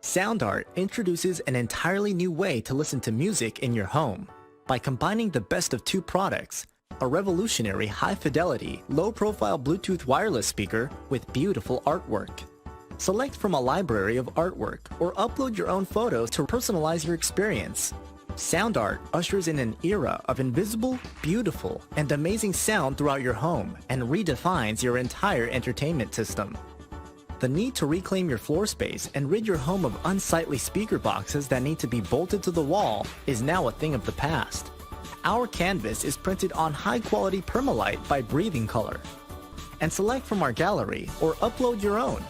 Sound Art introduces an entirely new way to listen to music in your home. By combining the best of two products, a revolutionary high-fidelity, low-profile Bluetooth wireless speaker with beautiful artwork. Select from a library of artwork or upload your own photos to personalize your experience. Sound Art ushers in an era of invisible, beautiful, and amazing sound throughout your home and redefines your entire entertainment system. The need to reclaim your floor space and rid your home of unsightly speaker boxes that need to be bolted to the wall is now a thing of the past. Our canvas is printed on high-quality permalite by Breathing Color. And select from our gallery or upload your own.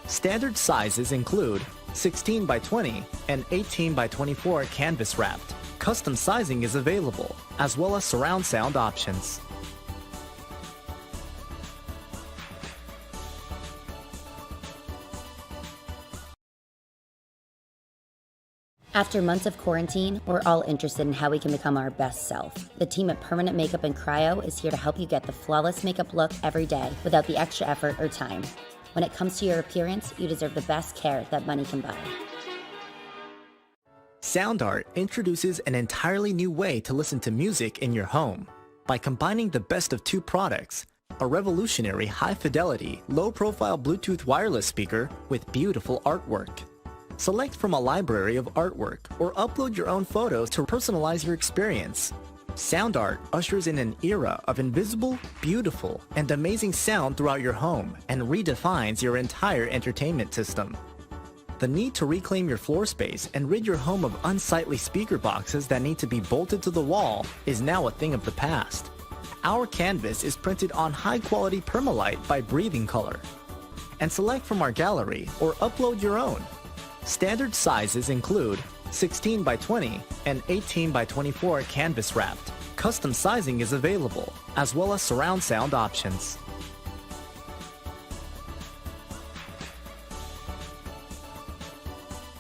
Standard sizes include 16 by 20 and 18 by 24 canvas wrapped. Custom sizing is available, as well as surround sound options. After months of quarantine, we're all interested in how we can become our best self. The team at Permanent Makeup and Cryo is here to help you get the flawless makeup look every day without the extra effort or time. When it comes to your appearance, you deserve the best care that money can buy. Sound Art introduces an entirely new way to listen to music in your home. By combining the best of two products, a revolutionary high-fidelity, low-profile Bluetooth wireless speaker with beautiful artwork. Select from a library of artwork or upload your own photos to personalize your experience. Sound Art ushers in an era of invisible, beautiful, and amazing sound throughout your home and redefines your entire entertainment system. The need to reclaim your floor space and rid your home of unsightly speaker boxes that need to be bolted to the wall is now a thing of the past. Our canvas is printed on high-quality permalite by Breathing Color. And select from our gallery or upload your own. Standard sizes include 16 by 20 and 18 by 24 canvas wrapped. Custom sizing is available, as well as surround sound options.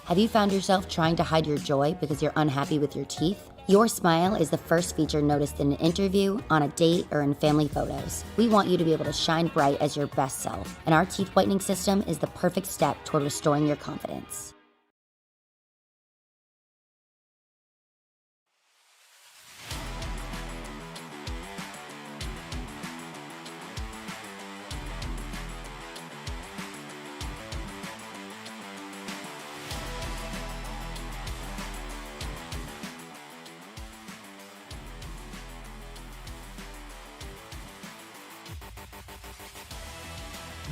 Have you found yourself trying to hide your joy because you're unhappy with your teeth? Your smile is the first feature noticed in an interview, on a date, or in family photos. We want you to be able to shine bright as your best self, and our teeth whitening system is the perfect step toward restoring your confidence.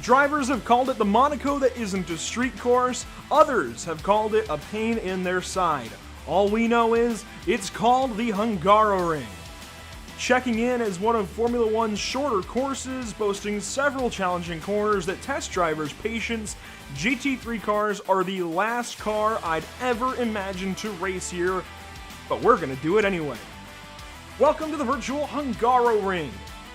Drivers have called it the Monaco that isn't a street course, others have called it a pain in their side. All we know is, it's called the Hungaroring. Checking in as one of Formula One's shorter courses, boasting several challenging corners that test drivers' patience, GT3 cars are the last car I'd ever imagined to race here, but we're gonna do it anyway. Welcome to the virtual Hungaroring.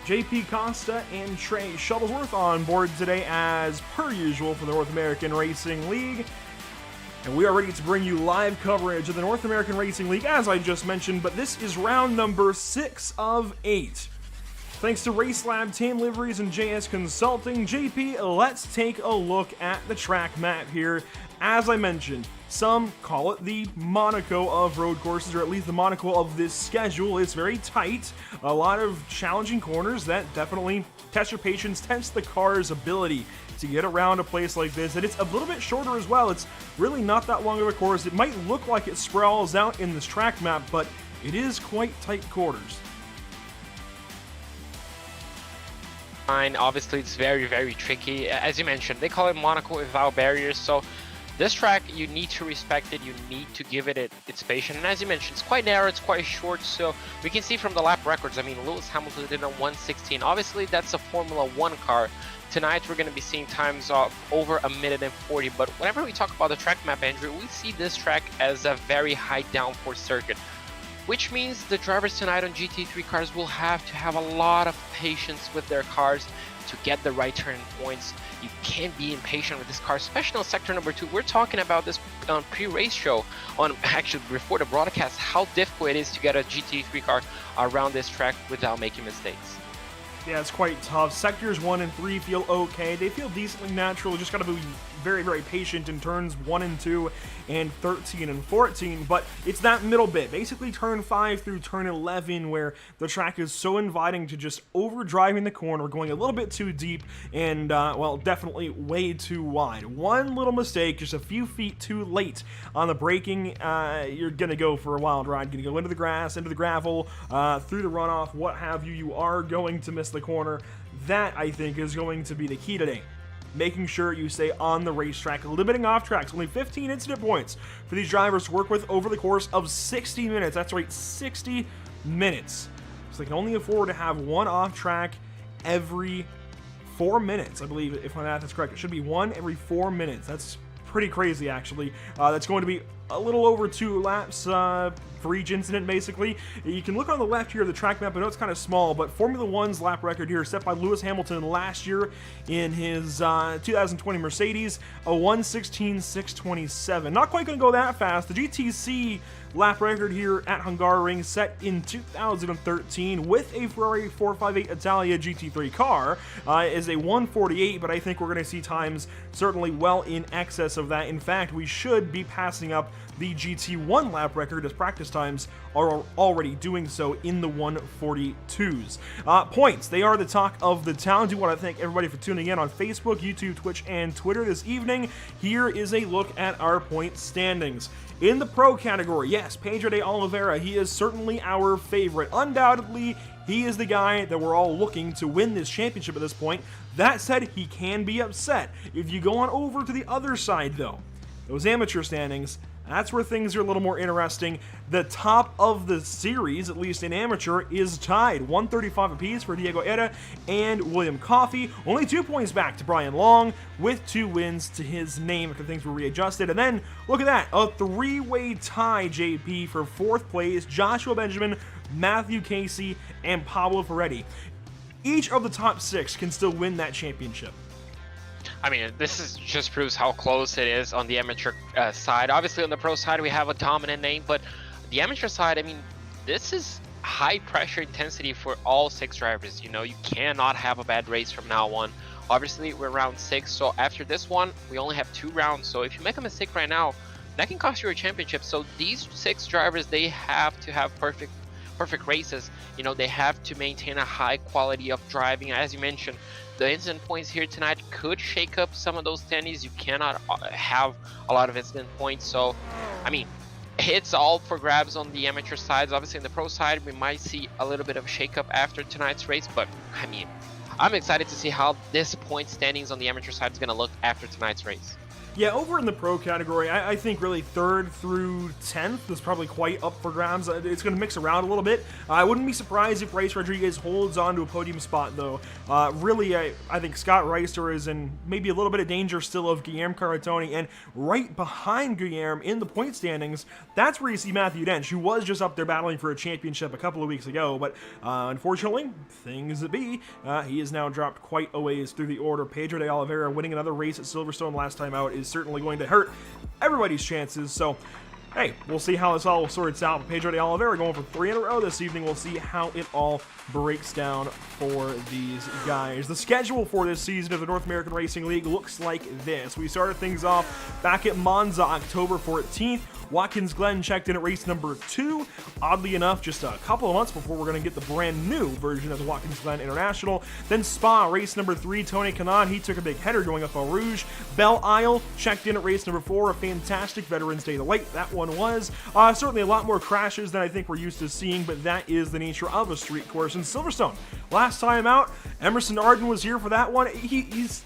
JP Costa and Trey Shuttlesworth on board today as per usual for the North American Racing League. And we are ready to bring you live coverage of the North American Racing League as I just mentioned, but this is round number 6 of 8. Thanks to RaceLab, Tame Liveries, and JS Consulting, JP, let's take a look at the track map here. As I mentioned, some call it the Monaco of road courses, or at least the Monaco of this schedule. It's very tight, a lot of challenging corners that definitely test your patience, test the car's ability to get around a place like this. And it's a little bit shorter as well. It's really not that long of a course. It might look like it sprawls out in this track map, but it is quite tight quarters. Obviously, it's very, very tricky. As you mentioned, they call it Monaco without barriers, so this track, you need to respect it, you need to give it its patience. And as you mentioned, it's quite narrow, it's quite short, so we can see from the lap records, I mean, Lewis Hamilton did a 1:16. Obviously, that's a Formula 1 car. Tonight, we're going to be seeing times of over 1:40, but whenever we talk about the track map, Andrew, we see this track as a very high downforce circuit, which means the drivers tonight on GT3 cars will have to have a lot of patience with their cars to get the right turn points. You can't be impatient with this car, especially on sector number 2. We're talking about this on pre-race show, on actually before the broadcast, how difficult it is to get a GT3 car around this track without making mistakes. Yeah, it's quite tough. Sectors 1 and 3 feel okay. They feel decently natural. Just got to be very, very patient in turns 1 and 2 and 13 and 14, but it's that middle bit, basically turn 5 through turn 11, where the track is so inviting to just overdriving the corner, going a little bit too deep, and, well, definitely way too wide. One little mistake, just a few feet too late on the braking, you're going to go for a wild ride. Going to go into the grass, into the gravel, through the runoff, what have you. You are going to miss the corner. That, I think, is going to be the key today. Making sure you stay on the racetrack, limiting off tracks, only 15 incident points for these drivers to work with over the course of 60 minutes. That's right, 60 minutes. So they can only afford to have one off track every 4 minutes, I believe, if my math is correct. It should be one every 4 minutes. That's pretty crazy, actually. That's going to be a little over 2 laps for each incident, basically. You can look on the left here of the track map. I know it's kind of small, but Formula 1's lap record here set by Lewis Hamilton last year in his 2020 Mercedes, a 1:16.627. Not quite going to go that fast. The GTC lap record here at Hungaroring set in 2013 with a Ferrari 458 Italia GT3 car is a 1:48, but I think we're going to see times certainly well in excess of that. In fact, we should be passing up the GT1 lap record, as practice times are already doing so in the 1:42s. Points, they are the talk of the town. Do want to thank everybody for tuning in on Facebook, YouTube, Twitch, and Twitter this evening. Here is a look at our point standings. In the pro category, yes, Pedro de Oliveira, he is certainly our favorite. Undoubtedly, he is the guy that we're all looking to win this championship at this point. That said, he can be upset. If you go on over to the other side, though, those amateur standings, that's where things are a little more interesting. The top of the series, at least in amateur, is tied. 135 apiece for Diego Era and William Coffey. Only 2 points back to Brian Long, with 2 wins to his name after things were readjusted. And then, look at that, a 3-way tie, JP, for 4th place. Joshua Benjamin, Matthew Casey, and Pablo Ferretti. Each of the top 6 can still win that championship. I mean, just proves how close it is on the amateur side. Obviously, on the pro side, we have a dominant name, but the amateur side, I mean, this is high pressure intensity for all 6 drivers. You know, you cannot have a bad race from now on. Obviously, we're round 6, so after this one, we only have 2 rounds. So if you make a mistake right now, that can cost you a championship. So these 6 drivers, they have to have perfect races. You know, they have to maintain a high quality of driving. As you mentioned, the incident points here tonight could shake up some of those standings. You cannot have a lot of incident points. So, I mean, it's all for grabs on the amateur sides. Obviously, on the pro side, we might see a little bit of shake up after tonight's race. But, I mean, I'm excited to see how this point standings on the amateur side is going to look after tonight's race. Yeah, over in the pro category, I think really 3rd through 10th is probably quite up for grabs. It's going to mix around a little bit. I wouldn't be surprised if Rice Rodriguez holds on to a podium spot, though. Really, I think Scott Reister is in maybe a little bit of danger still of Guillermo Caratoni, and right behind Guillermo in the point standings, that's where you see Matthew Dench, who was just up there battling for a championship a couple of weeks ago, but unfortunately, things that be, he is now dropped quite a ways through the order. Pedro de Oliveira winning another race at Silverstone last time out is certainly going to hurt everybody's chances. So, hey, we'll see how this all sorts out. Pedro de Oliveira going for 3 in a row this evening. We'll see how it all breaks down for these guys. The schedule for this season of the North American Racing League looks like this. We started things off back at Monza October 14th. Watkins Glen checked in at race number 2. Oddly enough, just a couple of months before we're going to get the brand new version of the Watkins Glen International. Then Spa, race number 3, Tony Kanaan, he took a big header going up Eau Rouge. Belle Isle checked in at race number 4, a fantastic Veterans Day delight that one was. Certainly a lot more crashes than I think we're used to seeing, but that is the nature of a street course. In Silverstone, last time out, Emerson Arden was here for that one. He's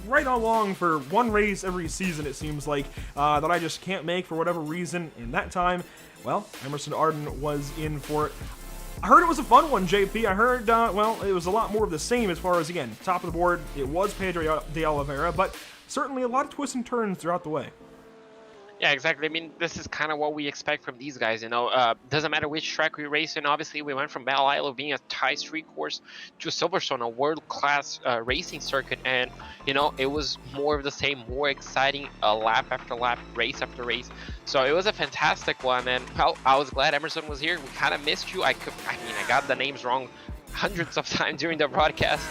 right along for one race every season, it seems like, that I just can't make for whatever reason. In that time, well, Emerson Arden was in for it. I heard it was a fun one, JP. I heard, well, it was a lot more of the same as far as, again, top of the board. It was Pedro de Oliveira, but certainly a lot of twists and turns throughout the way. Yeah, exactly. I mean, this is kind of what we expect from these guys, you know. Doesn't matter which track we race in. Obviously, we went from Belle Isle being a tie street course to Silverstone, a world-class racing circuit. And, you know, it was more of the same, more exciting, lap after lap, race after race. So it was a fantastic one. And, well, I was glad Emerson was here. We kind of missed you. I got the names wrong hundreds of times during the broadcast,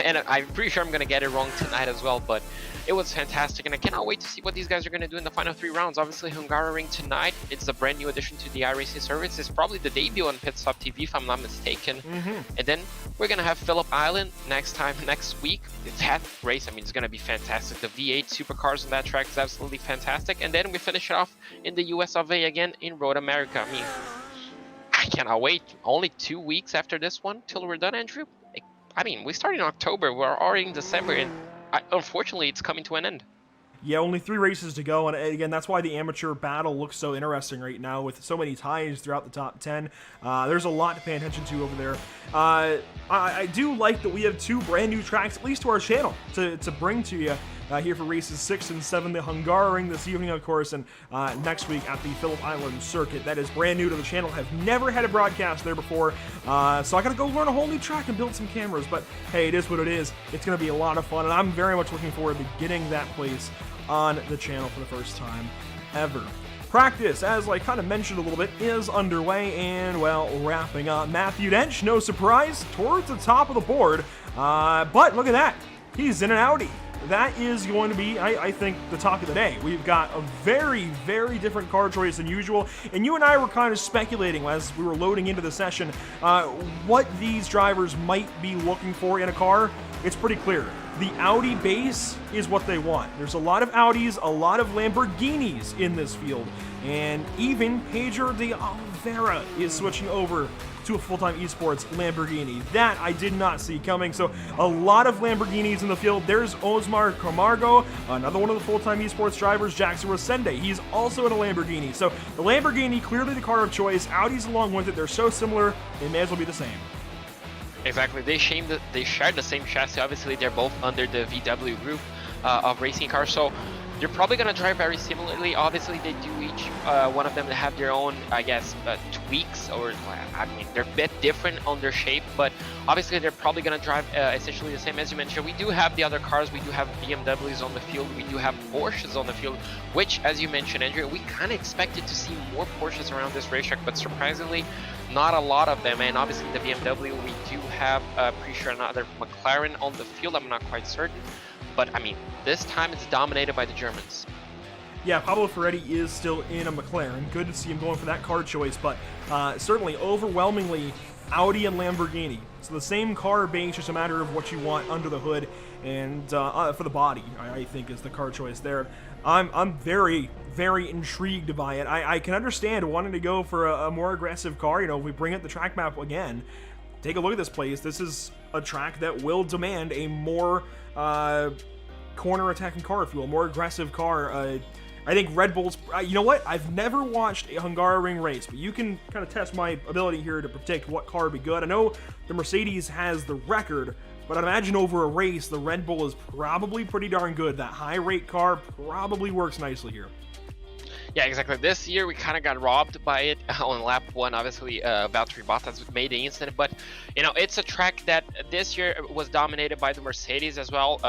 and I'm pretty sure I'm gonna get it wrong tonight as well, but it was fantastic, and I cannot wait to see what these guys are gonna do in the final 3 rounds. Obviously, Hungaroring tonight, it's a brand new addition to the iRacing service. It's probably the debut on Pit Stop TV, if I'm not mistaken. And then we're gonna have Phillip Island next week. That race, I mean, it's gonna be fantastic. The V8 supercars on that track is absolutely fantastic. And then we finish it off in the US of A again in Road America. I mean, I cannot wait. Only 2 weeks after this one till we're done, Andrew. I mean, we started in October, we're already in December, and unfortunately, it's coming to an end. Yeah, only 3 races to go, and again, that's why the amateur battle looks so interesting right now with so many ties throughout the top 10. There's a lot to pay attention to over there. I do like that we have 2 brand new tracks, at least to our channel, to bring to you here for races 6 and 7, the Hungaroring this evening, of course, and next week at the Phillip Island circuit. That is brand new to the channel. Have never had a broadcast there before, so I gotta go learn a whole new track and build some cameras, but hey, it is what it is. It's gonna be a lot of fun, and I'm very much looking forward to getting that place on the channel for the first time ever. Practice, as I kind of mentioned a little bit, is underway, and, well, wrapping up. Matthew Dench, no surprise, towards the top of the board, but look at that. He's in an Audi. That is going to be, I think, the talk of the day. We've got a very, very different car choice than usual, and you and I were kind of speculating as we were loading into the session what these drivers might be looking for in a car. It's pretty clear. The Audi base is what they want. There's a lot of Audis, a lot of Lamborghinis in this field, and even Pedro de Oliveira is switching over to a full-time esports Lamborghini. That I did not see coming, so a lot of Lamborghinis in the field. There's Osmar Camargo, another one of the full-time esports drivers, Jackson Rosende. He's also in a Lamborghini. So the Lamborghini, clearly the car of choice. Audis along with it, they're so similar, they may as well be the same. Exactly, they share the same chassis. Obviously, they're both under the VW group of racing cars, so they're probably going to drive very similarly. Obviously, they do each one of them have their own, I guess, tweaks, or I mean, they're a bit different on their shape, but obviously they're probably going to drive essentially the same. As you mentioned, we do have the other cars. We do have BMWs on the field. We do have Porsches on the field, which, as you mentioned, Andrew, we kind of expected to see more Porsches around this racetrack, but surprisingly, not a lot of them. And obviously the BMW, we do have, pretty sure, another McLaren on the field. I'm not quite certain. But, I mean, this time it's dominated by the Germans. Yeah, Pablo Ferretti is still in a McLaren. Good to see him going for that car choice, but certainly overwhelmingly Audi and Lamborghini. So the same car base, just a matter of what you want under the hood, and for the body, I think, is the car choice there. I'm very, very intrigued by it. I can understand wanting to go for a more aggressive car. You know, if we bring up the track map again, take a look at this place. This is a track that will demand a more corner attacking car, if you will, more aggressive car. I think Red Bull's, you know what? I've never watched a Hungaroring race, but you can kind of test my ability here to predict what car would be good. I know the Mercedes has the record, but I'd imagine over a race, the Red Bull is probably pretty darn good. That high rate car probably works nicely here. Yeah, exactly. This year we kind of got robbed by it on lap 1. Obviously, Valtteri Bottas made the incident, but you know, it's a track that this year was dominated by the Mercedes as well.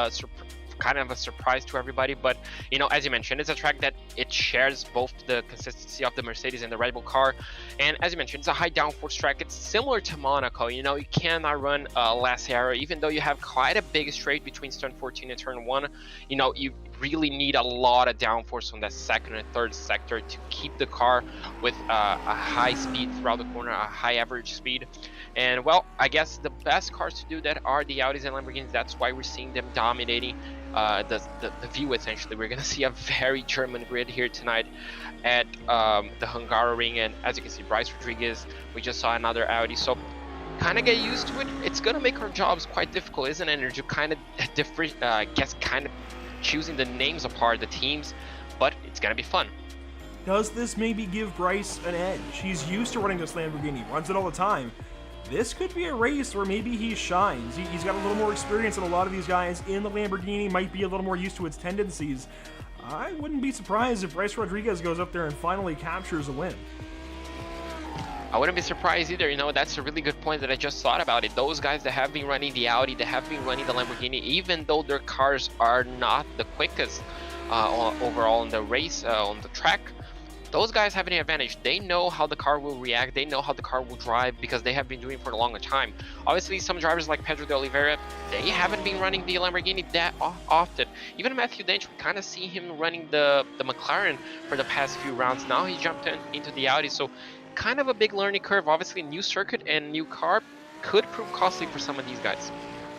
Kind of a surprise to everybody, but you know, as you mentioned, it's a track that it shares both the consistency of the Mercedes and the Red Bull car, and as you mentioned, it's a high downforce track. It's similar to Monaco. You know, you cannot run less aero, even though you have quite a big straight between turn 14 and turn 1. You know, you really need a lot of downforce on that second and third sector to keep the car with a high speed throughout the corner, a high average speed. And well, I guess the best cars to do that are the Audis and Lamborghinis. That's why we're seeing them dominating the view. Essentially, we're gonna see a very German grid here tonight at the Hungaroring, and as you can see, Bryce Rodriguez, we just saw another Audi, so kind of get used to it. It's gonna make our jobs quite difficult, isn't it? And to kind of different, guess, kind of choosing the names apart, the teams, but it's gonna be fun. Does this maybe give Bryce an edge? He's used to running this Lamborghini, runs it all the time. This could be a race where maybe he shines. He's got a little more experience than a lot of these guys in the Lamborghini, might be a little more used to its tendencies. I wouldn't be surprised if Bryce Rodriguez goes up there and finally captures a win. I wouldn't be surprised either. You know, that's a really good point that I just thought about it. Those guys that have been running the Audi, that have been running the Lamborghini, even though their cars are not the quickest overall in the race, on the track, those guys have an advantage. They know how the car will react. They know how the car will drive because they have been doing it for a longer time. Obviously, some drivers like Pedro de Oliveira, they haven't been running the Lamborghini that often. Even Matthew Dench, we kind of see him running the McLaren for the past few rounds. Now he jumped into the Audi, so kind of a big learning curve. Obviously, new circuit and new car could prove costly for some of these guys.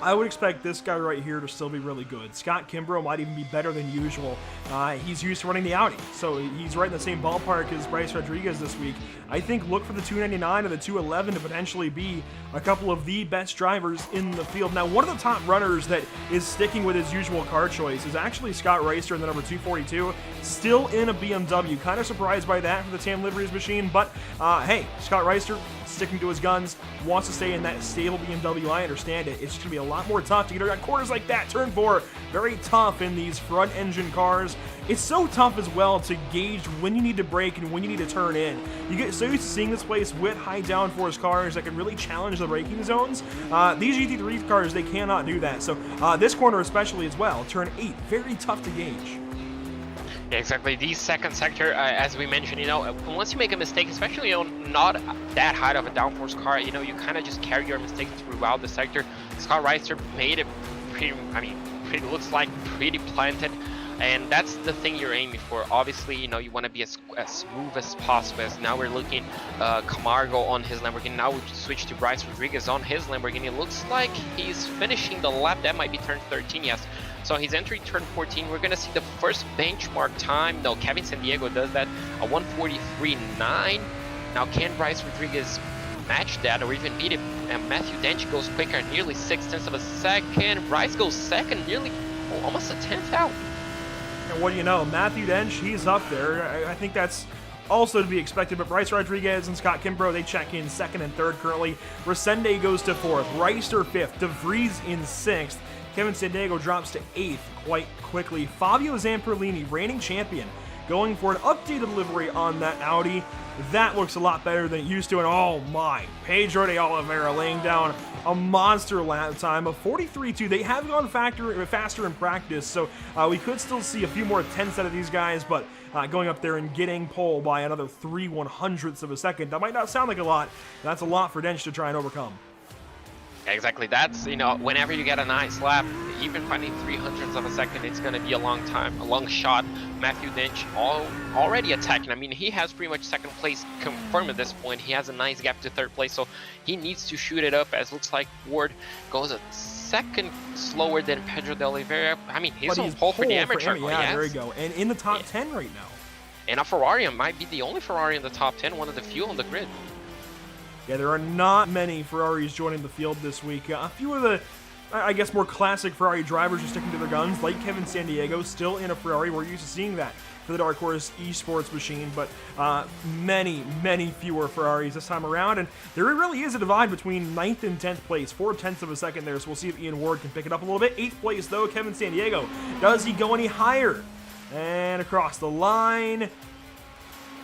I would expect this guy right here to still be really good. Scott Kimbrough might even be better than usual. He's used to running the Audi, so he's right in the same ballpark as Bryce Rodriguez this week. I think look for the 299 and the 211 to potentially be a couple of the best drivers in the field. Now, one of the top runners that is sticking with his usual car choice is actually Scott Reister in the number 242, still in a BMW. Kind of surprised by that for the Tan Liveries machine, but hey, Scott Reister sticking to his guns, wants to stay in that stable BMW. I understand it. It's just going to be a lot more tough to get around corners like that. Turn 4, very tough in these front engine cars. It's so tough as well to gauge when you need to brake and when you need to turn in. You get so used to seeing this place with high downforce cars that can really challenge the braking zones. These GT3 cars, they cannot do that. So this corner especially as well, turn 8, very tough to gauge. Yeah, exactly. The second sector, as we mentioned, once you make a mistake, especially on not that high of a downforce car, you kind of just carry your mistake throughout the sector. Scott Reister made it pretty looks like pretty planted, and that's the thing you're aiming for. Obviously, you want to be as smooth as possible. As now we're looking Camargo on his Lamborghini. Now we switch to Bryce Rodriguez on his Lamborghini. It looks like he's finishing the lap. That might be turn 13, yes. So he's entering turn 14. We're going to see the first benchmark time. No, Kevin Sandiego does that, a 1:43.9. Now, can Bryce Rodriguez match that or even beat it? And Matthew Dench goes quicker, nearly 0.6 of a second. Bryce goes second, nearly almost a 10th out. And what do you know? Matthew Dench, he's up there. I think that's also to be expected, but Bryce Rodriguez and Scott Kimbrough, they check in second and third currently. Resende goes to fourth, Reister fifth, DeVries in sixth. Kevin Sandiego drops to 8th quite quickly. Fabio Zamperlini, reigning champion, going for an updated livery on that Audi. That looks a lot better than it used to, and oh my, Pedro de Oliveira laying down a monster lap time of 43.2. They have gone faster in practice, so we could still see a few more tenths out of these guys, but going up there and getting pole by another 3/100ths of a second. That might not sound like a lot. That's a lot for Dench to try and overcome. Exactly. That's, whenever you get a nice lap, even finding 300ths of a second, it's going to be a long time, a long shot. Matthew Dench already attacking. I mean, he has pretty much second place confirmed at this point. He has a nice gap to third place, so he needs to shoot it up, as looks like Ward goes a second slower than Pedro de Oliveira. I mean, he's on pole for the amateur. Yeah, there you go. And in the top 10 right now. And a Ferrari might be the only Ferrari in the top 10, one of the few on the grid. Yeah, there are not many Ferraris joining the field this week. A few of the, I guess, more classic Ferrari drivers are sticking to their guns, like Kevin Sandiego, still in a Ferrari. We're used to seeing that for the Dark Horse Esports machine, but many, many fewer Ferraris this time around. And there really is a divide between 9th and 10th place, 0.4 of a second there, so we'll see if Ian Ward can pick it up a little bit. 8th place, though, Kevin Sandiego. Does he go any higher? And across the line,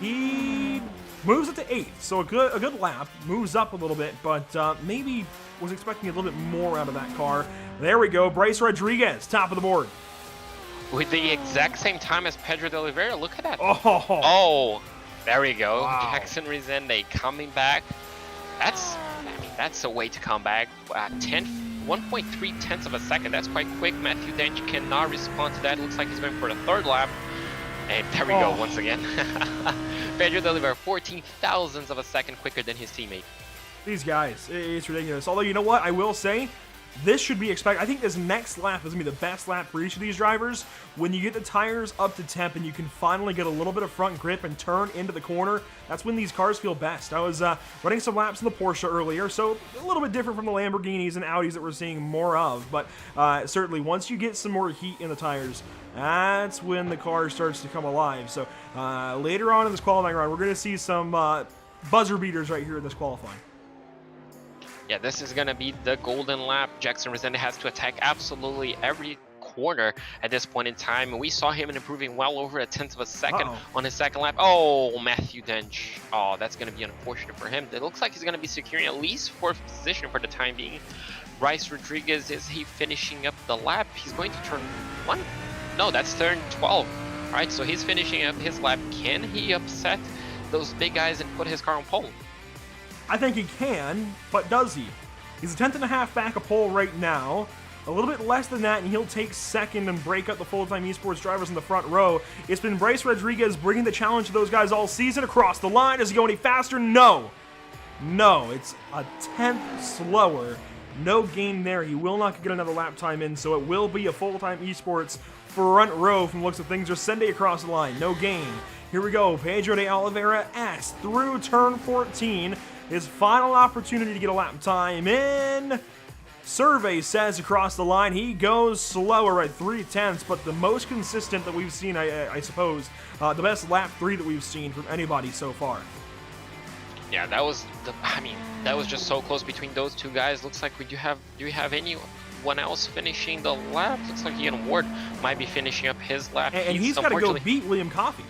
he moves it to 8th, so a good lap, moves up a little bit, but maybe was expecting a little bit more out of that car. There we go, Bryce Rodriguez, top of the board. With the exact same time as Pedro de Oliveira, look at that. Oh, there we go. Wow. Jackson Resende coming back. That's a way to come back. 1.3 tenths of a second, that's quite quick. Matthew Dench cannot respond to that. Looks like he's going for the third lap. And there we go once again. Pedro de Oliveira, 14 thousandths of a second quicker than his teammate. These guys, it's ridiculous. Although, you know what, I will say, this should be expected. I think this next lap is going to be the best lap for each of these drivers. When you get the tires up to temp and you can finally get a little bit of front grip and turn into the corner, that's when these cars feel best. I was running some laps in the Porsche earlier, so a little bit different from the Lamborghinis and Audis that we're seeing more of. But certainly, once you get some more heat in the tires, that's when the car starts to come alive. So later on in this qualifying round, we're going to see some buzzer beaters right here in this qualifying. Yeah, this is going to be the golden lap. Jackson Resende has to attack absolutely every corner at this point in time. And we saw him improving well over a tenth of a second on his second lap. Oh, Matthew Dench. Oh, that's going to be unfortunate for him. It looks like he's going to be securing at least 4th position for the time being. Bryce Rodriguez, is he finishing up the lap? He's going to turn 1? No, that's turn 12. Alright, so he's finishing up his lap. Can he upset those big guys and put his car on pole? I think he can, but does he? He's a tenth and a half back of pole right now. A little bit less than that, and he'll take second and break up the full-time esports drivers in the front row. It's been Bryce Rodriguez bringing the challenge to those guys all season. Across the line. Does he go any faster? No. No, it's a tenth slower. No gain there. He will not get another lap time in, so it will be a full-time esports front row from the looks of things. Just Sende across the line. No gain. Here we go. Pedro de Oliveira S through turn 14. His final opportunity to get a lap time in. Survey says across the line he goes slower at 3/10, but the most consistent that we've seen, I suppose, the best lap 3 that we've seen from anybody so far. Yeah, that was that was just so close between those two guys. Looks like do you have anyone else finishing the lap? Looks like Ian Ward might be finishing up his lap. And he's got to go beat Liam Coffey.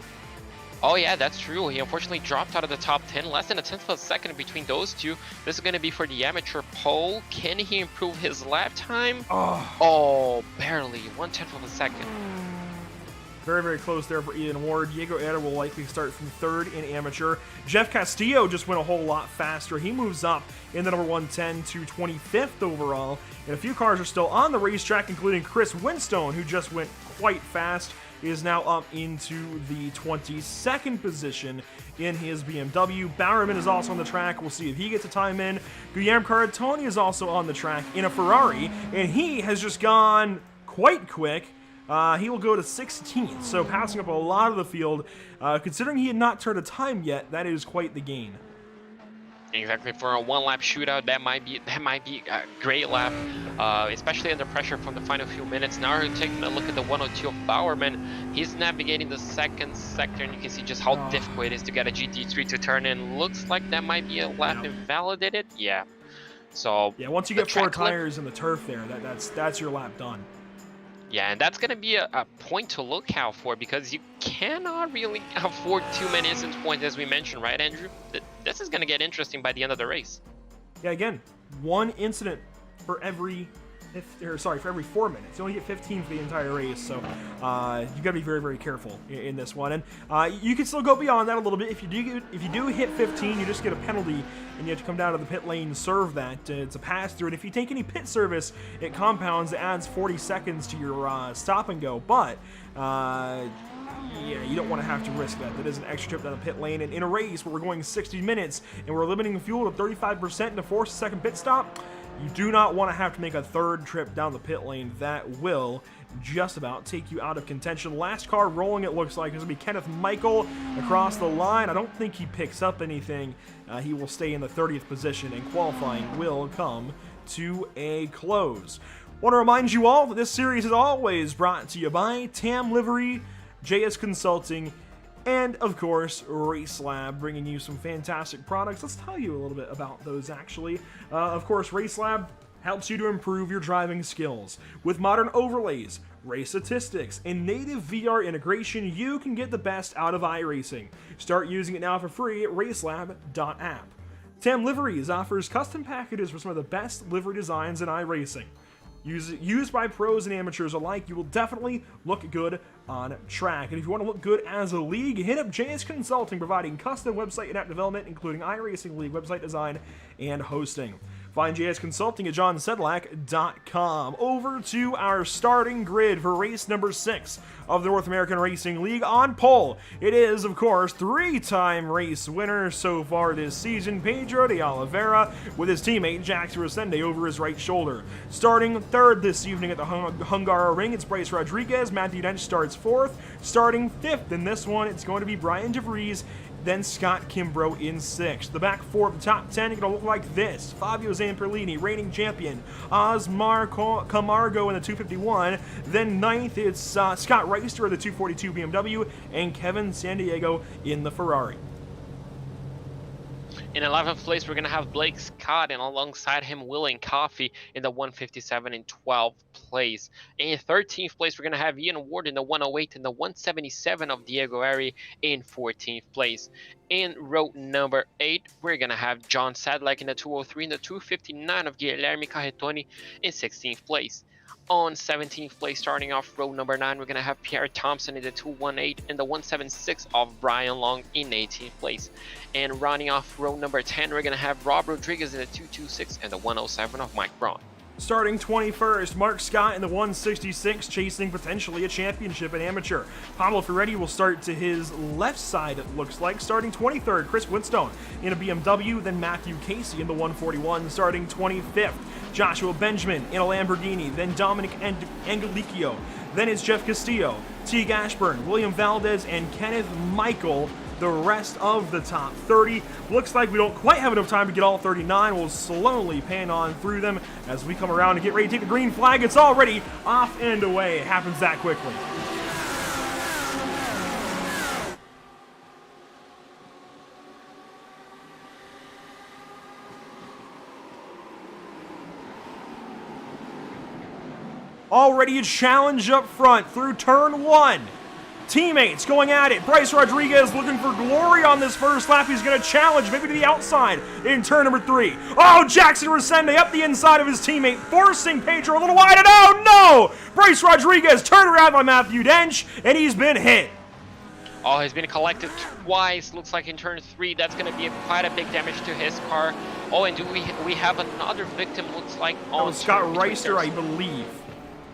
Oh yeah, that's true. He unfortunately dropped out of the top 10, less than a tenth of a second between those two. This is going to be for the amateur pole. Can he improve his lap time? Oh, barely, 1/10 of a second. Very, very close there for Ian Ward. Diego Eder will likely start from third in amateur. Jeff Castillo just went a whole lot faster. He moves up in the number 110 to 25th overall. And a few cars are still on the racetrack, including Chris Winstone, who just went quite fast, is now up into the 22nd position in his BMW. Bowerman is also on the track. We'll see if he gets a time in. Guillermo Caratoni is also on the track in a Ferrari, and he has just gone quite quick. He will go to 16th, so passing up a lot of the field. Considering he had not turned a time yet, that is quite the gain. Exactly, for a one-lap shootout, that might be a great lap, especially under pressure from the final few minutes. Now we're taking a look at the 102 of Bowerman. He's navigating the second sector, and you can see just how difficult it is to get a GT3 to turn in. Looks like that might be a lap invalidated. Yeah. So yeah, once you get 4 tires in the turf there, that's your lap done. Yeah, and that's going to be a point to look out for, because you cannot really afford too many instance points, as we mentioned, right, Andrew? This is going to get interesting by the end of the race. Yeah, again, 1 incident for every 4 minutes. You only get 15 for the entire race, so you got to be very, very careful in this one. And you can still go beyond that a little bit. If you do hit 15, you just get a penalty, and you have to come down to the pit lane and serve that. It's a pass-through, and if you take any pit service, it compounds, it adds 40 seconds to your stop and go, but yeah, you don't want to have to risk that. That is an extra trip down the pit lane, and in a race where we're going 60 minutes, and we're limiting fuel to 35% to force a second pit stop, you do not want to have to make a 3rd trip down the pit lane. That will just about take you out of contention. Last car rolling, it looks like, is going to be Kenneth Michael across the line. I don't think he picks up anything. He will stay in the 30th position, and qualifying will come to a close. Want to remind you all that this series is always brought to you by TAM Livery, JS Consulting, and, of course, Race Lab, bringing you some fantastic products. Let's tell you a little bit about those, actually. Of course, Race Lab helps you to improve your driving skills. With modern overlays, race statistics, and native VR integration, you can get the best out of iRacing. Start using it now for free at racelab.app. TAM Liveries offers custom packages for some of the best livery designs in iRacing. Used by pros and amateurs alike, you will definitely look good on track. And if you want to look good as a league, hit up JS Consulting, providing custom website and app development, including iRacing League website design and hosting. Find JS Consulting at johnsedlak.com. Over to our starting grid for race number 6 of the North American Racing League. On pole, it is, of course, 3-time race winner so far this season, Pedro de Oliveira, with his teammate Jax Rosende over his right shoulder. Starting 3rd this evening at the Hungaroring, it's Bryce Rodriguez. Matthew Dench starts 4th. Starting 5th in this one, it's going to be Brian DeVries, then Scott Kimbrough in 6th. The back 4 of the top 10 are going to look like this: Fabio Zamperlini, reigning champion; Osmar Camargo in the 251. Then 9th, it's Scott Reister of the 242 BMW, and Kevin Sandiego in the Ferrari. In 11th place, we're going to have Blake Scott, and alongside him, Will Coffey in the 157 in 12th place. In 13th place, we're going to have Ian Ward in the 108 and the 177 of Diego Ari in 14th place. In row number 8, we're going to have John Sadlak in the 203 and the 259 of Guilherme Carretoni in 16th place. On 17th place, starting off row number 9, we're going to have Pierre Thompson in the 218 and the 176 of Brian Long in 18th place. And rounding off row number 10, we're going to have Rob Rodriguez in the 226 and the 107 of Mike Braun. Starting 21st, Mark Scott in the 166, chasing potentially a championship in amateur. Pablo Ferretti will start to his left side, it looks like. Starting 23rd, Chris Whitstone in a BMW, then Matthew Casey in the 141. Starting 25th, Joshua Benjamin in a Lamborghini, then Dominic Angelicchio. Then it's Jeff Castillo, Teague Ashburn, William Valdez, and Kenneth Michael. The rest of the top 30. Looks like we don't quite have enough time to get all 39. We'll slowly pan on through them as we come around and get ready to take the green flag. It's already off and away. It happens that quickly. Already a challenge up front through turn 1. Teammates going at it. Bryce Rodriguez looking for glory on this first lap. He's going to challenge maybe to the outside in turn number 3. Oh, Jackson Resende up the inside of his teammate, forcing Pedro a little wide. And oh no! Bryce Rodriguez turned around by Matthew Dench, and he's been hit. Oh, he's been collected twice. Looks like in turn 3, that's going to be quite a big damage to his car. Oh, and do we have another victim? Looks like on Scott Reister, I believe.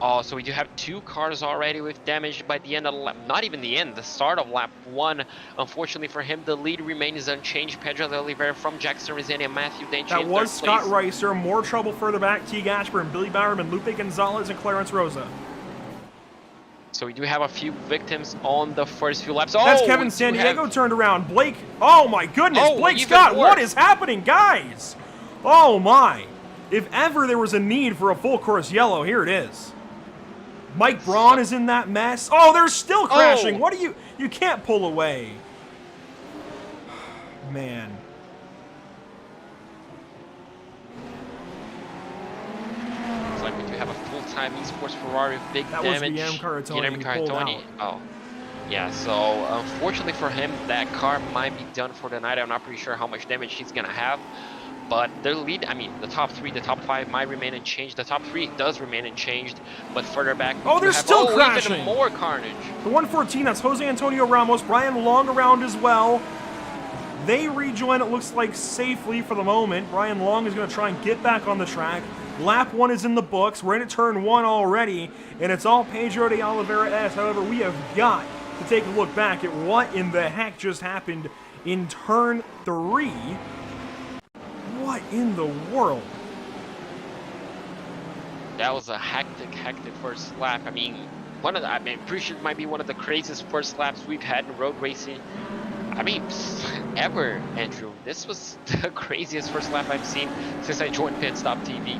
Oh, so we do have 2 cars already with damage by the end of the lap. Not even the end, the start of lap 1. Unfortunately for him, the lead remains unchanged. Pedro de Oliveira from Jackson Resende and Matthew Dench. That was Scott Reister. More trouble further back. Teague Ashburn, Billy Bowerman, Lupe Gonzalez, and Clarence Rosa. So we do have a few victims on the first few laps. Oh, that's Kevin San Diego turned around. Blake, oh my goodness. Blake Scott, what is happening, guys? Oh my. If ever there was a need for a full course yellow, here it is. Mike Braun is in that mess. Oh, they're still crashing. What do you can't pull away. Man. Looks like we do have a full-time esports Ferrari with big damage. That was Guillermo Caratoni. Oh. Yeah, so unfortunately for him, that car might be done for the night. I'm not pretty sure how much damage he's going to have. But the lead, I mean, the top 3, the top 5 might remain unchanged. The top 3 does remain unchanged, but further back, they're still crashing. Even more carnage. The 114, that's Jose Antonio Ramos, Brian Long around as well. They rejoin, it looks like, safely for the moment. Brian Long is going to try and get back on the track. Lap 1 is in the books. We're into turn 1 already, and it's all Pedro de Oliveira-esque. However, we have got to take a look back at what in the heck just happened in turn 3. What in the world? That was a hectic first lap. I mean, pretty sure it might be one of the craziest first laps we've had in road racing. I mean, ever, Andrew. This was the craziest first lap I've seen since I joined Pit Stop TV.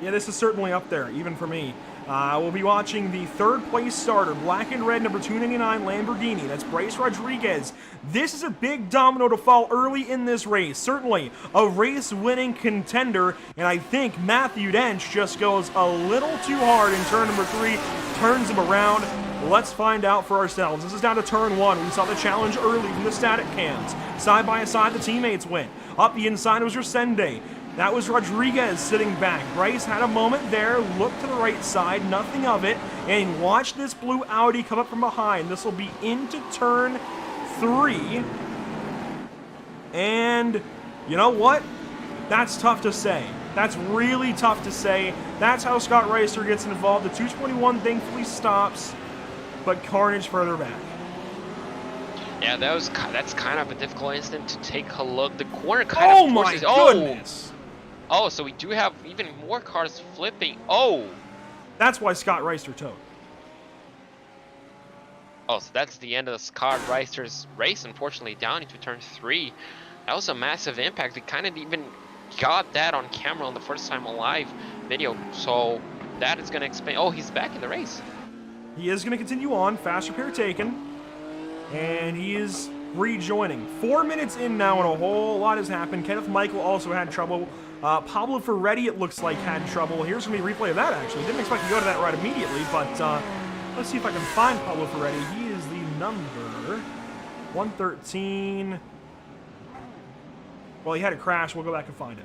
Yeah, this is certainly up there, even for me. We'll be watching the 3rd place starter, black and red, number 299 Lamborghini. That's Bryce Rodriguez. This is a big domino to fall early in this race. Certainly a race-winning contender, and I think Matthew Dench just goes a little too hard in turn number 3, turns him around. Let's find out for ourselves. This is down to turn 1. We saw the challenge early from the static cams. Side by side, the teammates went. Up the inside, it was Resende. That was Rodriguez sitting back. Bryce had a moment there, looked to the right side, nothing of it, and watch this blue Audi come up from behind. This will be into turn 3. And you know what? That's tough to say. That's really tough to say. That's how Scott Reister gets involved. The 221 thankfully stops, but carnage further back. Yeah, that's kind of a difficult instant to take a look. The corner kind of forces... Oh my goodness! Oh, so we do have even more cars flipping. Oh! That's why Scott Reister towed. Oh, so that's the end of the Scott Reister's race, unfortunately, down into turn 3. That was a massive impact. We kind of even got that on camera on the first time alive video. So that is going to explain... Oh, he's back in the race. He is going to continue on. Fast repair taken. And he is rejoining. 4 minutes in now, and a whole lot has happened. Kenneth Michael also had trouble. Pablo Ferretti, it looks like, had trouble. Here's going to be a replay of that, actually. Didn't expect to go to that right immediately, but let's see if I can find Pablo Ferretti. He is the number 113. Well, he had a crash. We'll go back and find it.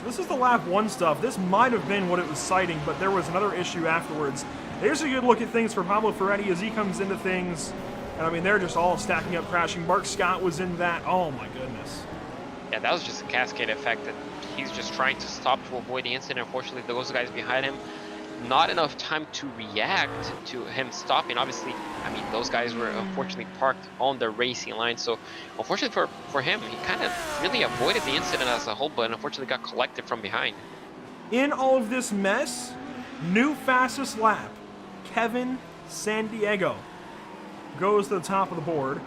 So this is the lap 1 stuff. This might have been what it was citing, but there was another issue afterwards. Here's a good look at things for Pablo Ferretti as he comes into things. And I mean, they're just all stacking up, crashing. Mark Scott was in that. Oh my goodness. Yeah, that was just a cascade effect that he's just trying to stop to avoid the incident. Unfortunately, those guys behind him, not enough time to react to him stopping. Obviously, I mean, those guys were unfortunately parked on the racing line. So unfortunately for him, he kind of really avoided the incident as a whole, but unfortunately got collected from behind. In all of this mess, new fastest lap, Kevin San Diego goes to the top of the board.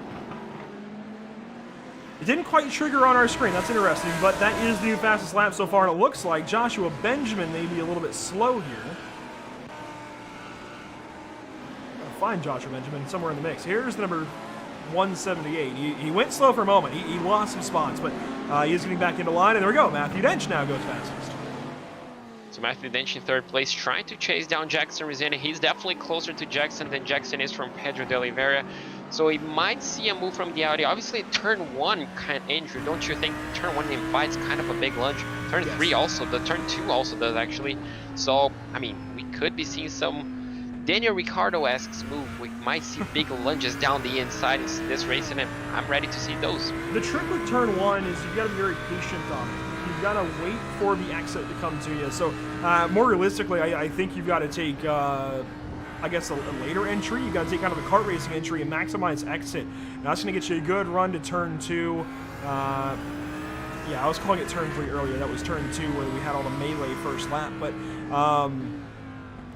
It didn't quite trigger on our screen, that's interesting, but that is the new fastest lap so far, and it looks like Joshua Benjamin may be a little bit slow here. Gotta find Joshua Benjamin somewhere in the mix. Here's the number 178. He went slow for a moment. He lost some spots, but he is getting back into line, and there we go. Matthew Dench now goes fastest. So Matthew Dench in 3rd place, trying to chase down Jackson Resende. He's definitely closer to Jackson than Jackson is from Pedro de Oliveira. So he might see a move from the Audi. Obviously, turn 1, kind of, Andrew, don't you think turn 1 invites kind of a big lunge? Turn 3 also, the turn 2 also does actually. So, I mean, we could be seeing some Daniel Ricciardo-esque move. We might see big lunges down the inside in this race, and I'm ready to see those. The trick with turn 1 is you've got to be very patient on it. You've got to wait for the exit to come to you. So, more realistically, I think you've got to take, I guess, a later entry. You've got to take kind of a kart racing entry and maximize exit. And that's going to get you a good run to turn 2. Yeah, I was calling it turn 3 earlier. That was turn 2 where we had all the melee first lap. But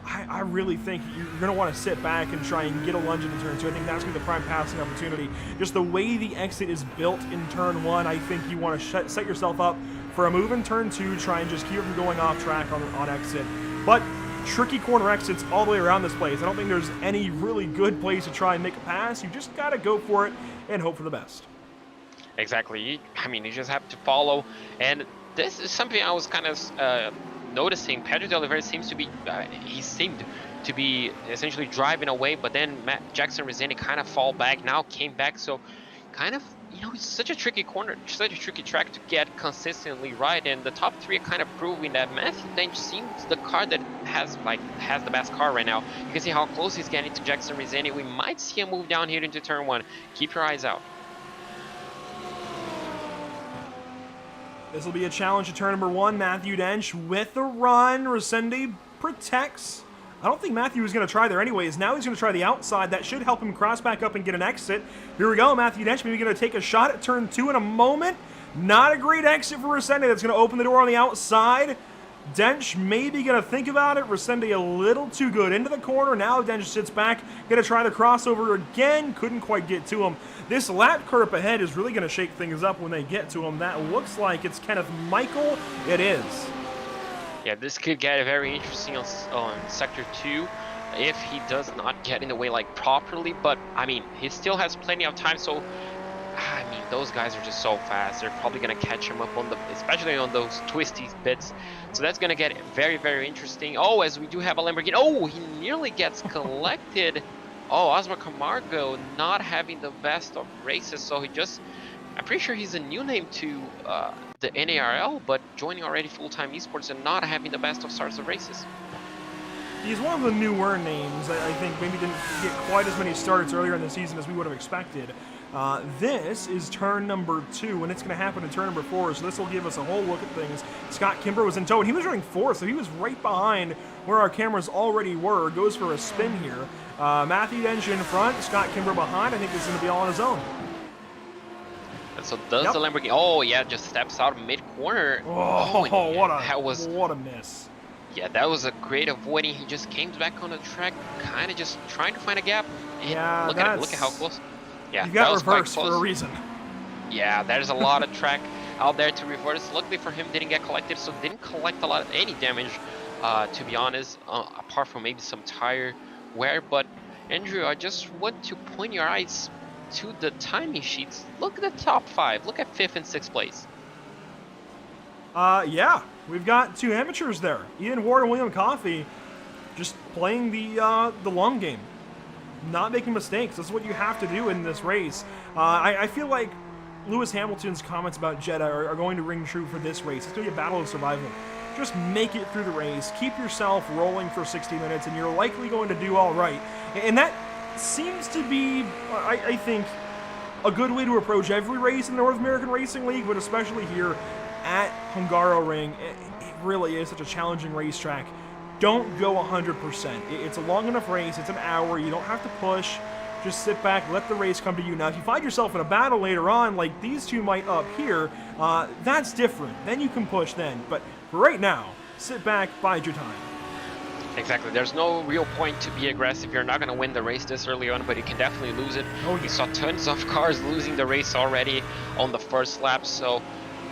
I really think you're going to want to sit back and try and get a lunge into turn 2. I think that's going to be the prime passing opportunity. Just the way the exit is built in turn 1, I think you want to set yourself up for a move in turn 2, try and just keep it from going off track on exit. But tricky corner exits all the way around this place. I don't think there's any really good place to try and make a pass. You just got to go for it and hope for the best. Exactly. I mean, you just have to follow. And this is something I was kind of noticing. Pedro de Oliveira seems to be, he seemed to be essentially driving away, but then Jackson Resende kind of fall back, now came back. So kind of, you know, it's such a tricky corner, such a tricky track to get consistently right, and the top 3 are kind of proving that Matthew Dench seems the car that has the best car right now. You can see how close he's getting to Jackson Resende. We might see him move down here into turn 1. Keep your eyes out. This will be a challenge to turn number 1. Matthew Dench with a run. Resende protects. I don't think Matthew was going to try there anyways. Now he's going to try the outside. That should help him cross back up and get an exit. Here we go. Matthew Dench maybe going to take a shot at turn 2 in a moment. Not a great exit for Resende. That's going to open the door on the outside. Dench maybe going to think about it. Resende a little too good into the corner. Now Dench sits back. Going to try the crossover again. Couldn't quite get to him. This lap curve up ahead is really going to shake things up when they get to him. That looks like it's Kenneth Michael. It is. Yeah, this could get very interesting on Sector 2 if he does not get in the way properly, but I mean, he still has plenty of time, so I mean, those guys are just so fast. They're probably going to catch him up on especially on those twisty bits. So that's going to get very, very interesting. Oh, as we do have a Lamborghini. Oh, he nearly gets collected. Oh, Osmar Camargo not having the best of races, so I'm pretty sure he's a new name to the NARL, but joining already full-time esports and not having the best of starts of races. He's one of the newer names. I think maybe didn't get quite as many starts earlier in the season as we would have expected. This is turn number 2, and it's going to happen in turn number 4, so this will give us a whole look at things. Scott Kimber was in tow, and he was running 4th, so he was right behind where our cameras already were. Goes for a spin here. Matthew Dench in front, Scott Kimber behind. I think this is going to be all on his own. And so does the Lamborghini. Oh, yeah, just steps out mid-corner. What a miss. Yeah, that was a great avoiding. He just came back on the track, kind of just trying to find a gap. And yeah, look at it. Look at how close. Yeah, you got reversed for a reason. Yeah, there's a lot of track out there to reverse. Luckily for him, didn't get collected, so didn't collect any damage, to be honest, apart from maybe some tire wear. But Andrew, I just want to point your eyes to the timing sheets. Look at the top 5. Look at 5th and 6th place. Yeah, we've got 2 amateurs there. Ian Ward and William Coffey just playing the long game. Not making mistakes. That's what you have to do in this race. I feel like Lewis Hamilton's comments about Jeddah are going to ring true for this race. It's going to be a battle of survival. Just make it through the race, keep yourself rolling for 60 minutes, and you're likely going to do all right. And that seems to be, I think, a good way to approach every race in the North American Racing League, but especially here at Hungaroring. It really is such a challenging racetrack. Don't go 100%. It's a long enough race. It's an hour. You don't have to push. Just sit back, let the race come to you. Now, if you find yourself in a battle later on, like these two might up here, that's different. Then you can push then. But for right now, sit back, bide your time. Exactly. There's no real point to be aggressive. You're not going to win the race this early on, but you can definitely lose it. Oh, yeah. We saw tons of cars losing the race already on the first lap, so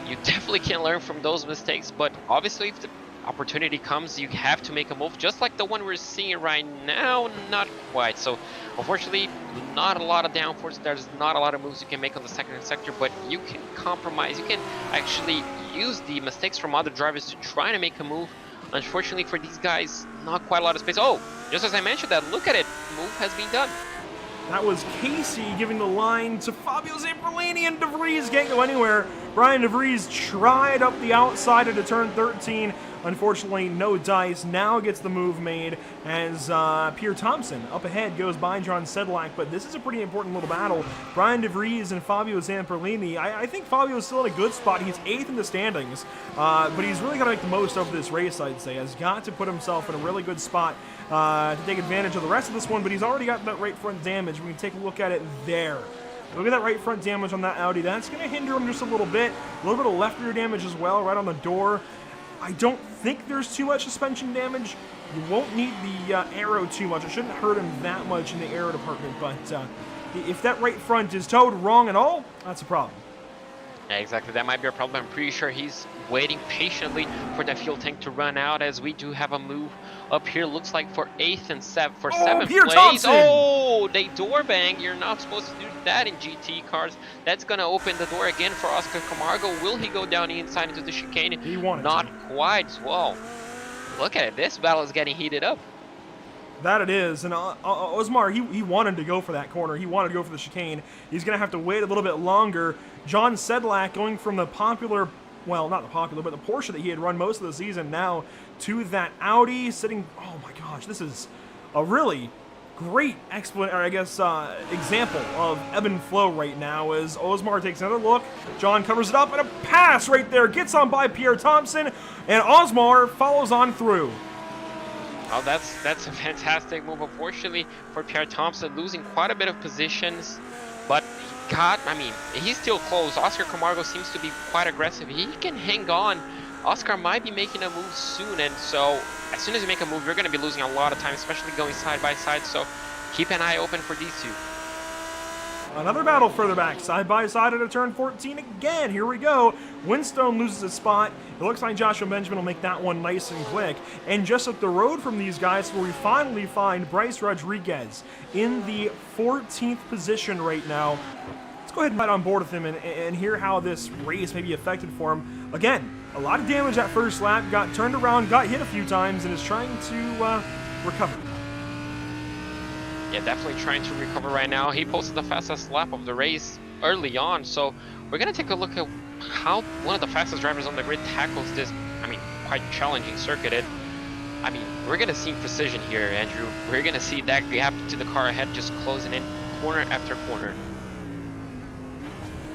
you definitely can learn from those mistakes. But obviously, if the opportunity comes, you have to make a move, just like the one we're seeing right now. Not quite. So unfortunately, not a lot of downforce. There's not a lot of moves you can make on the second sector, but you can compromise. You can actually use the mistakes from other drivers to try to make a move. Unfortunately for these guys, not quite a lot of space. Oh, just as I mentioned that, look at it, move has been done. That was Casey giving the line to Fabio Zamperlini, and DeVries can't go anywhere. Brian DeVries tried up the outside into turn 13. Unfortunately, no dice. Now gets the move made as Pierre Thompson up ahead goes by John Sedlak, but this is a pretty important little battle. Brian DeVries and Fabio Zamperlini. I think Fabio is still in a good spot. He's 8th in the standings, but he's really got to make the most of this race, I'd say. Has got to put himself in a really good spot to take advantage of the rest of this one, but he's already got that right front damage. We can take a look at it there. Look at that right front damage on that Audi. That's going to hinder him just a little bit. A little bit of left rear damage as well, right on the door. I don't think there's too much suspension damage. You won't need the aero too much. It shouldn't hurt him that much in the aero department, but if that right front is towed wrong at all, that's a problem. Yeah, exactly. That might be a problem. I'm pretty sure he's waiting patiently for that fuel tank to run out, as we do have a move up here. Looks like for 8th and 7th Pierre place. Thompson! Oh, they door bang. You're not supposed to do that in GT cars. That's gonna open the door again for Oscar Camargo. Will he go down the inside into the chicane? He wanted not to. quite. Well, look at it. This battle is getting heated up. That it is, and Osmar, he wanted to go for that corner. He wanted to go for the chicane. He's going to have to wait a little bit longer. John Sedlak going from the popular, well, not the popular, but the Porsche that he had run most of the season now to that Audi sitting, oh my gosh, this is a really great example of ebb and flow right now as Osmar takes another look. John covers it up, and a pass right there gets on by Pierre Thompson, and Osmar follows on through. Oh, that's a fantastic move. Unfortunately for Pierre Thompson, losing quite a bit of positions, but he's still close. Oscar Camargo seems to be quite aggressive. He can hang on. Oscar might be making a move soon, and so as soon as you make a move, you're going to be losing a lot of time, especially going side by side, so keep an eye open for these two. Another battle further back, side by side at a turn 14 again. Here we go. Winstone loses his spot. It looks like Joshua Benjamin will make that one nice and quick. And just up the road from these guys, where we finally find Bryce Rodriguez in the 14th position right now. Let's go ahead and get on board with him and hear how this race may be affected for him. Again, a lot of damage that first lap, got turned around, got hit a few times, and is trying to recover. Yeah, definitely trying to recover right now. He posted the fastest lap of the race early on, so we're going to take a look at how one of the fastest drivers on the grid tackles this, quite challenging circuit. We're going to see precision here, Andrew. We're going to see that gap to the car ahead just closing in corner after corner.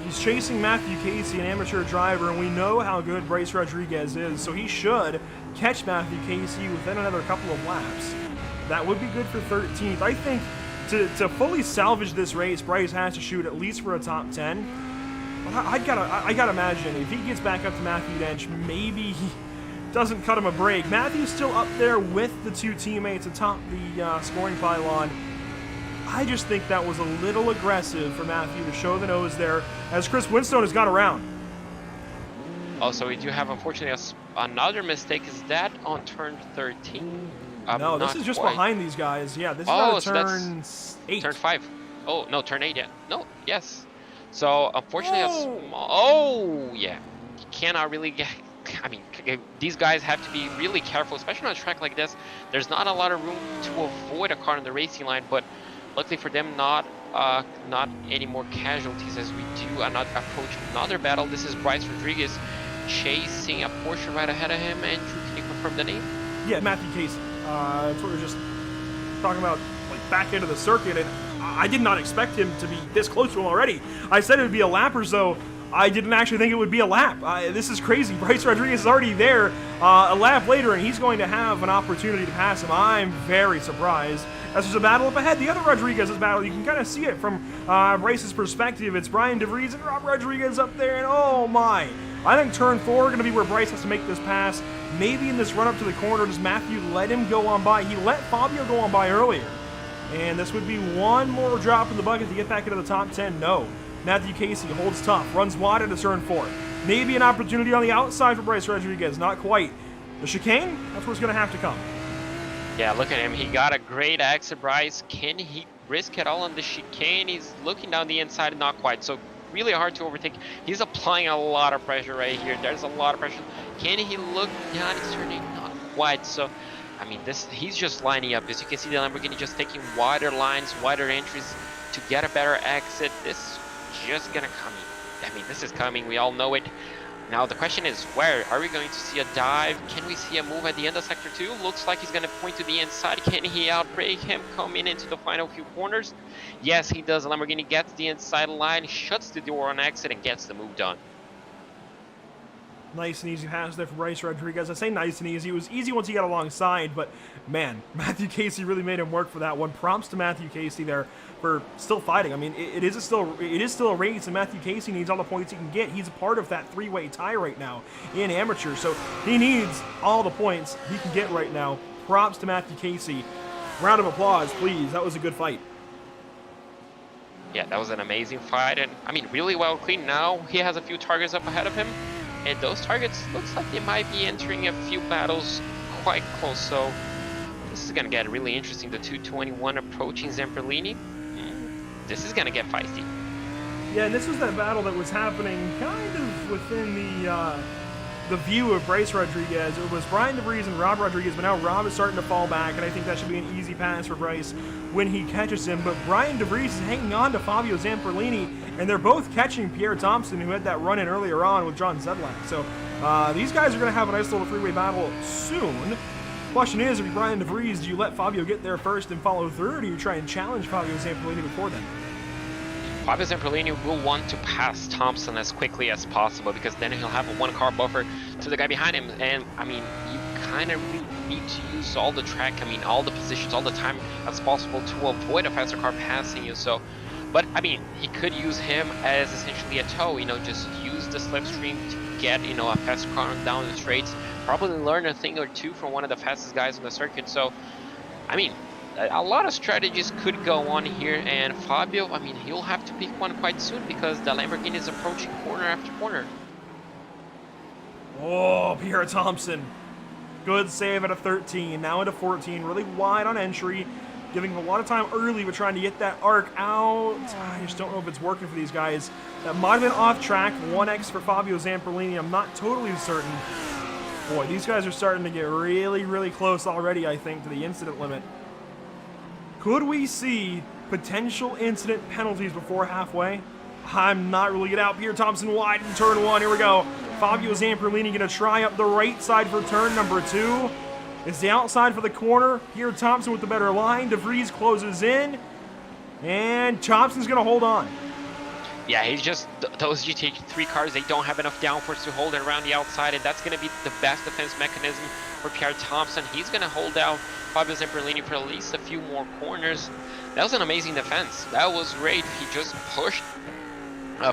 He's chasing Matthew Casey, an amateur driver, and we know how good Bryce Rodriguez is, so he should catch Matthew Casey within another couple of laps. That would be good for 13th. I think to fully salvage this race, Bryce has to shoot at least for a top 10. But I gotta imagine if he gets back up to Matthew Dench, maybe he doesn't cut him a break. Matthew's still up there with the two teammates atop the scoring pylon. I just think that was a little aggressive for Matthew to show the nose there, as Chris Winstone has got around. Also, we do have, unfortunately, another mistake. Is that on turn 13? No, this is just quite behind these guys. Yeah, this is on turn 8. Turn 5. Oh, no, turn 8, yeah. No, yes. So, unfortunately, a small... Oh, yeah. You cannot really get... these guys have to be really careful, especially on a track like this. There's not a lot of room to avoid a car on the racing line, but luckily for them, not any more casualties, as we do approach another battle. This is Bryce Rodriguez chasing a Porsche right ahead of him. Andrew, can you confirm the name? Yeah, Matthew Casey. That's what we were just talking about, like back into the circuit, and I did not expect him to be this close to him already. I said it would be a lap or so. I didn't actually think it would be a lap. This is crazy. Bryce Rodriguez is already there a lap later, and he's going to have an opportunity to pass him. I'm very surprised. As there's a battle up ahead, the other Rodriguez's battle, you can kind of see it from Bryce's perspective. It's Brian DeVries and Rob Rodriguez up there, and oh my. I think turn 4 going to be where Bryce has to make this pass. Maybe in this run up to the corner, does Matthew let him go on by? He let Fabio go on by earlier. And this would be one more drop in the bucket to get back into the top 10. No. Matthew Casey holds tough, runs wide into turn 4. Maybe an opportunity on the outside for Bryce Rodriguez. Not quite. The chicane, that's where it's going to have to come. Yeah, look at him. He got a great exit, Bryce. Can he risk it all on the chicane? He's looking down the inside and not quite. So really hard to overtake. He's applying a lot of pressure right here. There's a lot of pressure. Can he look down? He's turning not quite. So, I mean, he's just lining up. As you can see, the Lamborghini just taking wider lines, wider entries to get a better exit. This is just gonna come. I mean, this is coming. We all know it. Now the question is, where are we going to see a dive? Can we see a move at the end of sector 2? Looks like he's going to point to the inside. Can he outbrake him coming into the final few corners? Yes, he does. Lamborghini gets the inside line, shuts the door on exit, and gets the move done. Nice and easy pass there for Bryce Rodriguez. I say nice and easy. It was easy once he got alongside, but man, Matthew Casey really made him work for that one. Props to Matthew Casey there for still fighting. I mean, it is still a race, and Matthew Casey needs all the points he can get. He's a part of that three-way tie right now in amateur, so he needs all the points he can get right now. Props to Matthew Casey. Round of applause, please. That was a good fight. Yeah, that was an amazing fight, and I mean, really well clean. Now he has a few targets up ahead of him. And those targets looks like they might be entering a few battles quite close. So this is going to get really interesting. The 221 approaching Zamperlini. This is going to get feisty. Yeah, and this was that battle that was happening kind of within the view of Bryce Rodriguez. It was Brian DeVries and Rob Rodriguez, but now Rob is starting to fall back, and I think that should be an easy pass for Bryce when he catches him. But Brian DeVries is hanging on to Fabio Zamperlini, and they're both catching Pierre Thompson, who had that run-in earlier on with John Zedlak. So these guys are going to have a nice little three-way battle soon. Question is, if you're Brian DeVries, do you let Fabio get there first and follow through, or do you try and challenge Fabio Zamperlini before then? Fabio Zamperlini will want to pass Thompson as quickly as possible, because then he'll have a one-car buffer to the guy behind him. And, I mean, you kind of really need to use all the track, I mean, all the positions, all the time as possible to avoid a faster car passing you. So, but, I mean, he could use him as essentially a tow, you know, just use the slipstream to get, you know, a faster car down the straights, probably learn a thing or two from one of the fastest guys on the circuit. So, I mean, a lot of strategies could go on here, and Fabio, I mean, he'll have to pick one quite soon because the Lamborghini is approaching corner after corner. Oh, Pierre Thompson. Good save at a 13, now into 14, really wide on entry, giving him a lot of time early with trying to get that arc out. I just don't know if it's working for these guys. That might have been off track, 1x for Fabio Zamperlini, I'm not totally certain. Boy, these guys are starting to get really, really close already, I think, to the incident limit. Could we see potential incident penalties before halfway? I'm not ruling it out. Pierre Thompson wide in turn 1. Here we go. Fabio Zamperlini going to try up the right side for turn number 2. It's the outside for the corner. Pierre Thompson with the better line. DeVries closes in. And Thompson's going to hold on. Yeah, he's just, those GT3 cars, they don't have enough downforce to hold it around the outside, and that's going to be the best defense mechanism for Pierre Thompson. He's going to hold out Fabio Zamperlini for at least a few more corners. That was an amazing defense. That was great. He just pushed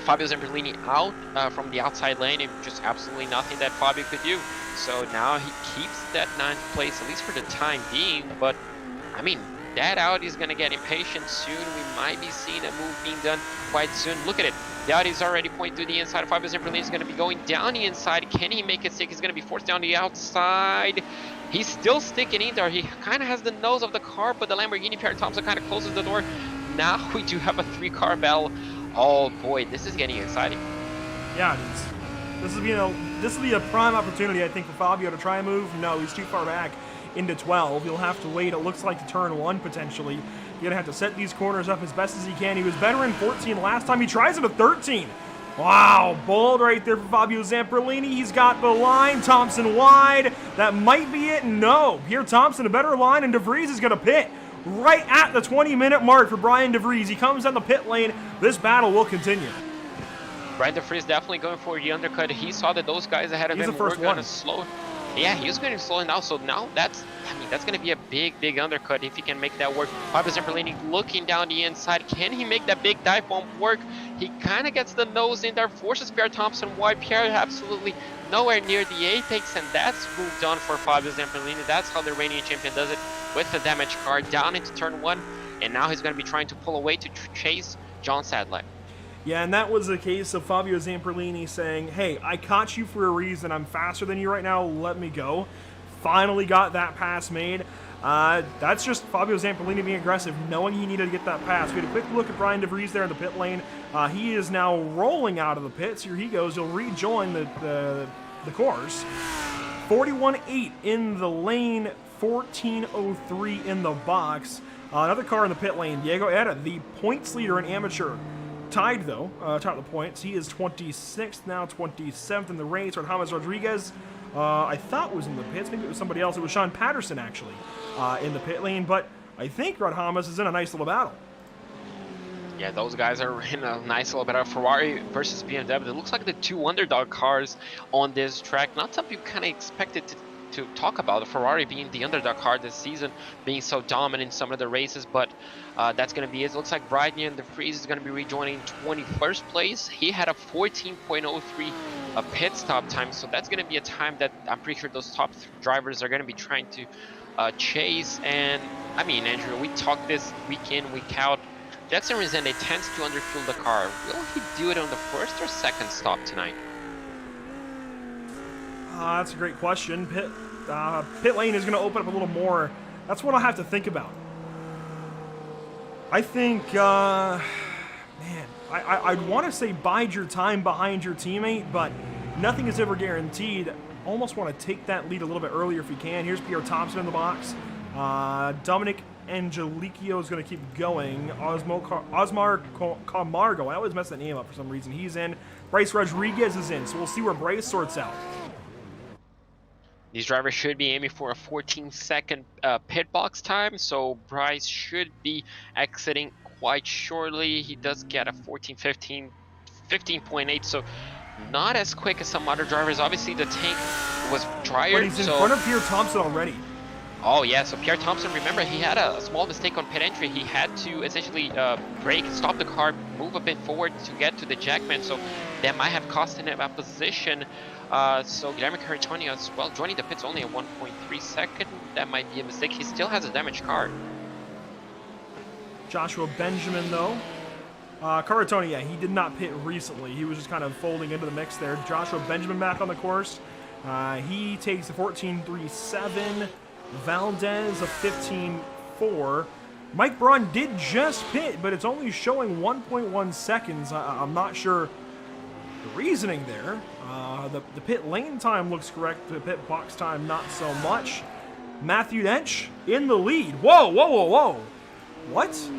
Fabio Zamperlini out from the outside lane, and just absolutely nothing that Fabio could do. So now he keeps that 9th place, at least for the time being, but I mean, that Audi is going to get impatient soon. We might be seeing a move being done quite soon. Look at it. The Audi is already pointing to the inside. Fabio Zamperlini is going to be going down the inside. Can he make it stick? He's going to be forced down the outside. He's still sticking in there. He kind of has the nose of the car, but the Lamborghini Pierre Thompson kind of closes the door. Now we do have a 3-car battle. Oh boy, this is getting exciting. Yeah, it is. This will be a prime opportunity, I think, for Fabio to try and move. No, he's too far back into 12. He'll have to wait, it looks like, to turn 1 potentially. You're going to have to set these corners up as best as he can. He was better in 14 last time. He tries it at 13. Wow, bold right there for Fabio Zamperlini. He's got the line. Thompson wide. That might be it. No. Pierre Thompson, a better line, and DeVries is going to pit right at the 20-minute mark for Brian DeVries. He comes down the pit lane. This battle will continue. Brian DeVries definitely going for the undercut. He saw that those guys ahead of him were going to slow. Yeah, he was going to slow now. So now that's going to be a big undercut if he can make that work. Fabio Zamperlini looking down the inside. Can he make that big dive bomb work? He kind of gets the nose in there, forces Pierre Thompson wide. Pierre absolutely nowhere near the apex, and that's moved on for Fabio Zamperlini. That's how the reigning champion does it, with the damage car down into turn 1, and now he's going to be trying to pull away to chase John Sadler. Yeah, and that was a case of Fabio Zamperlini saying, hey, I caught you for a reason. I'm faster than you right now. Let me go. Finally got that pass made. That's just Fabio Zamperlini being aggressive, knowing he needed to get that pass. We had a quick look at Brian DeVries there in the pit lane. He is now rolling out of the pits. Here he goes. He'll rejoin the course. 41.8 in the lane, 14.03 in the box. Another car in the pit lane, Diego Eda, the points leader in amateur. Tied, though, top of the points. He is 26th now, 27th in the race. James Rodriguez, I thought was in the pits. Maybe it was somebody else. It was Sean Patterson, actually, in the pit lane. But I think Rod Hamas is in a nice little battle. Yeah, those guys are in a nice little battle. Ferrari versus BMW. It looks like the two underdog cars on this track. Not something you kind of expected to talk about, the Ferrari being the underdog car this season, being so dominant in some of the races, but that's going to be it. It looks like Brian DeVries is going to be rejoining 21st place. He had a 14.03 pit stop time, so that's going to be a time that I'm pretty sure those top drivers are going to be trying to chase. And I mean, Andrew, we talk this week in, week out. Jackson Resende tends to underfuel the car. Will he do it on the first or second stop tonight? That's a great question. Pit lane is going to open up a little more. That's what I'll have to think about. I think, man, I'd want to say bide your time behind your teammate, but nothing is ever guaranteed. Almost want to take that lead a little bit earlier if we can. Here's Pierre Thompson in the box. Dominic Angelicchio is going to keep going. Osmar Camargo, I always mess that name up for some reason. He's in. Bryce Rodriguez is in, so we'll see where Bryce sorts out. These drivers should be aiming for a 14-second pit box time, so Bryce should be exiting quite shortly. He does get a 15.8, so not as quick as some other drivers. Obviously, the tank was drier. But he's in front of Pierre Thompson already. Oh, yeah, so Pierre Thompson, remember, he had a small mistake on pit entry. He had to essentially brake, stop the car, move a bit forward to get to the jackman, so that might have cost him a position. So Guillermo Caritonia as well, joining the pits only at 1.3 second. That might be a mistake. He still has a damaged car. Joshua Benjamin, though. Caritonia, he did not pit recently. He was just kind of folding into the mix there. Joshua Benjamin back on the course. He takes a 14.37. Valdez a 15.4. Mike Braun did just pit, but it's only showing 1.1 seconds. I'm not sure the reasoning there. The pit lane time looks correct. The pit box time, not so much. Matthew Dench in the lead. Whoa. What?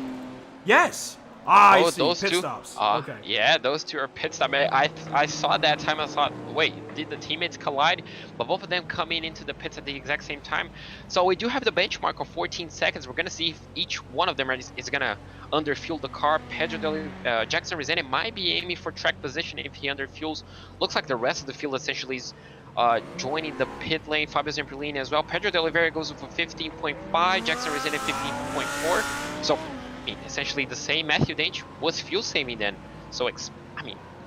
Yes. I see. Those Pit two stops. Okay. Yeah, those two are pit stops. I saw that time. I thought, wait, did the teammates collide? But both of them coming into the pits at the exact same time. So we do have the benchmark of 14 seconds. We're going to see if each one of them is going to underfuel the car. Jackson Resende might be aiming for track position if he underfuels. Looks like the rest of the field essentially is joining the pit lane. Fabio Zamperlini as well. Pedro de Oliveira goes for 15.5. Jackson Resende 15.4. So essentially the same. Matthew Dench was fuel saving then, so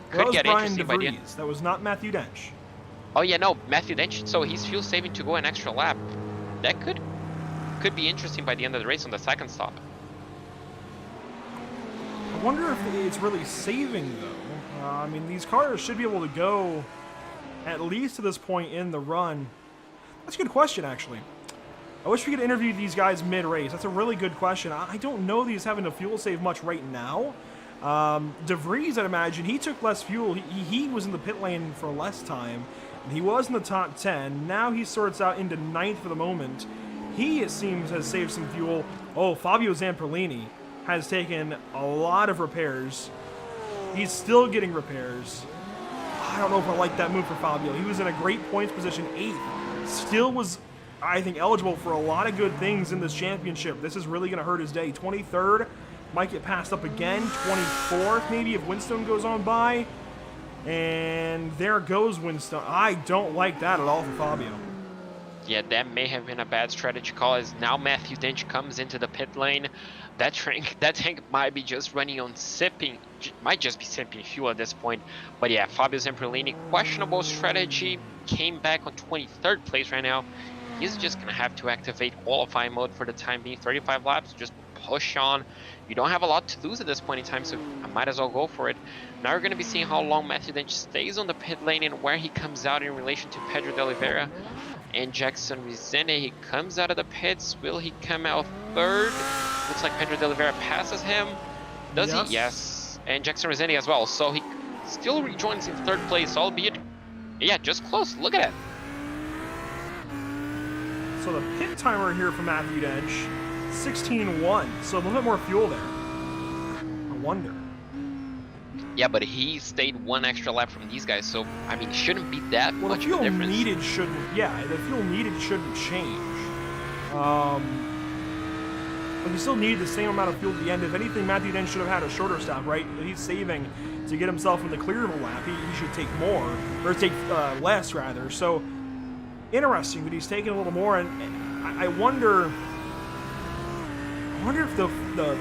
could get interesting by the end. That was not Matthew Dench. Oh yeah, no, Matthew Dench. So he's fuel saving to go an extra lap. That could be interesting by the end of the race on the second stop. I wonder if it's really saving though. I mean, these cars should be able to go at least to this point in the run. That's a good question, actually. I wish we could interview these guys mid-race. That's a really good question. I don't know that he's having to fuel save much right now. DeVries, I'd imagine, he took less fuel. He was in the pit lane for less time. And he was in the top 10. Now he sorts out into 9th for the moment. He, it seems, has saved some fuel. Oh, Fabio Zamperlini has taken a lot of repairs. He's still getting repairs. I don't know if I like that move for Fabio. He was in a great points position, 8th. Still was, I think, eligible for a lot of good things in this championship. This is really going to hurt his day. 23rd, might get passed up again. 24th, maybe, if Winstone goes on by. And there goes Winstone. I don't like that at all for Fabio. Yeah, that may have been a bad strategy call, as now Matthew Dench comes into the pit lane. That tank might be just running on sipping, might just be sipping fuel at this point. But yeah, Fabio Zamperlini, questionable strategy, came back on 23rd place right now. He's just gonna have to activate qualifying mode for the time being. 35 laps, just push on. You don't have a lot to lose at this point in time, so I might as well go for it. Now we're gonna be seeing how long Matthew Dench stays on the pit lane and where he comes out in relation to Pedro de Oliveira and Jackson Rezende. He comes out of the pits. Will he come out 3rd? Looks like Pedro de Oliveira passes him. Does he? Yes. And Jackson Rezende as well. So he still rejoins in 3rd place, albeit, yeah, just close. Look at it. So the pit timer here for Matthew Dench, 16.1. So a little bit more fuel there. I wonder. Yeah, but he stayed 1 extra lap from these guys, so I mean, shouldn't be that much of a difference. The fuel needed shouldn't. Yeah, the fuel needed shouldn't change. But he still needed the same amount of fuel at the end. If anything, Matthew Dench should have had a shorter stop, right? He's saving to get himself in the clear of a lap. He should take more, or take less rather. So interesting that he's taking a little more, and I wonder. I wonder if the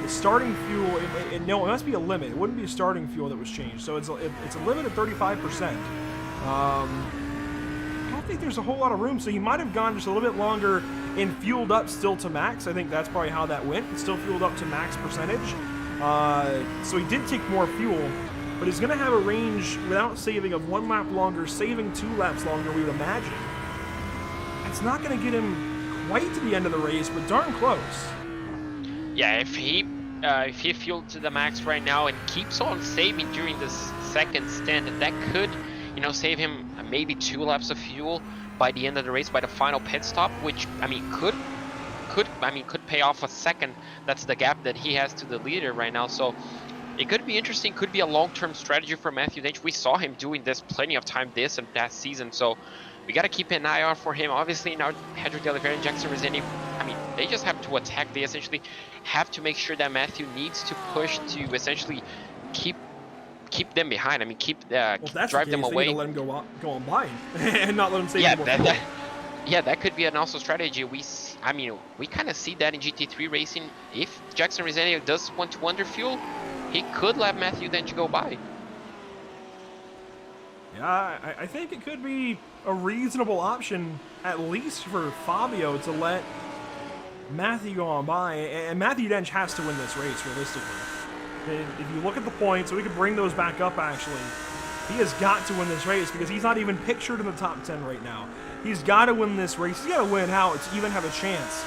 starting fuel, no, it must be a limit. It wouldn't be a starting fuel that was changed. So it's a limit of 35%. I don't think there's a whole lot of room. So he might have gone just a little bit longer and fueled up still to max. I think that's probably how that went. It's still fueled up to max percentage. So he did take more fuel, but he's going to have a range without saving of 1 lap longer, saving 2 laps longer, we would imagine. It's not going to get him quite to the end of the race, but darn close. Yeah, if he fueled to the max right now and keeps on saving during this second stint, that could, you know, save him maybe 2 laps of fuel by the end of the race, by the final pit stop, which I mean could pay off a second. That's the gap that he has to the leader right now. So it could be interesting. Could be a long-term strategy for Matthew Dench. We saw him doing this plenty of time this and past season. So we got to keep an eye out for him. Obviously, now Pedro de Oliveira and Jackson Rezende, I mean, they just have to attack. They essentially have to make sure that Matthew needs to push to essentially keep them behind. I mean, drive them away. Let him go on by and not let him save more. That could be an also strategy. We kind of see that in GT3 racing. If Jackson Rezende does want to underfuel, he could let Matthew Dench go by. Yeah, I think it could be a reasonable option, at least for Fabio, to let Matthew go on by. And Matthew Dench has to win this race, realistically. And if you look at the points, so we could bring those back up, actually. He has got to win this race because he's not even pictured in the top 10 right now. He's got to win this race. He's got to win out to even have a chance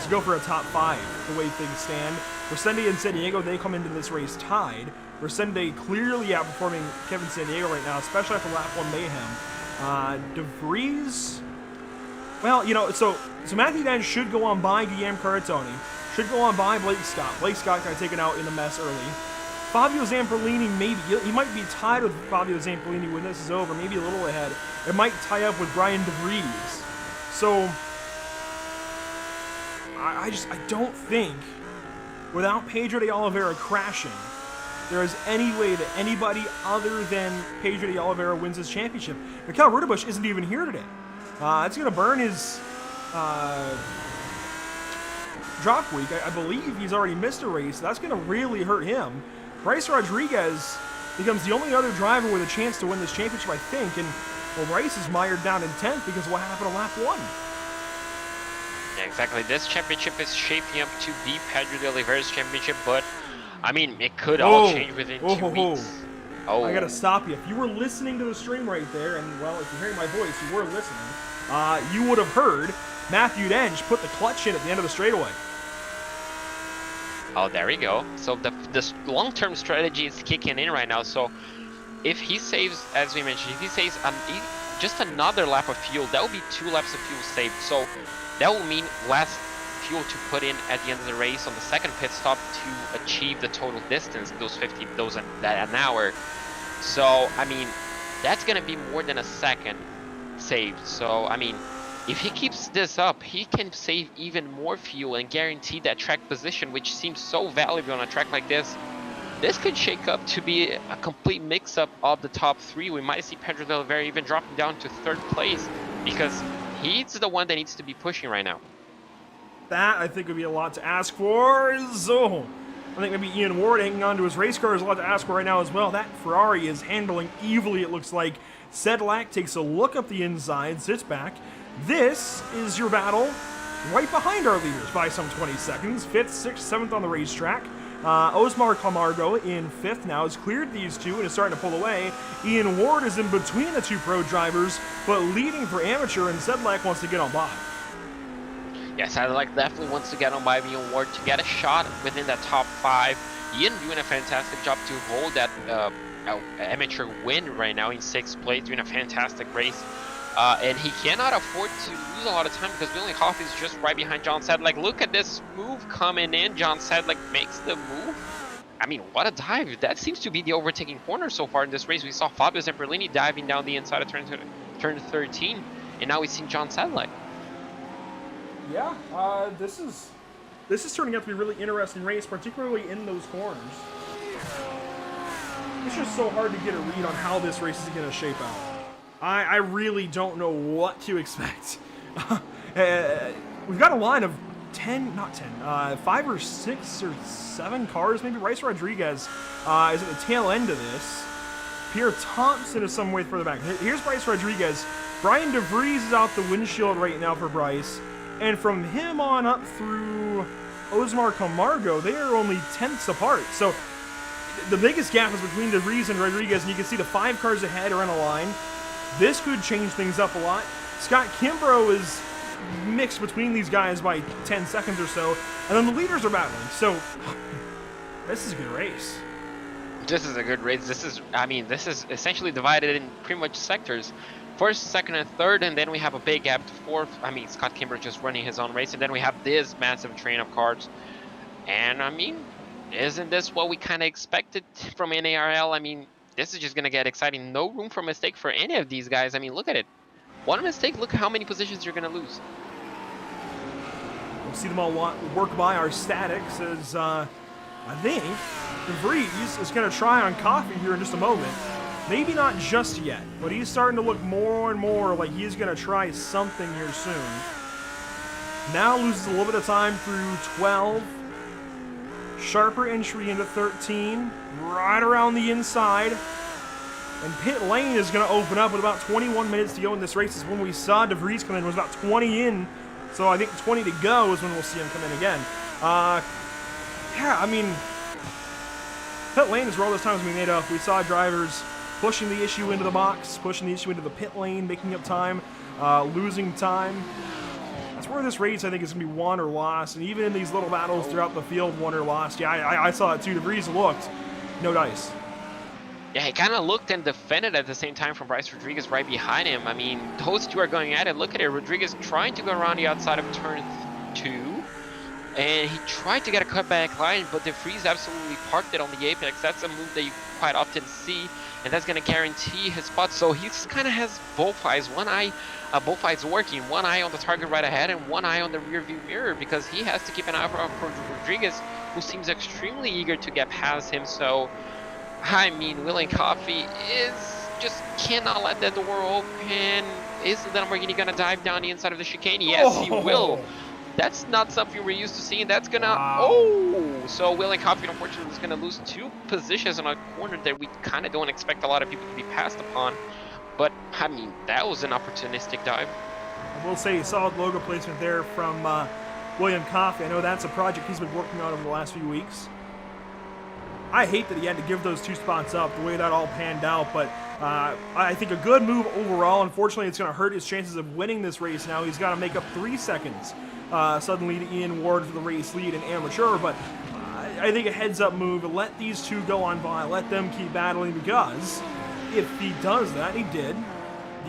to go for a top 5, the way things stand. Rezende and San Diego, they come into this race tied. Rezende clearly outperforming Kevin San Diego right now, especially after lap 1 mayhem. De Vries, well, you know, so Matthew Dench should go on by Guillaume Caratoni, should go on by Blake Scott. Blake Scott got taken out in the mess early. Fabio Zamperlini, maybe, he might be tied with Fabio Zamperlini when this is over, maybe a little ahead. It might tie up with Brian De Vries. So, I don't think, without Pedro de Oliveira crashing, there is any way that anybody other than Pedro de Oliveira wins this championship. Mikkel Rudebusch isn't even here today. It's going to burn his drop week. I believe he's already missed a race. So that's going to really hurt him. Bryce Rodriguez becomes the only other driver with a chance to win this championship, I think. And, well, Bryce is mired down in 10th because of what happened on lap 1. Yeah, exactly. This championship is shaping up to be Pedro de Oliveira's championship, but I mean, it could all change within 2 weeks. Oh, I gotta stop you. If you were listening to the stream right there, and well, if you're hearing my voice, you were listening, you would have heard Matthew Dench put the clutch in at the end of the straightaway. Oh, there we go. So the long-term strategy is kicking in right now. So if he saves, as we mentioned, if he saves just another lap of fuel, that will be 2 laps of fuel saved. So that will mean less fuel to put in at the end of the race on the second pit stop to achieve the total distance, those an hour. So, I mean, that's going to be more than a second saved. So, I mean, if he keeps this up, he can save even more fuel and guarantee that track position, which seems so valuable on a track like this. This could shake up to be a complete mix-up of the top three. We might see Pedro de Oliveira even dropping down to third place because he's the one that needs to be pushing right now. That, I think, would be a lot to ask for. So, I think maybe Ian Ward hanging on to his race car is a lot to ask for right now as well. That Ferrari is handling evilly, it looks like. Sedlak takes a look up the inside, sits back. This is your battle right behind our leaders by some 20 seconds. 5th, 6th, 7th on the racetrack. Osmar Camargo in 5th now has cleared these two and is starting to pull away. Ian Ward is in between the two pro drivers, but leading for amateur, and Sedlak wants to get on by. Yes, Sedlak definitely wants to get on by Ian Ward to get a shot within that top 5. Ian doing a fantastic job to hold that amateur win right now in 6th place, doing a fantastic race. And he cannot afford to lose a lot of time because William Coffey is just right behind John Sedlak. Look at this move coming in. John Sedlak makes the move. I mean, what a dive. That seems to be the overtaking corner so far in this race. We saw Fabio Zamperlini diving down the inside of turn 13, and now we've seen John Sedlak. Yeah, this is turning out to be a really interesting race, particularly in those corners. It's just so hard to get a read on how this race is going to shape out. I really don't know what to expect. We've got a line of 5 or 6 or 7 cars, maybe. Bryce Rodriguez is at the tail end of this. Pierre Thompson is some way further back. Here's Bryce Rodriguez. Brian DeVries is out the windshield right now for Bryce. And from him on up through Osmar Camargo, they are only tenths apart. So the biggest gap is between DeVries and Rodriguez, and you can see the 5 cars ahead are in a line. This could change things up a lot. Scott Kimbrough is mixed between these guys by 10 seconds or so, and then the leaders are battling. So this is a good race. This is a good race. This is essentially divided in pretty much sectors. First, second, and third, and then we have a big gap to fourth. I mean, Scott Kimbrough just running his own race, and then we have this massive train of cars. And I mean, isn't this what we kind of expected from NARL? I mean, this is just going to get exciting. No room for mistake for any of these guys. I mean, look at it. One mistake, look how many positions you're going to lose. We'll see them all work by our statics as I think DeVries is going to try on Coffey here in just a moment. Maybe not just yet, but he's starting to look more and more like he's going to try something here soon. Now loses a little bit of time through 12. Sharper entry into 13, right around the inside. And pit lane is going to open up with about 21 minutes to go in this race. Is when we saw DeVries come in. It was about 20 in. So I think 20 to go is when we'll see him come in again. Yeah, I mean, pit lane is where all this time has been made up. We saw drivers pushing the issue into the box, pushing the issue into the pit lane, making up time, losing time. That's where this race, I think, is going to be won or lost. And even in these little battles throughout the field, won or lost. Yeah, I saw it too. DeVries looked. No dice. Yeah, he kind of looked and defended at the same time from Bryce Rodriguez right behind him. I mean, those two are going at it. Look at it. Rodriguez trying to go around the outside of turn 2. And he tried to get a cutback line, but DeVries absolutely parked it on the apex. That's a move that you quite often see, and that's going to guarantee his spot. So he kind of has both eyes. One eye, both eyes working. One eye on the target right ahead and one eye on the rear view mirror, because he has to keep an eye out for Rodriguez, who seems extremely eager to get past him. So, I mean, William Coffey just cannot let that door open. Is the Lamborghini going to dive down the inside of the chicane? Yes, he will. That's not something we're used to seeing. That's gonna, so William Coffey unfortunately is gonna lose 2 positions on a corner that we kind of don't expect a lot of people to be passed upon. But I mean, that was an opportunistic dive. I will say, solid logo placement there from William Coffey. I know that's a project he's been working on over the last few weeks. I hate that he had to give those 2 spots up, the way that all panned out, but I think a good move overall. Unfortunately, it's going to hurt his chances of winning this race now. He's got to make up 3 seconds suddenly to Ian Ward for the race lead in amateur, but I think a heads-up move, let these 2 go on by, let them keep battling, because if he does that, he did,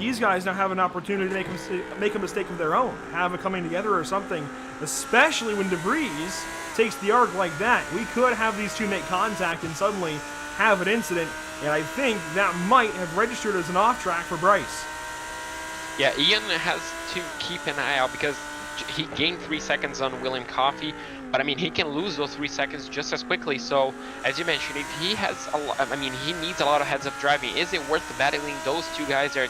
these guys now have an opportunity to make a mistake of their own, have a coming together or something, especially when DeVries takes the arc like that. We could have these two make contact and suddenly have an incident, and I think that might have registered as an off track for Bryce. Yeah, Ian has to keep an eye out because he gained 3 seconds on William Coffey, but I mean, he can lose those 3 seconds just as quickly. So, as you mentioned, if he has a lot, I mean, he needs a lot of heads-up driving. Is it worth battling those two guys that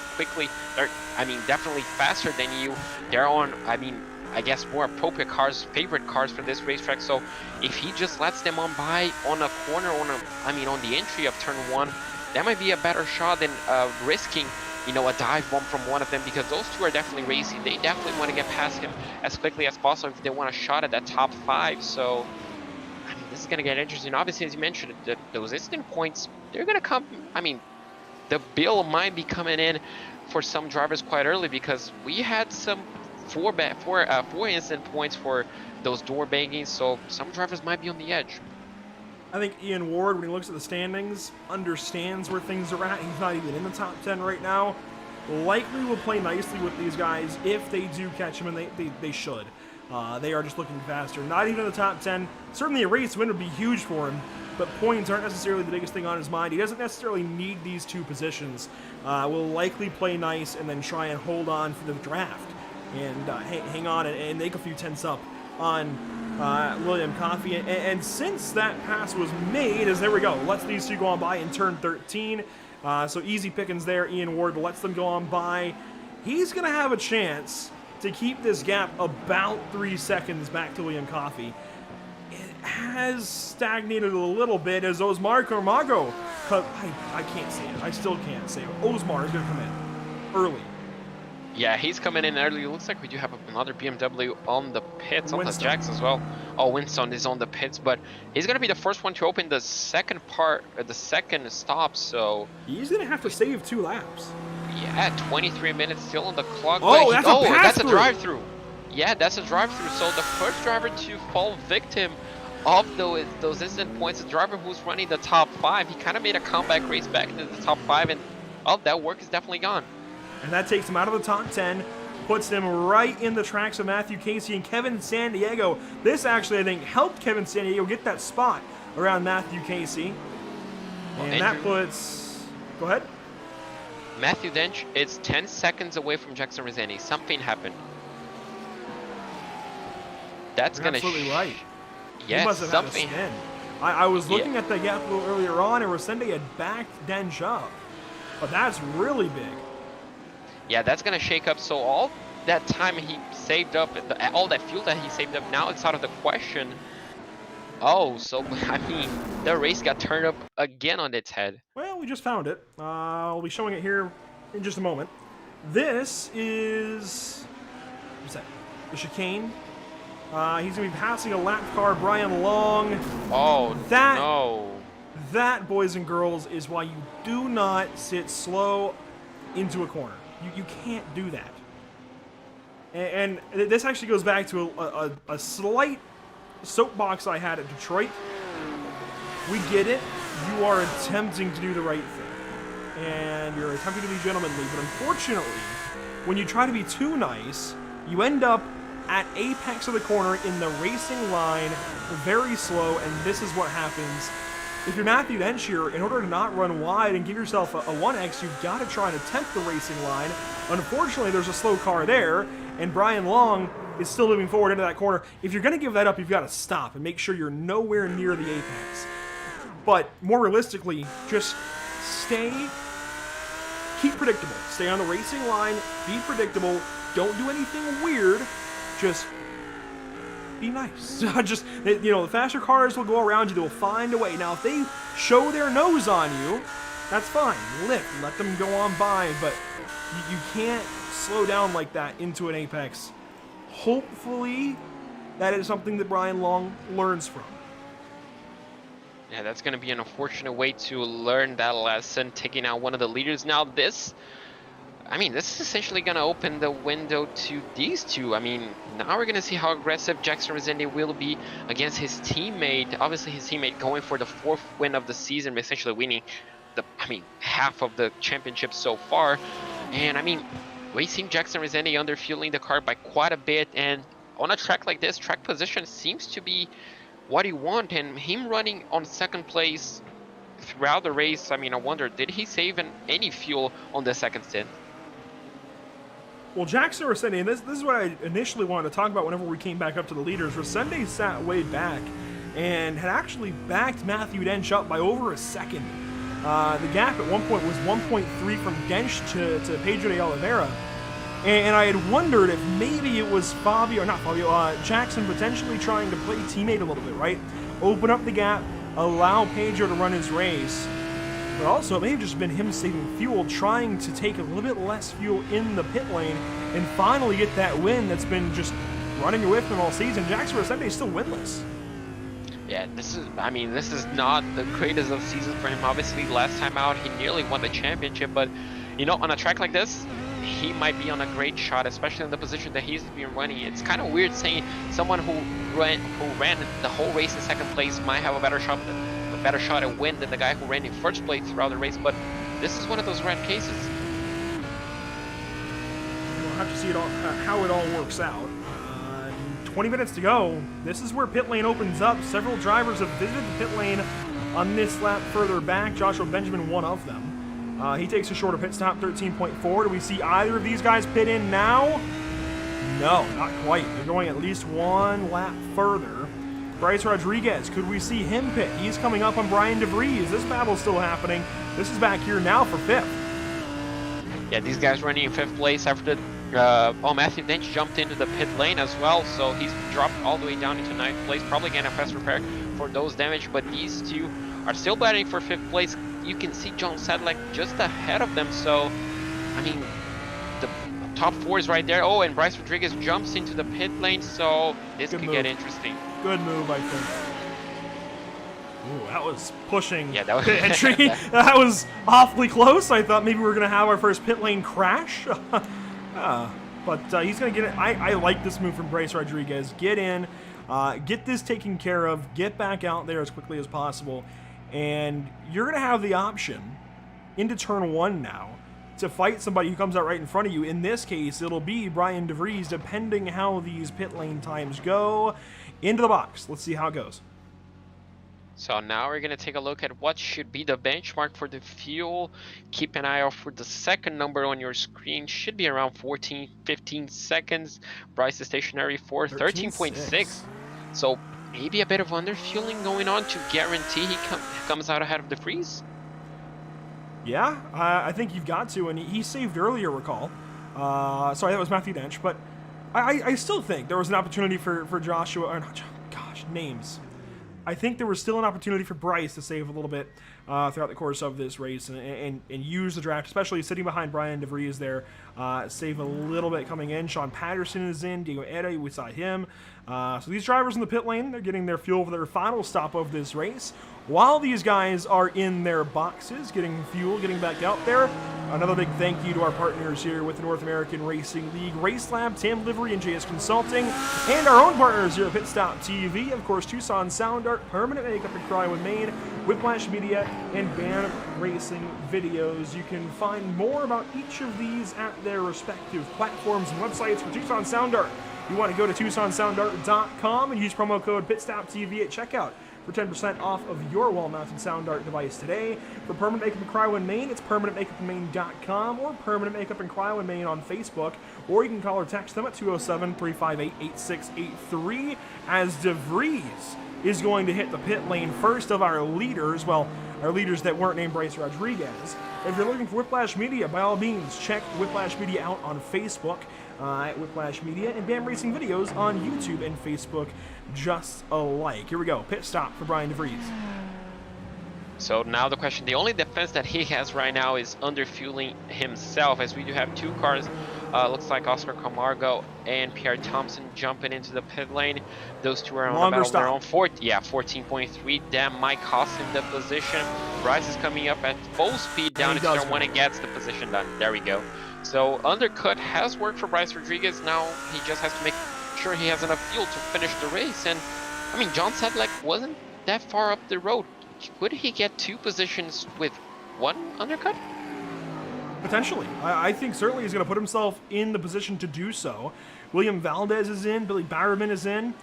are, I mean, definitely faster than you? They're on, I mean, I guess more appropriate cars, favorite cars for this racetrack. So, if he just lets them on by on a corner, on the entry of turn 1, that might be a better shot than risking, you know, a dive bomb from one of them, because those two are definitely racing. They definitely want to get past him as quickly as possible if they want a shot at that top 5. So, I mean, this is going to get interesting. Obviously, as you mentioned, those instant points, they're going to come. I mean, the bill might be coming in for some drivers quite early, because we had some four instant points for those door bangings. So some drivers might be on the edge. I think Ian Ward, when he looks at the standings, understands where things are at. He's not even in the top 10 right now. Likely will play nicely with these guys if they do catch him, and they should. They are just looking faster. Not even in the top 10. Certainly a race win would be huge for him, but points aren't necessarily the biggest thing on his mind. He doesn't necessarily need these two positions. Will likely play nice and then try and hold on for the draft and hang on and make a few tenths up on William Coffey, and since that pass was made, there we go, lets these two go on by in turn 13, so easy pickings there. Ian Ward lets them go on by. He's going to have a chance to keep this gap about 3 seconds back to William Coffey. It has stagnated a little bit as Osmar Carmago, I can't say it, I still can't say it. Osmar is going to come in early. Yeah, he's coming in early. It looks like we do have another BMW on the pits, on the jacks as well. Oh, Winston is on the pits, but he's going to be the first one to open the second stop, so... He's going to have to save 2 laps. Yeah, 23 minutes still on the clock. Oh, that's a drive-through. Yeah, that's a drive-through. So the first driver to fall victim of those instant points, the driver who's running the top 5, he kind of made a comeback race back into the top 5, and that work is definitely gone. And that takes him out of the top 10, puts them right in the tracks of Matthew Casey and Kevin Sandiego. This actually, I think, helped Kevin Sandiego get that spot around Matthew Casey. And that puts... Go ahead. Matthew Dench is 10 seconds away from Jackson Rossetti. Something happened. That's going to... Absolutely right. Yes, he must have something. Had a spin. I was looking at the gap a little earlier on, and Rossetti had backed Dench up. But that's really big. Yeah, that's going to shake up. So all that time he saved up, all that fuel that he saved up, now it's out of the question. Oh, so, I mean, the race got turned up again on its head. Well, we just found it. I'll be showing it here in just a moment. This is... What's that? The chicane. He's going to be passing a lap car, Brian Long. Oh, no. That, boys and girls, is why you do not sit slow into a corner. You can't do that. And this actually goes back to a slight soapbox I had at Detroit. We get it. You are attempting to do the right thing. And you're attempting to be gentlemanly. But unfortunately, when you try to be too nice, you end up at apex of the corner in the racing line, very slow, and this is what happens. If you're Matthew Dench here, in order to not run wide and give yourself a 1x, you've got to try and attempt the racing line. Unfortunately, there's a slow car there, and Brian Long is still moving forward into that corner. If you're going to give that up, you've got to stop and make sure you're nowhere near the apex. But more realistically, just keep predictable. Stay on the racing line, be predictable, don't do anything weird, just be nice. Just, the faster cars will go around you. They'll find a way. Now, if they show their nose on you, that's fine. Let them go on by, but you can't slow down like that into an apex. Hopefully, that is something that Brian Long learns from. Yeah, that's going to be an unfortunate way to learn that lesson, taking out one of the leaders. Now, this is essentially going to open the window to these two. I mean, now we're going to see how aggressive Jackson Rossetti will be against his teammate. Obviously, his teammate going for the 4th win of the season, essentially winning half of the championship so far. And I mean, we've seen Jackson Resende underfueling the car by quite a bit, and on a track like this, track position seems to be what you want, and him running on second place throughout the race, I mean, I wonder, did he save any fuel on the second stint? Well, Jackson Resende, and this is what I initially wanted to talk about whenever we came back up to the leaders. Resende sat way back and had actually backed Matthew Dench up by over a second. The gap at one point was 1.3 from Dench to Pedro de Oliveira. And I had wondered if maybe it was Jackson potentially trying to play teammate a little bit, right? Open up the gap, allow Pedro to run his race. But also, it may have just been him saving fuel, trying to take a little bit less fuel in the pit lane and finally get that win that's been just running away from him all season. Jackson Resende is still winless. Yeah, this is not the greatest of seasons for him. Obviously, last time out, he nearly won the championship, but, you know, on a track like this, he might be on a great shot, especially in the position that he's been running. It's kind of weird saying someone who ran the whole race in second place might have a better shot at win than the guy who ran in first place throughout the race, but this is one of those rare cases. We'll have to see how it all works out. 20 minutes to go. This is where pit lane opens up. Several drivers have visited the pit lane on this lap further back. Joshua Benjamin, one of them. He takes a shorter pit stop, 13.4. Do we see either of these guys pit in now? No, not quite. They're going at least one lap further. Bryce Rodriguez, could we see him pit? He's coming up on Brian DeVries. This battle's still happening. This is back here now for 5th. Yeah, these guys running in 5th place after the Matthew Dench jumped into the pit lane as well, so he's dropped all the way down into 9th place, probably getting a fast repair for those damage, but these two are still battling for 5th place. You can see John Sadler just ahead of them, so, I mean, the top 4 is right there. Oh, and Bryce Rodriguez jumps into the pit lane, so this could get interesting. Good move, I think. Ooh, that was pushing. Yeah, that was pit entry. That was awfully close. I thought maybe we were going to have our first pit lane crash. But he's going to get it. I like this move from Bryce Rodriguez. Get in, get this taken care of, get back out there as quickly as possible, and you're going to have the option into turn 1 now to fight somebody who comes out right in front of you. In this case, it'll be Brian DeVries, depending how these pit lane times go. Into the box. Let's see how it goes. So now we're going to take a look at what should be the benchmark for the fuel. Keep an eye out for the second number on your screen. Should be around 14-15 seconds. Bryce is stationary for 13.6. So maybe a bit of underfueling going on to guarantee he comes out ahead of the freeze. Yeah, I think you've got to. And he saved earlier, recall. Sorry, that was Matthew Dench. But I still think there was an opportunity for Joshua. Or not, gosh, names. I think there was still an opportunity for Bryce to save a little bit throughout the course of this race and use the draft, especially sitting behind Brian DeVries there. Save a little bit coming in. Sean Patterson is in. Diego Eda, we saw him. So these drivers in the pit lane, they're getting their fuel for their final stop of this race. While these guys are in their boxes, getting fuel, getting back out there, another big thank you to our partners here with the North American Racing League, Race Lab, Tam Livery, and JS Consulting, and our own partners here at Pit Stop TV, of course, Tucson Sound Art, Permanent Makeup in Cryo, Maine, Whiplash Media, and Band Racing Videos. You can find more about each of these at their respective platforms and websites. For Tucson Sound Art, you want to go to TucsonSoundArt.com and use promo code PitStopTV at checkout for 10% off of your wall-mounted sound art device today. For Permanent Makeup in Cryo in Maine, it's permanentmakeupinmaine.com or Permanent Makeup in Cryo in Maine on Facebook, or you can call or text them at 207-358-8683 as DeVries is going to hit the pit lane first of our leaders. Well, our leaders that weren't named Bryce Rodriguez. If you're looking for Whiplash Media, by all means, check Whiplash Media out on Facebook at Whiplash Media, and BAM Racing Videos on YouTube and Facebook just alike. Here we go. Pit stop for Brian DeVries. So now the question, the only defense that he has right now is underfueling himself, as we do have two cars. Looks like Oscar Camargo and Pierre Thompson jumping into the pit lane. Those two are on about their own 14.3. That might cost him the position. Bryce is coming up at full speed down into turn 1 and gets the position done. There we go. So undercut has worked for Bryce Rodriguez. Now he just has to make sure he has enough fuel to finish the race. And I mean, John Sedlak wasn't that far up the road. Could he get 2 positions with 1 undercut? Potentially. I think certainly he's going to put himself in the position to do so. William Valdez is in. Billy Bowerman is in.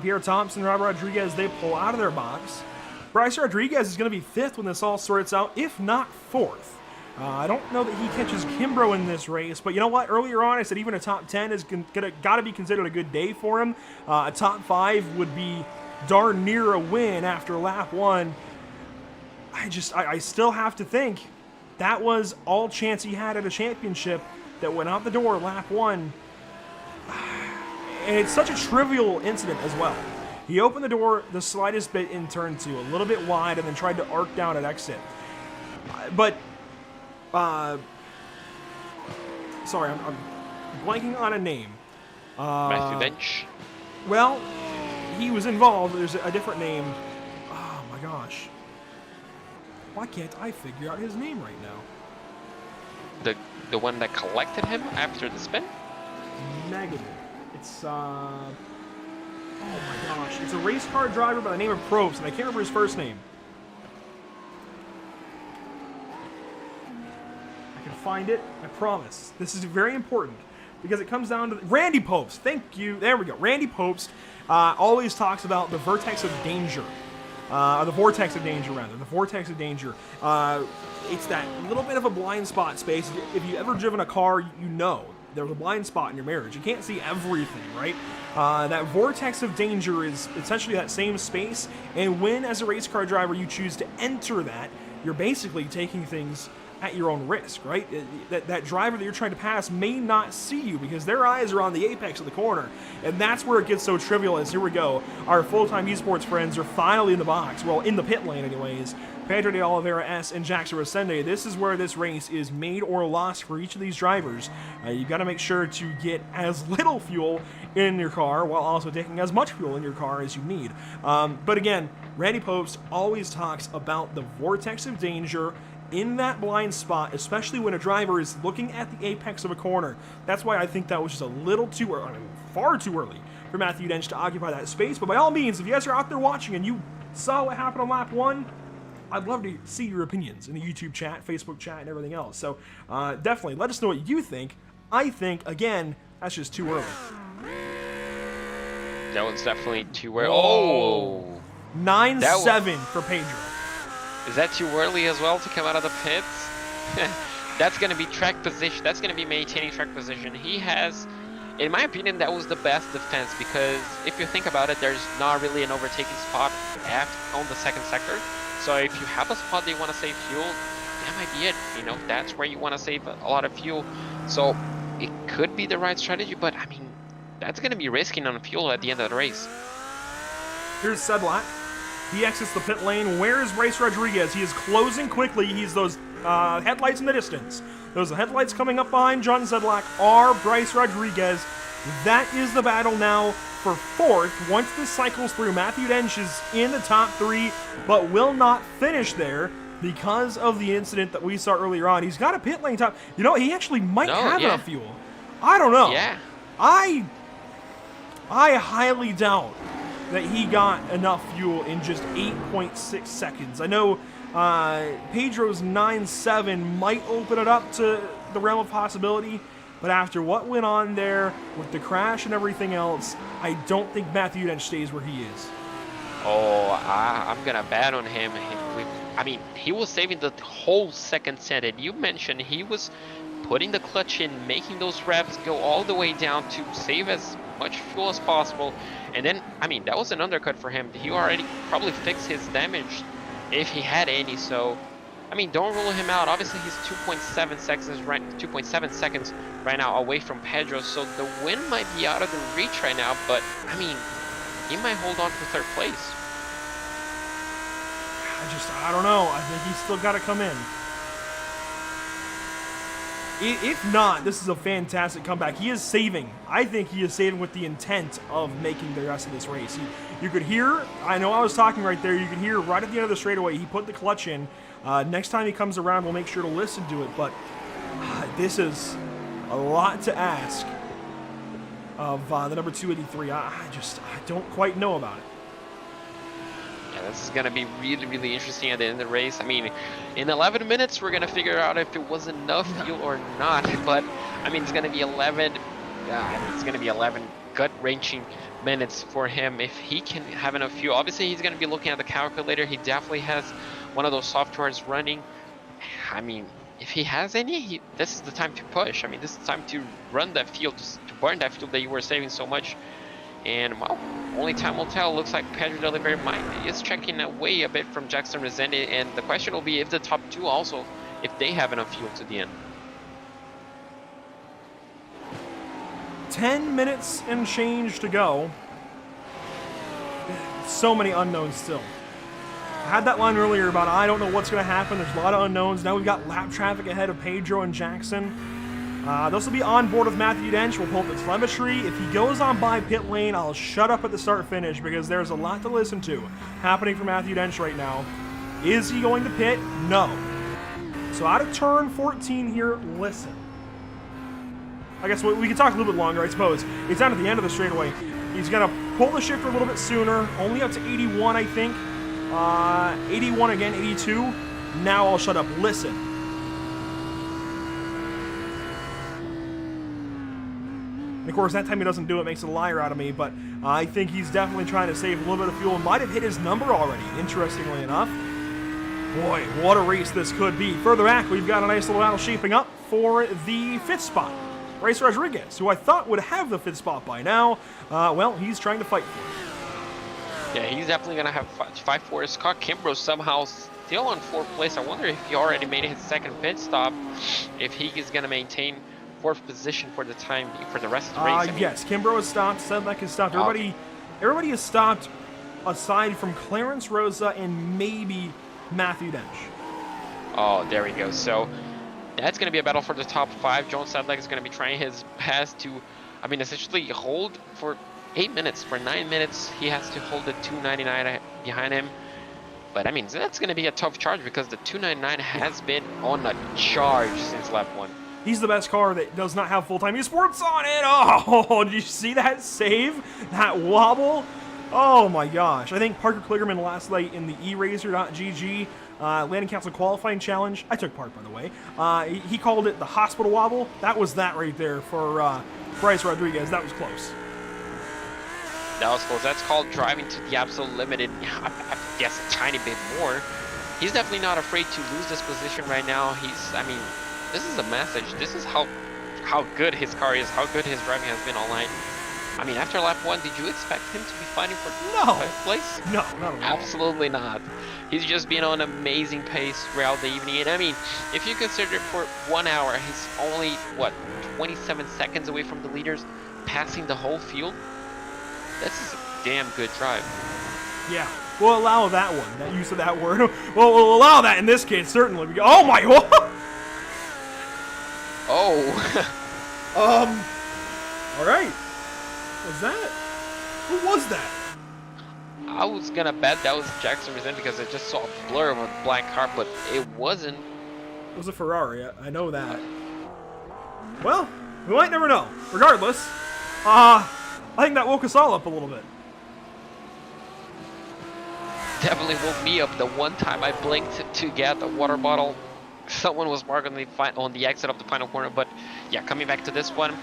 Pierre Thompson, Robert Rodriguez, they pull out of their box. Bryce Rodriguez is going to be 5th when this all sorts out, if not 4th. I don't know that he catches Kimbrough in this race, but you know what? Earlier on, I said even a top 10 is got to be considered a good day for him. A top 5 would be darn near a win after lap 1. I still have to think that was all chance he had at a championship that went out the door lap 1. And it's such a trivial incident as well. He opened the door the slightest bit in turn 2, a little bit wide, and then tried to arc down at exit. But sorry, I'm blanking on a name. Matthew Bench. Well, he was involved. There's a different name. Oh my gosh. Why can't I figure out his name right now? The one that collected him after the spin? Negative. It's oh my gosh. It's a race car driver by the name of Probst, and I can't remember his first name. Find it, I promise. This is very important because it comes down to Randy Pobst. Thank you. There we go. Randy Pobst always talks about the vertex of danger. The vortex of danger, rather. The vortex of danger. It's that little bit of a blind spot space. If you've ever driven a car, you know there's a blind spot in your marriage. You can't see everything, right? That vortex of danger is essentially that same space. And when, as a race car driver, you choose to enter that, you're basically taking things at your own risk, right? That driver that you're trying to pass may not see you because their eyes are on the apex of the corner. And that's where it gets so trivial as, here we go, our full-time esports friends are finally in the box, well, in the pit lane anyways. Pedro de Oliveira S and Jackson Rosende, this is where this race is made or lost for each of these drivers. You've got to make sure to get as little fuel in your car while also taking as much fuel in your car as you need. But again, Randy Pobst always talks about the vortex of danger in that blind spot, especially when a driver is looking at the apex of a corner. That's why I think that was just a little too early, far too early for Matthew Dench to occupy that space. But by all means, if you guys are out there watching and you saw what happened on lap 1, I'd love to see your opinions in the YouTube chat, Facebook chat, and everything else. So definitely let us know what you think. I think, again, that's just too early. That one's definitely too early. Oh! 9-7 for Pedro. Is that too early as well to come out of the pits? That's going to be track position. That's going to be maintaining track position. He has, in my opinion, that was the best defense because if you think about it, there's not really an overtaking spot on the second sector. So if you have a spot that you want to save fuel, that might be it. You know, that's where you want to save a lot of fuel. So it could be the right strategy, but I mean, that's going to be risking on fuel at the end of the race. Here's Sedlak. He exits the pit lane. Where is Bryce Rodriguez? He is closing quickly. He's those headlights in the distance. Those headlights coming up behind John Sedlak are Bryce Rodriguez. That is the battle now for 4th. Once this cycles through, Matthew Dench is in the top 3, but will not finish there because of the incident that we saw earlier on. He's got a pit lane top. You know, he actually might have enough fuel. I don't know. Yeah. I highly doubt that he got enough fuel in just 8.6 seconds. I know Pedro's 9.7 might open it up to the realm of possibility, but after what went on there with the crash and everything else, I don't think Matthew Dench stays where he is. Oh, I'm going to bet on him. I mean, he was saving the whole second set, and you mentioned he was putting the clutch in, making those revs go all the way down to save as much fuel as possible. And then, I mean, that was an undercut for him. He already probably fixed his damage if he had any. So, I mean, don't rule him out. Obviously, he's 2.7 seconds right now away from Pedro. So the win might be out of the reach right now. But, I mean, he might hold on for 3rd place. I don't know. I think he's still got to come in. If not, this is a fantastic comeback. He is saving. I think he is saving with the intent of making the rest of this race. You could hear, I know I was talking right there, you could hear right at the end of the straightaway, he put the clutch in. Next time he comes around, we'll make sure to listen to it. But this is a lot to ask of the number 283. I don't quite know about it. Yeah, this is going to be really, really interesting at the end of the race. I mean, in 11 minutes, we're going to figure out if it was enough fuel or not. But, I mean, it's going to be 11. It's going to be 11 gut-wrenching minutes for him if he can have enough fuel. Obviously, he's going to be looking at the calculator. He definitely has one of those softwares running. I mean, if he has any, this is the time to push. I mean, this is the time to run that fuel, to burn that fuel that you were saving so much. And, well, only time will tell. Looks like Pedro Delivery is checking away a bit from Jackson Resende, and the question will be if the top two also, if they have enough fuel to the end. 10 minutes and change to go. So many unknowns still. I had that line earlier about I don't know what's going to happen. There's a lot of unknowns. Now we've got lap traffic ahead of Pedro and Jackson. This will be on board with Matthew Dench. We'll pull up the telemetry. If he goes on by pit lane, I'll shut up at the start-finish because there's a lot to listen to happening for Matthew Dench right now. Is he going to pit? No. So out of turn 14 here, listen. I guess we can talk a little bit longer, I suppose. It's down at the end of the straightaway. He's going to pull the shifter a little bit sooner, only up to 81, I think. 81 again, 82. Now I'll shut up. Listen. And of course, that time he doesn't do it, makes a liar out of me, but I think he's definitely trying to save a little bit of fuel and might have hit his number already, interestingly enough. Boy, what a race this could be. Further back, we've got a nice little battle shaping up for the 5th spot. Bryce Rodriguez, who I thought would have the 5th spot by now, well, he's trying to fight for it. Yeah, he's definitely going to have fight for it. Scott Kimbrough somehow still on 4th place. I wonder if he already made his 2nd pit stop, if he is going to maintain 4th position for the time for the rest of the race. I mean, yes, Kimbrough has stopped, Sedlak has stopped. Everybody has stopped aside from Clarence Rosa and maybe Matthew Dench. Oh, there we go. So that's going to be a battle for the top 5. Joan Sedlak is going to be trying his best to, I mean, essentially hold for 8 minutes. For 9 minutes, he has to hold the 299 behind him. But I mean, that's going to be a tough charge because the 299 has been on a charge since lap 1. He's the best car that does not have full-time esports on it. Oh, did you see that save? That wobble? Oh my gosh. I think Parker Kligerman last night in the eRacer.gg Landing Council qualifying challenge. I took part, by the way. He called it the hospital wobble. That was that right there for Bryce Rodriguez. That was close. That was close. That's called driving to the absolute limit, and I guess a tiny bit more. He's definitely not afraid to lose this position right now. I mean, this is a message. This is how good his car is, how good his driving has been all night. I mean, after lap 1, did you expect him to be fighting for 5th place? No, not at all. Absolutely not. He's just been on an amazing pace throughout the evening. And I mean, if you consider for 1 hour, he's only, what, 27 seconds away from the leaders, passing the whole field? This is a damn good drive. Yeah, we'll allow that one, that use of that word. Well, we'll allow that in this case, certainly. Oh my god! Oh. Alright. Was that? Who was that? I was gonna bet that was Jackson Resende because I just saw a blur of a black car, but it wasn't. It was a Ferrari, I know that. Well, we might never know. Regardless, I think that woke us all up a little bit. Definitely woke me up the one time I blinked to get the water bottle. Someone was marked on the exit of the final corner, but yeah, coming back to this one,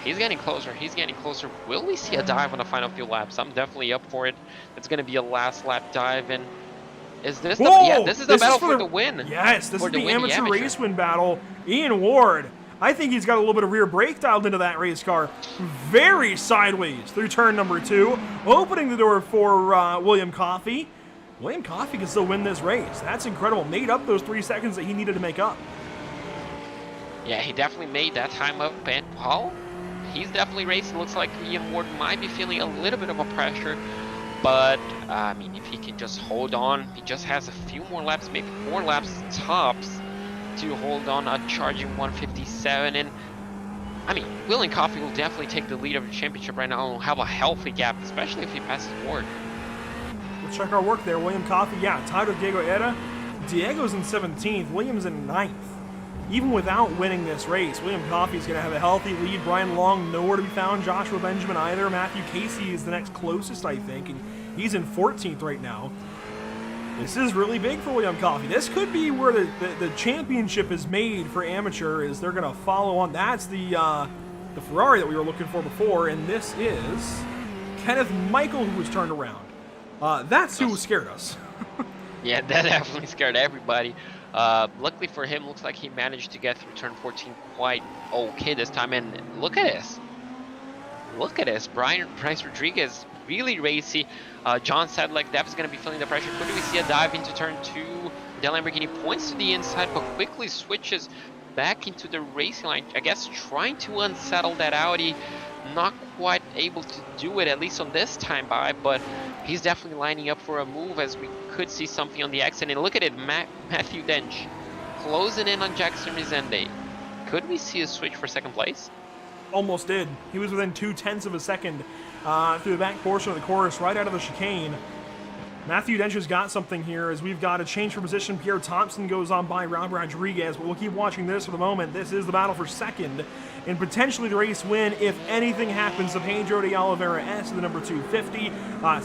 he's getting closer. He's getting closer. Will we see a dive on the final few laps? I'm definitely up for it. It's going to be a last lap dive, and is this this is the battle for the win. Yes, this is the amateur race win battle. Ian Ward, I think he's got a little bit of rear brake dialed into that race car. Very sideways through turn number 2, opening the door for William Coffey. William Coffey can still win this race. That's incredible. Made up those 3 seconds that he needed to make up. Yeah, he definitely made that time up. And Paul, he's definitely racing. Looks like Ian Ward might be feeling a little bit of a pressure. But, I mean, if he can just hold on, he just has a few more laps, maybe 4 laps tops, to hold on a charging 157. And, I mean, William Coffey will definitely take the lead of the championship right now and have a healthy gap, especially if he passes Ward. Let's check our work there. William Coffey, yeah, tied with Diego Era. Diego's in 17th, William's in 9th. Even without winning this race, William Coffey's going to have a healthy lead. Brian Long nowhere to be found. Joshua Benjamin either. Matthew Casey is the next closest, I think, and he's in 14th right now. This is really big for William Coffey. This could be where the championship is made for amateur, is they're going to follow on. That's the Ferrari that we were looking for before, and this is Kenneth Michael who was turned around. That's who scared us. Yeah, that definitely scared everybody. Luckily for him, looks like he managed to get through turn 14 quite okay this time. And look at this. Look at this. Bryce Rodriguez, really racy. John said like Depp's going to be feeling the pressure. Could we see a dive into turn 2? Del Lamborghini points to the inside, but quickly switches back into the racing line. I guess trying to unsettle that Audi. Not quite able to do it, at least on this time by, but he's definitely lining up for a move, as we could see something on the exit. And look at it, Matthew Dench closing in on Jackson Resende. Could we see a switch for second place? Almost did. He was within 0.2 of a second through the back portion of the course, right out of the chicane. Matthew Dench has got something here, as we've got a change for position. Pierre Thompson goes on by Rob Rodriguez, but we'll keep watching this for the moment. This is the battle for second, and potentially the race win if anything happens to Pedro de Oliveira S, the number 250.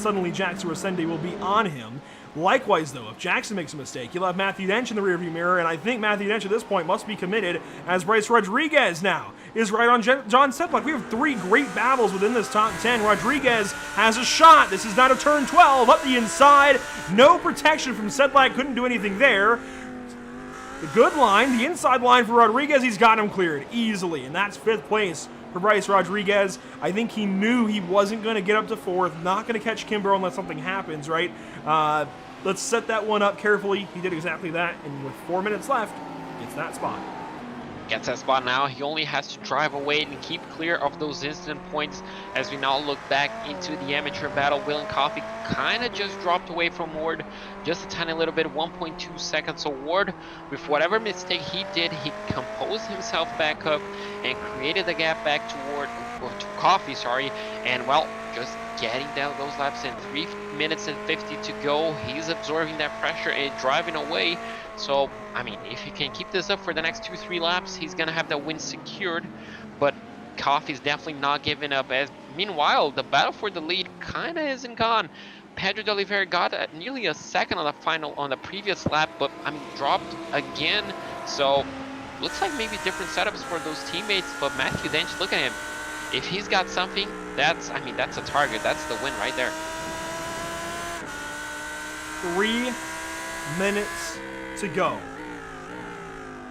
Suddenly Jackson Resende will be on him. Likewise, though, if Jackson makes a mistake, you'll have Matthew Dench in the rearview mirror, and I think Matthew Dench at this point must be committed, as Bryce Rodriguez now is right on John Sedlock. We have 3 great battles within this top 10. Rodriguez has a shot. This is now to turn 12, up the inside. No protection from Sedlock, couldn't do anything there. The good line, the inside line for Rodriguez, he's got him cleared easily, and that's 5th place for Bryce Rodriguez. I think he knew he wasn't going to get up to 4th, not going to catch Kimber unless something happens, right? Let's set that one up carefully. He did exactly that, and with 4 minutes left, gets that spot. Gets that spot now. He only has to drive away and keep clear of those incident points. As we now look back into the amateur battle, William Coffey kind of just dropped away from Ward just a tiny little bit, 1.2 seconds. So Ward, with whatever mistake he did, he composed himself back up and created the gap back to Coffey, sorry. And well, just getting down those laps in 3 minutes and 50 to go. He's absorbing that pressure and driving away. So, I mean, if he can keep this up for the next 2-3 laps, he's going to have that win secured. But Coffey's definitely not giving up. As meanwhile, the battle for the lead kind of isn't gone. Pedro de Oliveira got nearly a second on the previous lap, but I mean, dropped again. So, looks like maybe different setups for those teammates. But Matthew Dench, look at him. If he's got something, that's a target. That's the win right there. 3 minutes to go.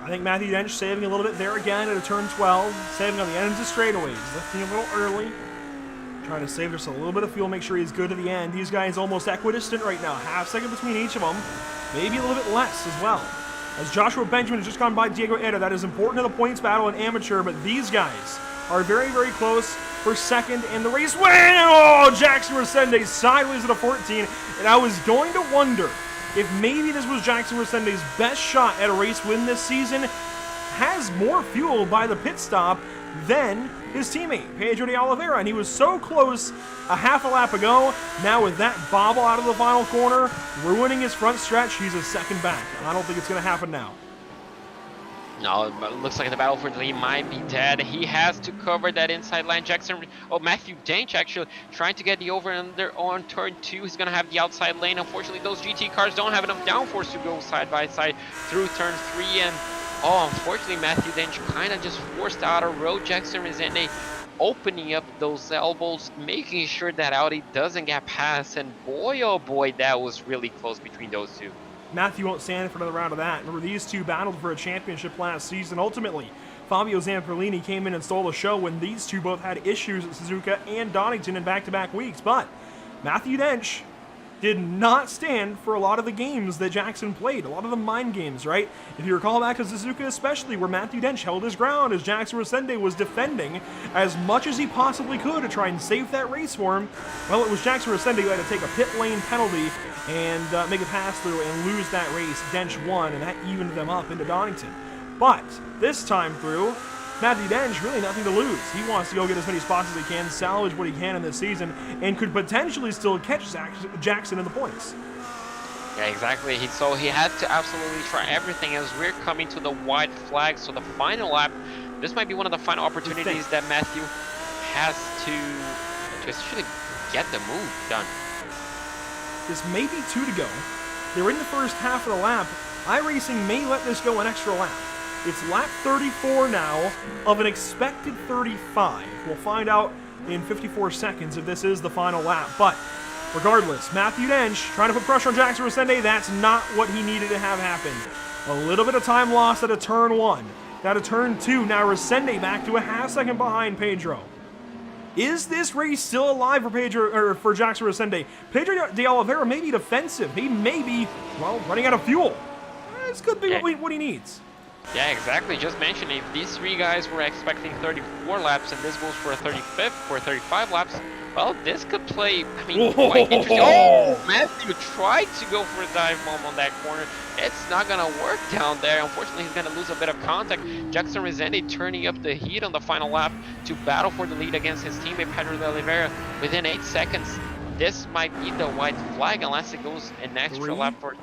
I think Matthew Dench saving a little bit there again at a turn 12, saving on the ends of straightaways, lifting a little early, trying to save just a little bit of fuel, make sure he's good to the end. These guys almost equidistant right now, half second between each of them, maybe a little bit less as well. As Joshua Benjamin has just gone by Diego Eda, that is important to the points battle in amateur, but these guys are very, very close for second in the race win. Oh, Jackson Resende sideways at a 14, and I was going to wonder if maybe this was Jackson Resende's best shot at a race win this season. Has more fuel by the pit stop than his teammate, Pedro de Oliveira, and he was so close a half a lap ago. Now with that bobble out of the final corner, ruining his front stretch, he's a second back, and I don't think it's going to happen now. No, it looks like the battle for the lead might be dead. He has to cover that inside line. Matthew Dench actually trying to get the over and under on turn 2. He's going to have the outside lane. Unfortunately, those GT cars don't have enough downforce to go side by side through turn 3. And unfortunately, Matthew Dench kind of just forced out of road. Jackson Resende opening up those elbows, making sure that Audi doesn't get past. And boy, oh boy, that was really close between those two. Matthew won't stand for another round of that. Remember, these two battled for a championship last season. Ultimately, Fabio Zamperlini came in and stole the show when these two both had issues at Suzuka and Donington in back-to-back weeks. But Matthew Dench did not stand for a lot of the games that Jackson played, a lot of the mind games, right? If you recall back to Suzuka especially, where Matthew Dench held his ground as Jackson Resende was defending as much as he possibly could to try and save that race for him. Well, it was Jackson Resende who had to take a pit lane penalty and make a pass through and lose that race. Dench won, and that evened them up into Donington. But this time through, Matthew Dench, really nothing to lose. He wants to go get as many spots as he can, salvage what he can in this season, and could potentially still catch Jackson in the points. Yeah, exactly. So he has to absolutely try everything as we're coming to the white flag. So the final lap, this might be one of the final opportunities that Matthew has to essentially get the move done. This may be 2 to go. They're in the first half of the lap. iRacing may let this go an extra lap. It's lap 34 now of an expected 35. We'll find out in 54 seconds if this is the final lap. But regardless, Matthew Dench trying to put pressure on Jackson Resende. That's not what he needed to have happen. A little bit of time lost at a turn 1. Now to turn 2. Now Resende back to a half-second behind Pedro. Is this race still alive for for Jackson Resende? Pedro de Oliveira may be defensive. He may be, well, running out of fuel. This could be what he needs. Yeah, exactly. Just mentioned, if these three guys were expecting 34 laps and this goes for a 35 laps, well, this could play, I mean, quite interesting. Oh, Matthew tried to go for a dive bomb on that corner. It's not going to work down there. Unfortunately, he's going to lose a bit of contact. Jackson Resende turning up the heat on the final lap to battle for the lead against his teammate Pedro de Oliveira within 8 seconds. This might be the white flag unless it goes an extra lap for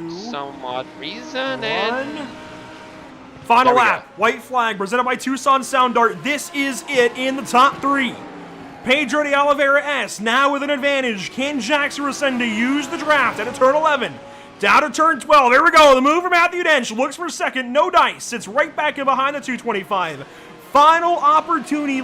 some odd reason. And final lap, white flag presented by Tucson Sound Art. This is it in the top 3. Pedro de Oliveira S now with an advantage. Can Jackson Resende use the draft at a turn 11? Down to turn 12. Here we go. The move for Matthew Dench. Looks for second. No dice. Sits right back in behind the 225. Final opportunity,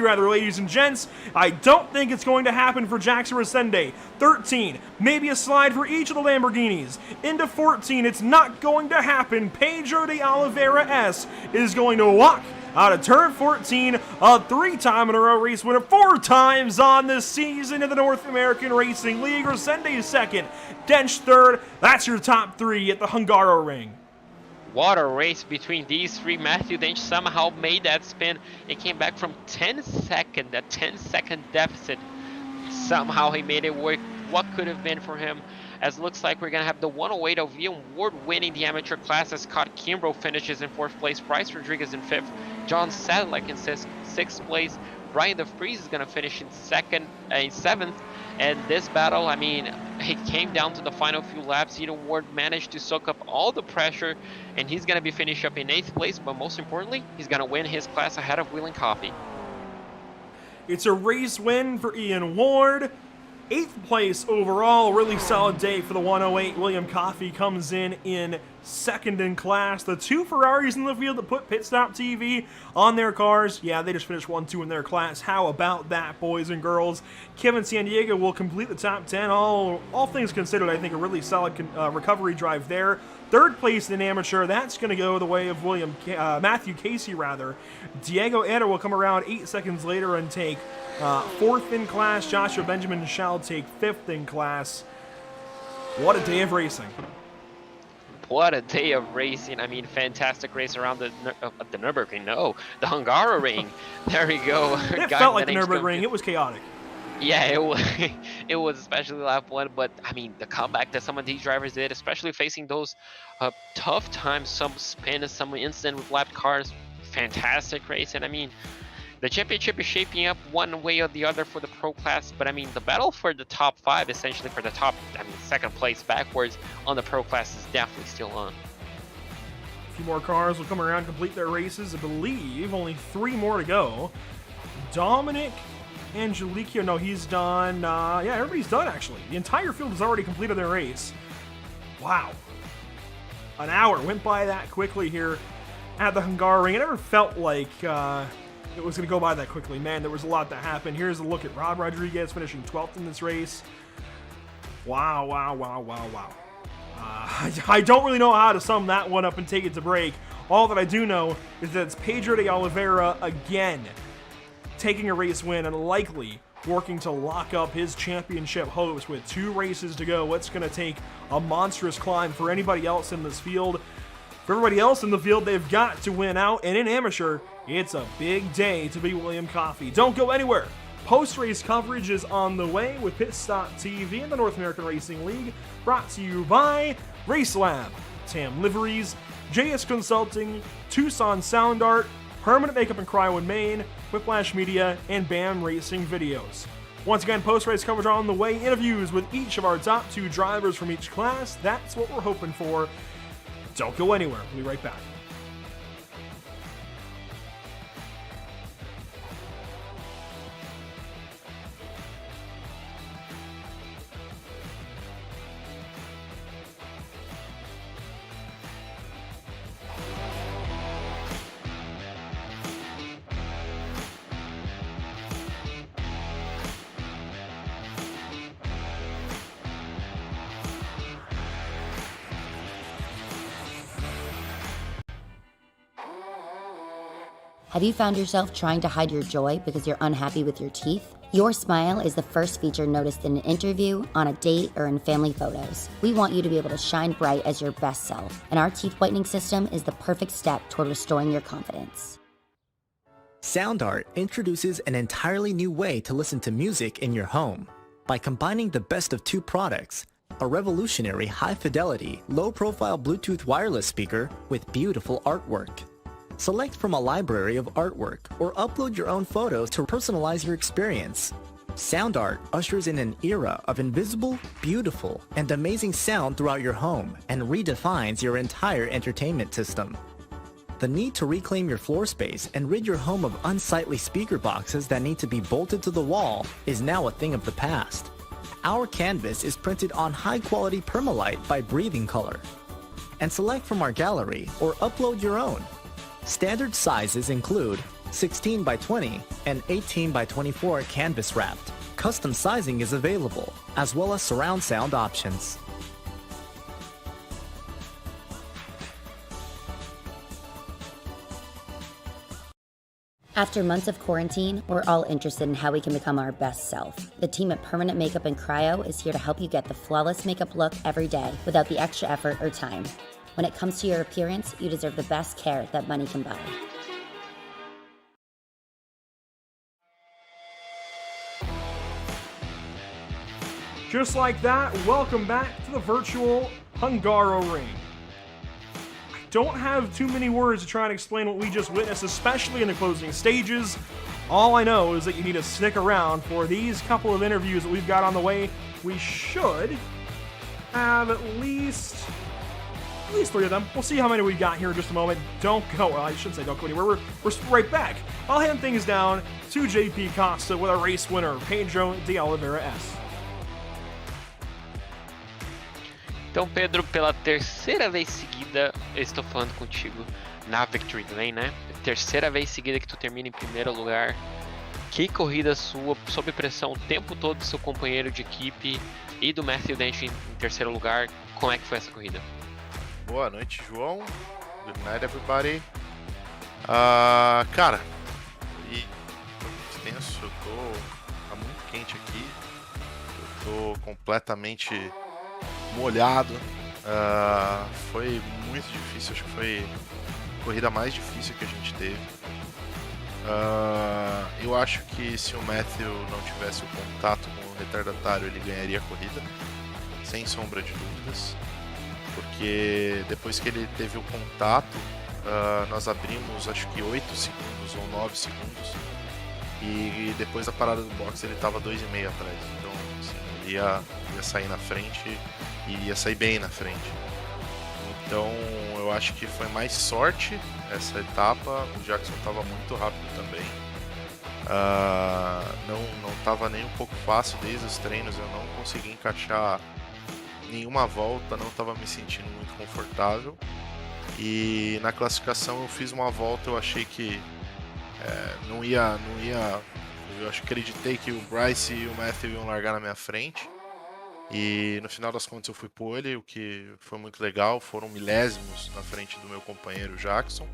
ladies and gents. I don't think it's going to happen for Jackson Resende. 13, maybe a slide for each of the Lamborghinis. Into 14, it's not going to happen. Pedro de Oliveira S is going to walk out of turn 14, a 3-time in a row race winner, 4 times on the season in the North American Racing League. Resende second, Dench third. That's your top 3 at the Hungaroring. What a race between these three. Matthew Dench somehow made that spin. It came back from 10 second, a 10-second deficit. Somehow he made it work. What could have been for him? As looks like we're going to have the 108 of the award winning the amateur class as Scott Kimbrough finishes in 4th place, Bryce Rodriguez in 5th, John Sadler in 6th place, Brian DeFries is going to finish in 7th. And this battle, I mean, it came down to the final few laps. Eden Ward managed to soak up all the pressure, and he's going to be finished up in 8th place, but most importantly, he's going to win his class ahead of William Coffey. It's a race win for Ian Ward. 8th place overall, really solid day for the 108. William Coffey comes in second in class. The 2 Ferraris in the field that put Pit Stop TV on their cars, yeah, they just finished 1-2 in their class. How about that, boys and girls? Kevin Sandiego will complete the top 10. All things considered, I think a really solid recovery drive there. 3rd place in amateur, that's going to go the way of Matthew Casey, rather. Diego Eder will come around 8 seconds later and take 4th in class. Joshua Benjamin shall take 5th in class. What a day of racing. What a day of racing. I mean, fantastic race around the Nürburgring. No, the Hungaroring. There we go. It felt like the Nürburgring. It was chaotic. Yeah, it was especially lap 1, but I mean, the comeback that some of these drivers did, especially facing those tough times, some spin, some incident with lapped cars, fantastic race. And I mean, the championship is shaping up one way or the other for the pro class, but I mean, the battle for the top 5, essentially for the top, 2nd place backwards on the pro class is definitely still on. A few more cars will come around, complete their races. I believe only 3 more to go. Dominic Angelico, no, he's done. Yeah, everybody's done, actually. The entire field has already completed their race. Wow. An hour went by that quickly here at the Hungaroring. It never felt like it was going to go by that quickly. Man, there was a lot that happened. Here's a look at Rob Rodriguez finishing 12th in this race. Wow, wow, wow, wow, wow. I don't really know how to sum that one up and take it to break. All that I do know is that it's Pedro de Oliveira again taking a race win and likely working to lock up his championship hopes with 2 races to go. It's going to take a monstrous climb for anybody else in this field. For everybody else in the field, they've got to win out, and in amateur, it's a big day to be William Coffey. Don't go anywhere. Post-race coverage is on the way with Pit Stop TV and the North American Racing League, brought to you by Race Lab, TAM Liveries, JS Consulting, Tucson Sound Art, Permanent Makeup and Cryo in Maine, Whiplash Media, and BAM Racing Videos. Once again, post-race coverage on the way, interviews with each of our top 2 drivers from each class. That's what we're hoping for. Don't go anywhere. We'll be right back. Have you found yourself trying to hide your joy because you're unhappy with your teeth? Your smile is the first feature noticed in an interview, on a date, or in family photos. We want you to be able to shine bright as your best self, and our teeth whitening system is the perfect step toward restoring your confidence. Sound Art introduces an entirely new way to listen to music in your home. By combining the best of two products, a revolutionary high-fidelity, low-profile Bluetooth wireless speaker with beautiful artwork. Select from a library of artwork or upload your own photos to personalize your experience. Sound Art ushers in an era of invisible, beautiful, and amazing sound throughout your home and redefines your entire entertainment system. The need to reclaim your floor space and rid your home of unsightly speaker boxes that need to be bolted to the wall is now a thing of the past. Our canvas is printed on high-quality permalite by Breathing Color. And select from our gallery or upload your own. Standard sizes include 16 by 20 and 18 by 24 canvas wrapped. Custom sizing is available, as well as surround sound options. After months of quarantine, we're all interested in how we can become our best self. The team at Permanent Makeup and Cryo is here to help you get the flawless makeup look every day without the extra effort or time. When it comes to your appearance, you deserve the best care that money can buy. Just like that, welcome back to the virtual Hungaroring. I don't have too many words to try and explain what we just witnessed, especially in the closing stages. All I know is that you need to stick around for these couple of interviews that we've got on the way. We should have at least 3 of them. We'll see how many we've got here in just a moment. Don't go. Well, I shouldn't say don't go anywhere. We're right back. I'll hand things down to JP Costa with a race winner, Pedro de Oliveira S. Então, Pedro, pela terceira vez seguida, eu estou falando contigo na Victory Lane, né? Terceira vez seguida que tu termina em primeiro lugar. Que corrida sua, sob pressão o tempo todo do seu companheiro de equipe e do Matthew Dent em terceiro lugar. Como é que foi essa corrida? Boa noite, João. Good night, everybody. Cara, e muito tenso, tá muito quente aqui. Eu tô completamente molhado. Foi muito difícil, acho que foi a corrida mais difícil que a gente teve. Eu acho que se o Matthew não tivesse o contato com o retardatário, ele ganharia a corrida, sem sombra de dúvidas. Porque depois que ele teve o contato, nós abrimos acho que 8 segundos ou 9 segundos. E depois da parada do box ele estava 2,5 atrás. Então assim, ele ia sair na frente e ia sair bem na frente. Então eu acho que foi mais sorte essa etapa. O Jackson estava muito rápido também. Não estava nem um pouco fácil desde os treinos. Eu não consegui encaixar nenhuma volta, não estava me sentindo muito confortável. E na classificação eu fiz uma volta, eu achei que não ia. Eu acreditei que o Bryce e o Matthew iam largar na minha frente. E no final das contas eu fui pole, o que foi muito legal. Foram milésimos na frente do meu companheiro Jackson.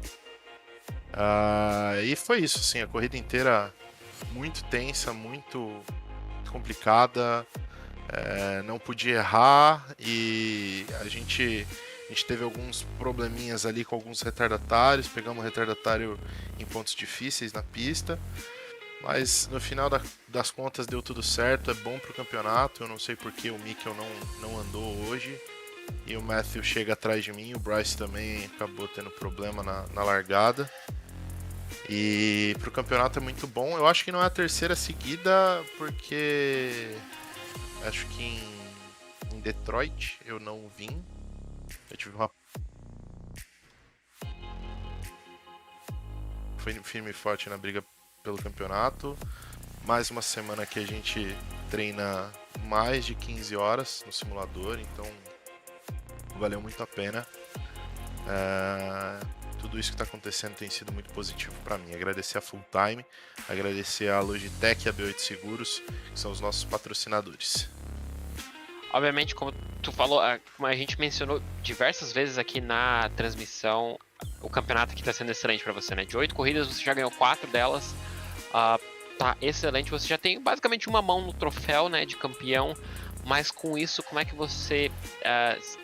E foi isso, assim, a corrida inteira muito tensa, muito complicada. Não podia errar e a gente teve alguns probleminhas ali com alguns retardatários. Pegamos um retardatário em pontos difíceis na pista. Mas no final das contas deu tudo certo, é bom pro campeonato. Eu não sei porque o Mikkel não andou hoje e o Matthew chega atrás de mim. O Bryce também acabou tendo problema na largada. E pro campeonato é muito bom. Eu acho que não é a terceira seguida, porque acho que em Detroit eu não vim. Eu tive uma... Foi firme e forte na briga pelo campeonato. Mais uma semana que a gente treina mais de 15 horas no simulador, então valeu muito a pena. Tudo isso que está acontecendo tem sido muito positivo para mim. Agradecer a Full Time, agradecer a Logitech e a B8 Seguros, que são os nossos patrocinadores. Obviamente, como tu falou, como a gente mencionou diversas vezes aqui na transmissão, o campeonato aqui está sendo excelente para você, né? De 8 corridas você já ganhou 4 delas, tá excelente. Você já tem basicamente uma mão no troféu, né, de campeão. Mas com isso, como é que você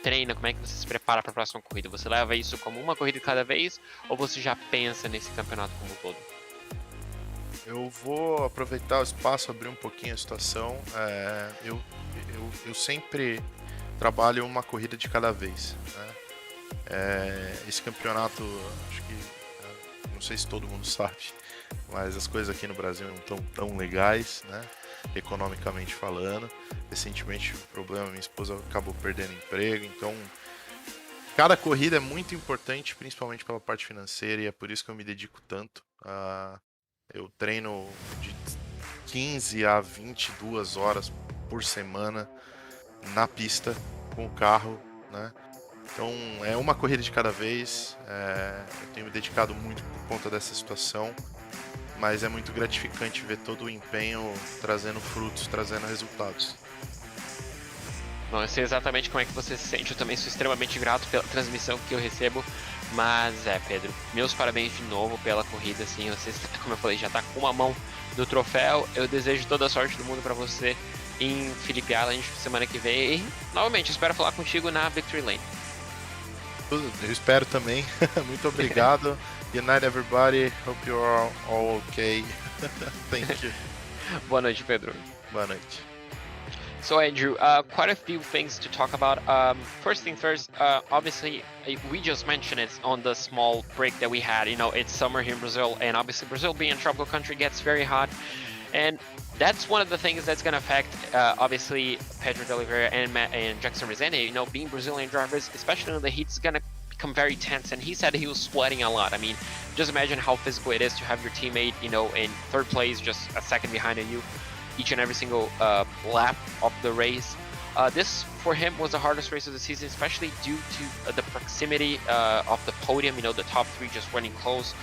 treina? Como é que você se prepara para a próxima corrida? Você leva isso como uma corrida de cada vez ou você já pensa nesse campeonato como um todo? Eu vou aproveitar o espaço, abrir um pouquinho a situação. Eu sempre trabalho uma corrida de cada vez, né? Esse campeonato, acho que, não sei se todo mundo sabe, mas as coisas aqui no Brasil não estão tão legais, né? Economicamente falando. Recentemente, o problema, minha esposa acabou perdendo emprego, então cada corrida é muito importante, principalmente pela parte financeira, e é por isso que eu me dedico tanto. Eu treino de 15 a 22 horas por semana na pista, com o carro, né? Então é uma corrida de cada vez. Eu tenho me dedicado muito por conta dessa situação, mas é muito gratificante ver todo o empenho trazendo frutos, trazendo resultados. Não, eu sei exatamente como é que você se sente. Eu também sou extremamente grato pela transmissão que eu recebo. Mas Pedro, meus parabéns de novo pela corrida, assim. Você, como eu falei, já tá com uma mão no troféu. Eu desejo toda a sorte do mundo para você em Phillip Island semana que vem. E, novamente, espero falar contigo na Victory Lane. Eu espero também. Muito obrigado. Good night, everybody. Hope you're all okay. Thank you. Boa noite, Pedro. Boa noite. So Andrew, quite a few things to talk about. First thing first, obviously we just mentioned it on the small break that we had. You know, it's summer here in Brazil, and obviously Brazil being a tropical country gets very hot, and that's one of the things that's going to affect obviously Pedro de Oliveira and Jackson Rezende. You know, being Brazilian drivers, especially in the heat, is going to become very tense, and he said he was sweating a lot. I mean, just imagine how physical it is to have your teammate, you know, in third place, just a second behind you, each and every single lap of the race. This for him was the hardest race of the season, especially due to the proximity of the podium, you know, the top three just running close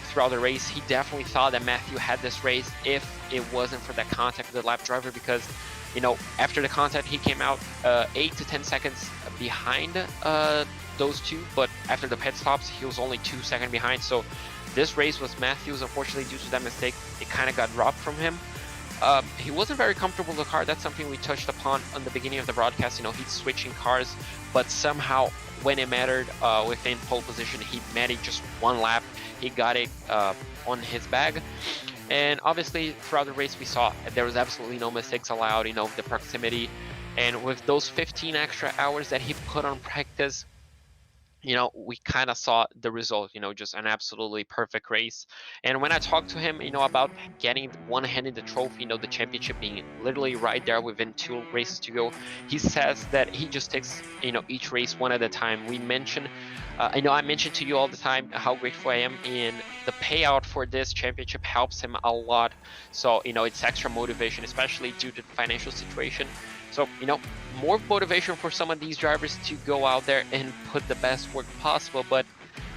throughout the race. He definitely thought that Matthew had this race if it wasn't for that contact with the lap driver, because, you know, after the contact he came out 8 to 10 seconds behind those two, but after the pit stops he was only 2 seconds behind. So this race was Matthew's. Unfortunately, due to that mistake, it kind of got dropped from him. He wasn't very comfortable with the car. That's something we touched upon on the beginning of the broadcast. You know, he's switching cars, but somehow when it mattered within pole position, he managed just one lap. He got it on his bag. And obviously throughout the race we saw there was absolutely no mistakes allowed, you know, the proximity. And with those 15 extra hours that he put on practice, you know, we kind of saw the result, you know, just an absolutely perfect race. And when I talked to him, you know, about getting one-handed the trophy, you know, the championship being literally right there within 2 races to go, he says that he just takes, you know, each race one at a time. We mentioned, I know I mentioned to you all the time how grateful I am, and the payout for this championship helps him a lot. So, you know, it's extra motivation, especially due to the financial situation. So, you know, more motivation for some of these drivers to go out there and put the best work possible. But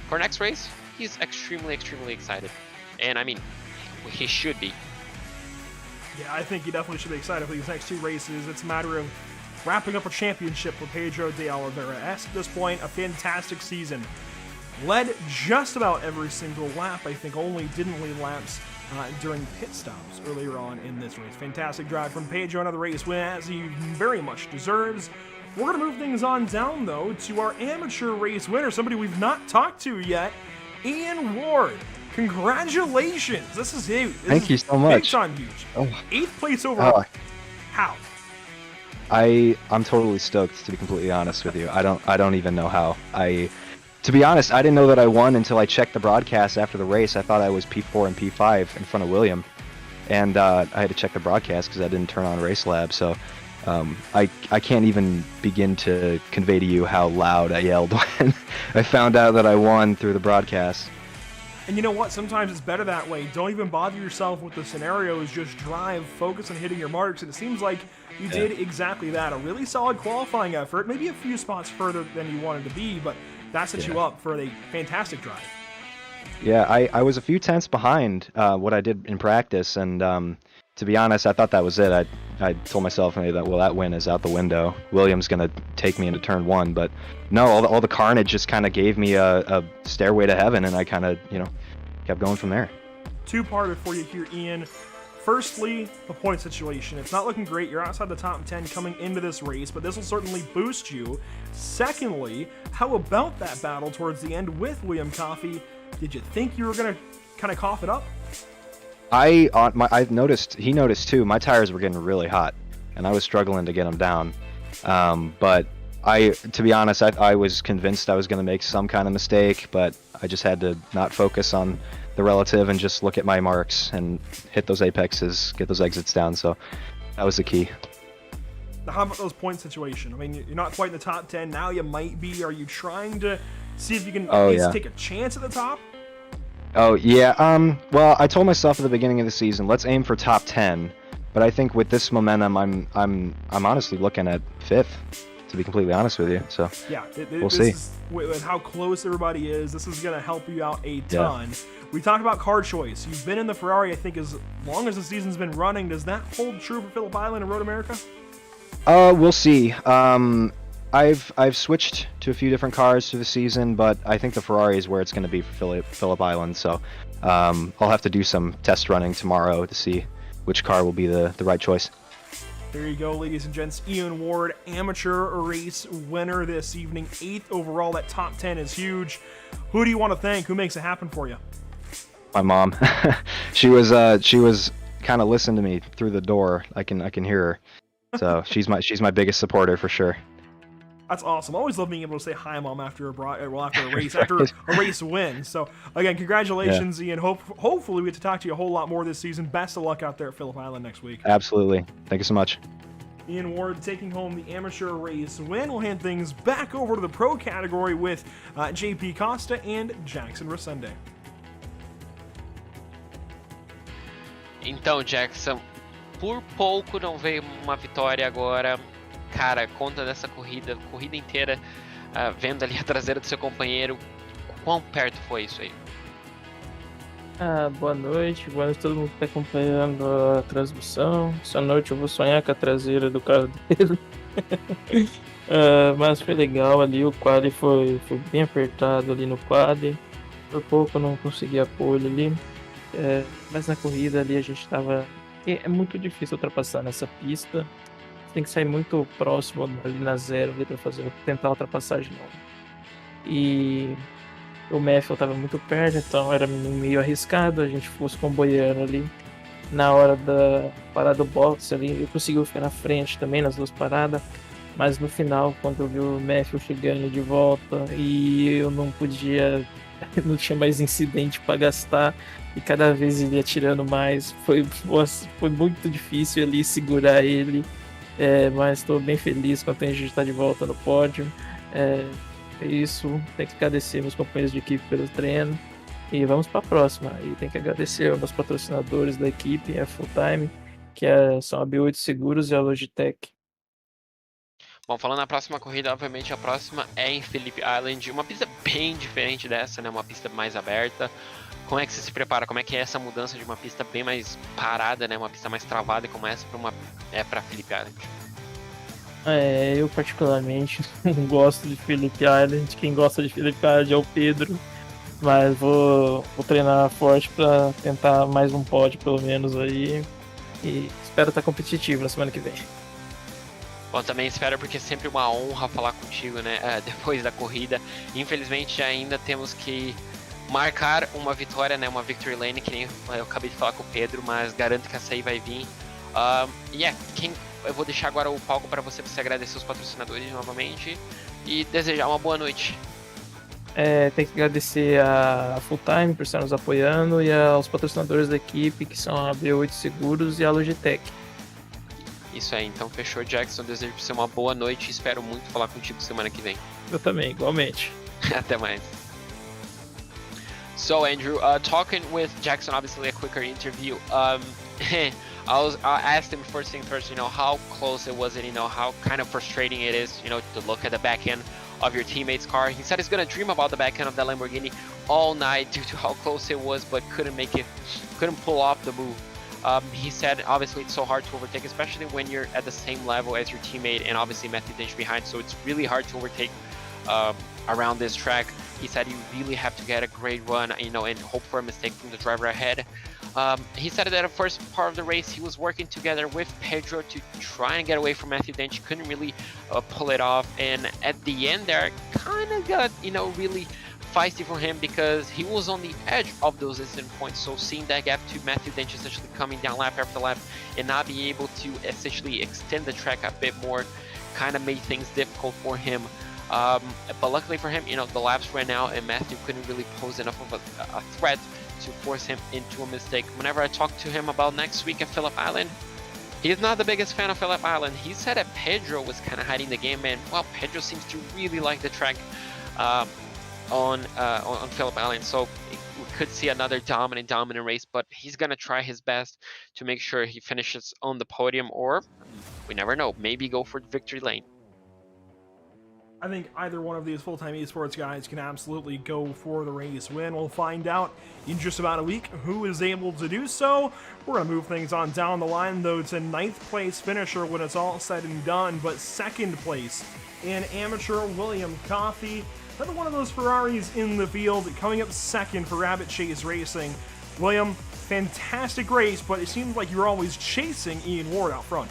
for next race, he's extremely, extremely excited. And I mean, he should be. Yeah, I think he definitely should be excited for these next 2 races. It's a matter of wrapping up a championship for Pedro de Oliveira. At this point, a fantastic season. Led just about every single lap. I think only didn't lead laps during pit stops earlier on in this race. Fantastic drive from Pedro, another race win, as he very much deserves. We're going to move things on down, though, to our amateur race winner, somebody we've not talked to yet, Ian Ward. Congratulations! This is huge. Thank you so much. Big time huge. Oh. 8th place overall. How? I'm totally stoked, to be completely honest with you. I don't even know how. To be honest, I didn't know that I won until I checked the broadcast after the race. I thought I was P4 and P5 in front of William, and I had to check the broadcast because I didn't turn on Race Lab. So I can't even begin to convey to you how loud I yelled when I found out that I won through the broadcast. And you know what? Sometimes it's better that way. Don't even bother yourself with the scenarios. Just drive, focus on hitting your marks. And it seems like you did exactly that. A really solid qualifying effort. Maybe a few spots further than you wanted to be, but that sets you up for a fantastic drive. Yeah, I was a few tenths behind what I did in practice, and to be honest, I thought that was it. I told myself maybe that, well, that win is out the window. Williams gonna take me into turn 1, but no, all the carnage just kind of gave me a stairway to heaven, and I kind of, kept going from there. Two-parter for you here, Ian. Firstly, the point situation. It's not looking great. You're outside the top 10 coming into this race, but this will certainly boost you. Secondly, how about that battle towards the end with William Coffey? Did you think you were going to kind of cough it up? I've noticed, he noticed too, my tires were getting really hot, and I was struggling to get them down. But to be honest, I was convinced I was going to make some kind of mistake, but I just had to not focus on the relative and just look at my marks and hit those apexes, get those exits down. So that was the key. Now, how about those point situation? I mean, you're not quite in the top 10. Now you might be. Are you trying to see if you can at least take a chance at the top? Oh, yeah. Well, I told myself at the beginning of the season, let's aim for top 10. But I think with this momentum, I'm honestly looking at 5th, to be completely honest with you. So yeah, we'll see. With how close everybody is, this is going to help you out a ton. Yeah. We talked about car choice. You've been in the Ferrari, I think, as long as the season's been running. Does that hold true for Phillip Island and Road America? We'll see. I've switched to a few different cars through the season, but I think the Ferrari is where it's going to be for Phillip Island. So I'll have to do some test running tomorrow to see which car will be the right choice. There you go, ladies and gents. Ian Ward, amateur race winner this evening, 8th overall. That top 10 is huge. Who do you want to thank? Who makes it happen for you? My mom. she was kind of listening to me through the door. I can hear her. So she's my biggest supporter for sure. That's awesome. I always love being able to say hi, Mom, after a race, after a race win. So again, congratulations, Ian. Hopefully we get to talk to you a whole lot more this season. Best of luck out there at Phillip Island next week. Absolutely. Thank you so much. Ian Ward taking home the amateur race win. We'll hand things back over to the pro category with JP Costa and Jackson Resende. Então, Jackson, por pouco não veio uma vitória agora. Cara, conta dessa corrida inteira, vendo ali a traseira do seu companheiro. Quão perto foi isso aí? Boa noite a todo mundo que está acompanhando a transmissão. Essa noite eu vou sonhar com a traseira do carro dele. Mas foi legal ali, o quali foi bem apertado ali no quali. Por pouco eu não consegui a pole ali. Mas na corrida ali a gente estava... É muito difícil ultrapassar nessa pista. Você tem que sair muito próximo ali na zero para tentar a ultrapassagem nova. E o Matthew estava muito perto, então era meio arriscado. A gente fosse comboiando ali na hora da parada do box ali. Eu consegui ficar na frente também nas duas paradas. Mas no final, quando eu vi o Matthew chegando de volta e eu não tinha mais incidente para gastar e cada vez ele ia tirando mais, foi muito difícil ali segurar ele, mas estou bem feliz quando a gente está de volta no pódio. É isso, tem que agradecer meus companheiros de equipe pelo treino e vamos para a próxima. E tem que agradecer aos meus patrocinadores da equipe, a Full Time, que são a B8 Seguros e a Logitech. Bom, falando na próxima corrida, obviamente a próxima é em Phillip Island, uma pista bem diferente dessa, né? Uma pista mais aberta. Como é que você se prepara? Como é que é essa mudança de uma pista bem mais parada, né? Uma pista mais travada como essa para Phillip Island? Eu particularmente não gosto de Phillip Island. Quem gosta de Phillip Island é o Pedro. Mas vou treinar forte para tentar mais um pódio pelo menos aí. E espero estar competitivo na semana que vem. Bom, também espero, porque é sempre uma honra falar contigo, né? Depois da corrida. Infelizmente ainda temos que marcar uma vitória, né? Uma victory lane, que nem eu acabei de falar com o Pedro, mas garanto que essa aí vai vir. Eu vou deixar agora o palco para você agradecer os patrocinadores novamente e desejar uma boa noite. Tem que agradecer a Full Time por estar nos apoiando e aos patrocinadores da equipe, que são a B8 Seguros e a Logitech. Isso aí, então fechou, Jackson. Desejo pra você uma boa noite e espero muito falar contigo semana que vem. Eu também, igualmente. Até mais. So, Andrew, talking with Jackson, obviously a quicker interview. I asked him first thing first, how close it was and, how kind of frustrating it is, to look at the back end of your teammate's car. He said he's going to dream about the back end of that Lamborghini all night due to how close it was, but couldn't pull off the move. He said obviously it's so hard to overtake, especially when you're at the same level as your teammate, and obviously Matthew Dench behind, so it's really hard to overtake around this track. He said you really have to get a great run, you know, and hope for a mistake from the driver ahead. He said that at the first part of the race, he was working together with Pedro to try and get away from Matthew Dench. He couldn't really pull it off, and at the end there, kind of got, you know, really feisty for him because he was on the edge of those instant points. So seeing that gap to Matthew Dench essentially coming down lap after lap and not being able to essentially extend the track a bit more kind of made things difficult for him. But luckily for him, you know, the laps ran out and Matthew couldn't really pose enough of a threat to force him into a mistake. Whenever I talked to him about next week at Phillip Island, he's not the biggest fan of Phillip Island. He said that Pedro was kind of hiding the game, and well, Pedro seems to really like the track on Phillip Island, so we could see another dominant race, but he's gonna try his best to make sure he finishes on the podium, or we never know, maybe go for victory lane. I think either one of these full-time esports guys can absolutely go for the race win. We'll find out in just about a week who is able to do so. We're going to move things on down the line, though, to 9th place finisher when it's all said and done, but 2nd place in amateur William Coffey. Another one of those Ferraris in the field, coming up 2nd for Rabbit Chase Racing. William, fantastic race, but it seemed like you were always chasing Ian Ward out front.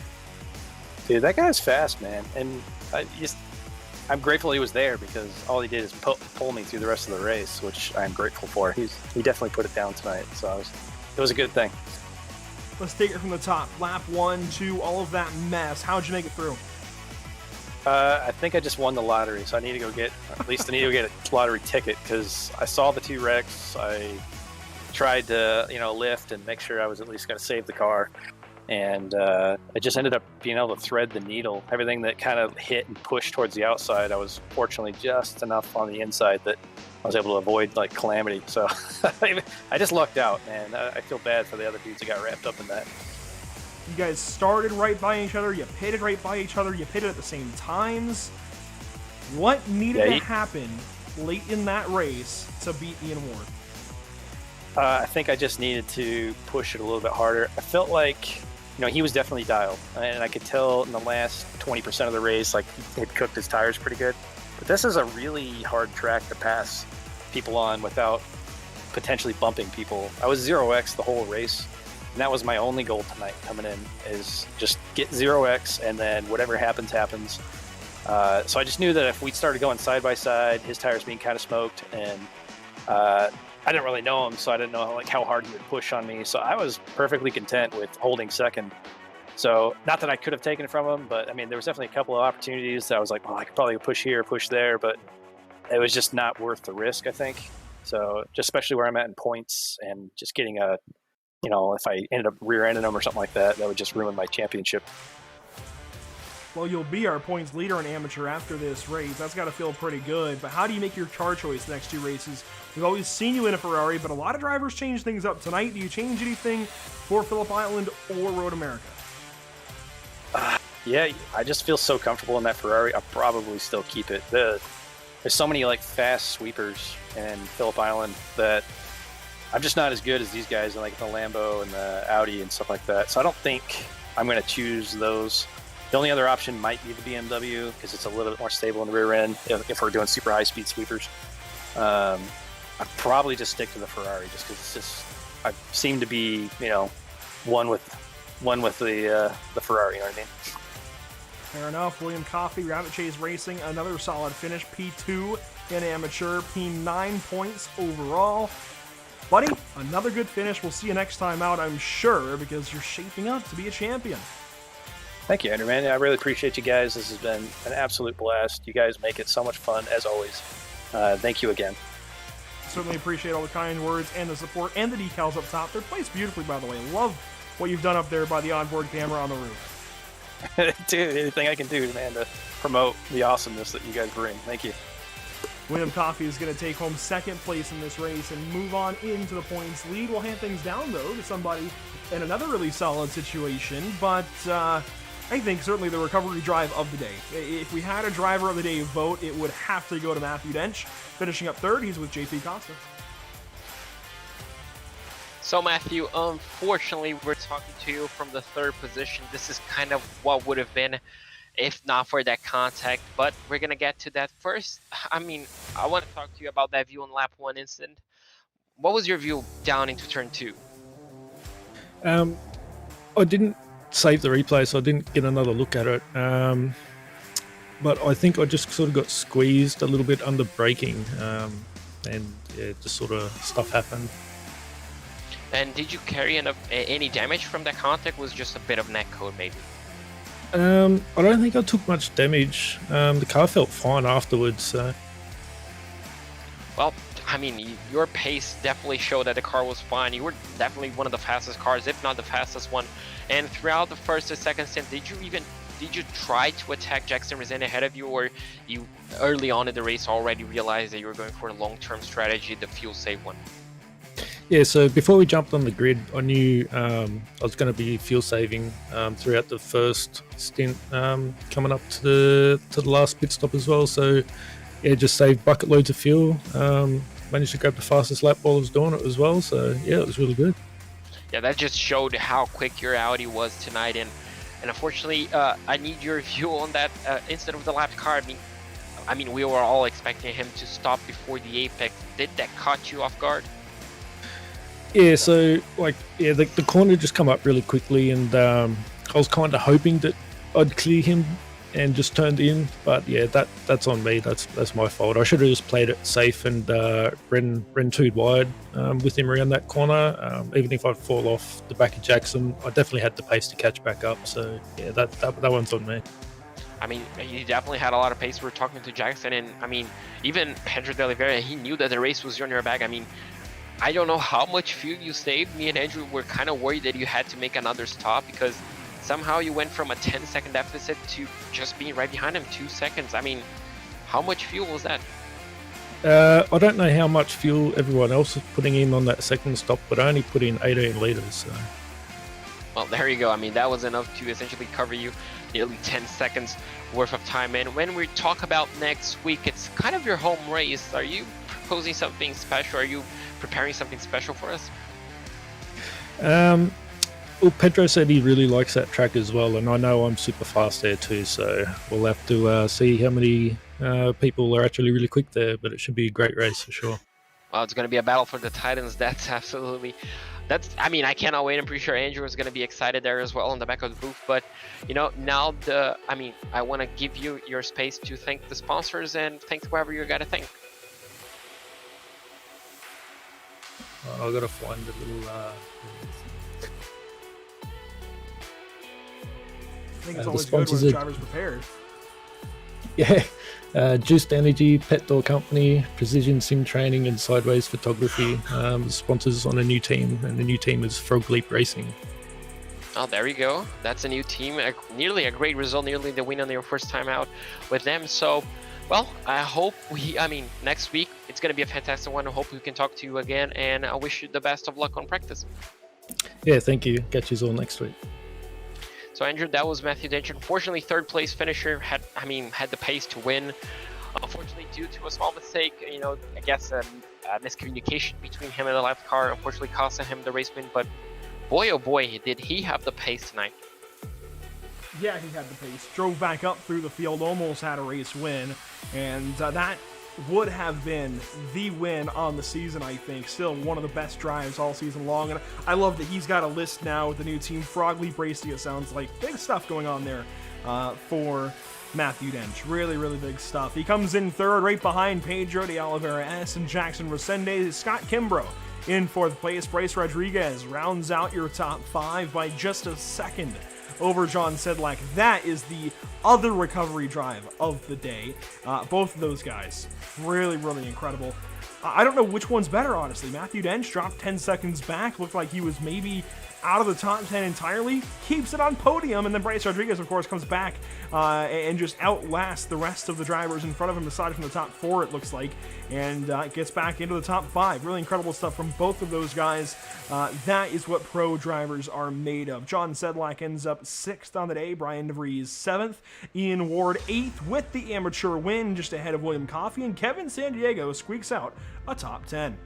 Dude, that guy's fast, man. And I'm grateful he was there because all he did is pull me through the rest of the race, which I'm grateful for. He definitely put it down tonight, so it was a good thing. Let's take it from the top. Lap 1, 2, all of that mess. How'd you make it through? I think I just won the lottery, so I need to go get a lottery ticket because I saw the 2 wrecks. I tried to, lift and make sure I was at least going to save the car. And I just ended up being able to thread the needle. Everything that kind of hit and pushed towards the outside, I was fortunately just enough on the inside that I was able to avoid like calamity. So I just lucked out, man. I feel bad for the other dudes that got wrapped up in that. You guys started right by each other, you pitted right by each other, you pitted at the same times. What needed to happen late in that race to beat Ian Ward? I think I just needed to push it a little bit harder. I felt like, he was definitely dialed, and I could tell in the last 20% of the race, like, he'd cooked his tires pretty good. But this is a really hard track to pass people on without potentially bumping people. I was 0x the whole race, and that was my only goal tonight coming in, is just get 0x, and then whatever happens, happens. So I just knew that if we started going side by side, his tires being kind of smoked, and I didn't really know him, so I didn't know how hard he would push on me. So I was perfectly content with holding second. So not that I could have taken it from him, but I mean, there was definitely a couple of opportunities that I was like, well, I could probably push here, push there, but it was just not worth the risk, I think. So just especially where I'm at in points and just getting if I ended up rear-ending him or something like that, that would just ruin my championship. Well, you'll be our points leader in amateur after this race. That's got to feel pretty good. But how do you make your car choice the next 2 races? We've always seen you in a Ferrari, but a lot of drivers change things up tonight. Do you change anything for Phillip Island or Road America? Yeah, I just feel so comfortable in that Ferrari. I'll probably still keep it. There's so many fast sweepers in Phillip Island that I'm just not as good as these guys in the Lambo and the Audi and stuff like that. So I don't think I'm going to choose those. The only other option might be the BMW because it's a little bit more stable in the rear end if we're doing super high-speed sweepers. I'd probably just stick to the Ferrari just because I seem to be, one with the Ferrari. You know what I mean? Fair enough. William Coffey, Rabbit Chase Racing, another solid finish. P2 in amateur, P9 points overall. Buddy, another good finish. We'll see you next time out, I'm sure, because you're shaping up to be a champion. Thank you, Andrew, man. I really appreciate you guys. This has been an absolute blast. You guys make it so much fun, as always. Thank you again. Certainly appreciate all the kind words and the support and the decals up top. They're placed beautifully, by the way. Love what you've done up there by the onboard camera on the roof. Dude, anything I can do, man, to promote the awesomeness that you guys bring. Thank you. William Coffey is going to take home 2nd place in this race and move on into the points lead. We'll hand things down, though, to somebody in another really solid situation, but I think certainly the recovery drive of the day. If we had a driver of the day vote, it would have to go to Matthew Dench. Finishing up 3rd, he's with JP Costa. So Matthew, unfortunately, we're talking to you from the third position. This is kind of what would have been if not for that contact, but we're gonna get to that first. I mean, I want to talk to you about that view on lap 1 incident. What was your view down into turn 2? I didn't save the replay, so I didn't get another look at it. But I think I just sort of got squeezed a little bit under braking, and yeah, just sort of stuff happened. And did you carry any damage from that contact? Was just a bit of neck code maybe? I don't think I took much damage. The car felt fine afterwards. So. Well, I mean, your pace definitely showed that the car was fine. You were definitely one of the fastest cars, if not the fastest one. And throughout the first or second stint, did you try to attack Jackson Resende ahead of you, or you early on in the race already realized that you were going for a long-term strategy, the fuel-save one? Yeah, so before we jumped on the grid, I knew I was going to be fuel saving throughout the first stint, coming up to the last pit stop as well. So yeah, just saved bucket loads of fuel. Managed to grab the fastest lap while I was doing it as well. So yeah, it was really good. Yeah, that just showed how quick your Audi was tonight, and unfortunately, I need your view on that instead of the lapped car. I mean, we were all expecting him to stop before the apex. Did that caught you off guard? Yeah, so the corner just come up really quickly, and I was kind of hoping that I'd clear him and just turned in, but yeah, that's on me. That's my fault. I should have just played it safe and ran too wide with him around that corner. Even if I'd fall off the back of Jackson, I definitely had the pace to catch back up. So yeah, that one's on me. I mean, he definitely had a lot of pace. We were talking to Jackson, and I mean, even Pedro de Oliveira, he knew that the race was on your back. I mean, I don't know how much fuel you saved. Me and Andrew were kind of worried that you had to make another stop, because somehow you went from a 10-second deficit to just being right behind him 2 seconds. I mean, how much fuel was that? I don't know how much fuel everyone else is putting in on that second stop, but I only put in 18 litres. So. Well, there you go. I mean, that was enough to essentially cover you nearly 10 seconds worth of time. And when we talk about next week, it's kind of your home race. Are you proposing something special? Are you preparing something special for us? Well, Pedro said he really likes that track as well, and I know I'm super fast there too, so we'll have to see how many people are actually really quick there, but it should be a great race for sure. Well, it's going to be a battle for the Titans. I mean, I cannot wait. I'm pretty sure Andrew is going to be excited there as well in the back of the booth. But, you know, now I want to give you your space to thank the sponsors and thank whoever you got to thank. I've got to find a little... I think it's always good when the driver's prepared. Yeah, Juiced Energy, Pet Door Company, Precision Sim Training, and Sideways Photography. Sponsors on a new team, and the new team is Frog Leap Racing. Oh, there you go. That's a new team. Nearly a great result, nearly the win on your first time out with them. So, well, I hope next week it's going to be a fantastic one. I hope we can talk to you again, and I wish you the best of luck on practice. Yeah, thank you. Catch you all next week. So Andrew, that was Matthew Dench. Unfortunately, third place finisher had the pace to win. Unfortunately, due to a small mistake, I guess a miscommunication between him and the left car, unfortunately costing him the race win. But boy, oh boy, did he have the pace tonight. Yeah, he had the pace. Drove back up through the field, almost had a race win, and that would have been the win on the season, I think. Still one of the best drives all season long, and I love that he's got a list now with the new team. Frog Leap Racing, it sounds like. Big stuff going on there for Matthew Dench. Really, really big stuff. He comes in third, right behind Pedro de Oliveira S and Jackson Resende. Scott Kimbrough in fourth place. Bryce Rodriguez rounds out your top five by just a second over John Sedlak. That is the other recovery drive of the day. Both of those guys, really, really incredible. I don't know which one's better, honestly. Matthew Dench dropped 10 seconds back, looked like he was maybe out of the top 10 entirely, keeps it on podium, and then Bryce Rodriguez, of course, comes back and just outlasts the rest of the drivers in front of him, aside from the top four, it looks like, and gets back into the top five. Really incredible stuff from both of those guys. That is what pro drivers are made of. John Sedlak ends up 6th on the day, Brian DeVries 7th, Ian Ward 8th with the amateur win, just ahead of William Coffey, and Kevin San Diego squeaks out a top 10.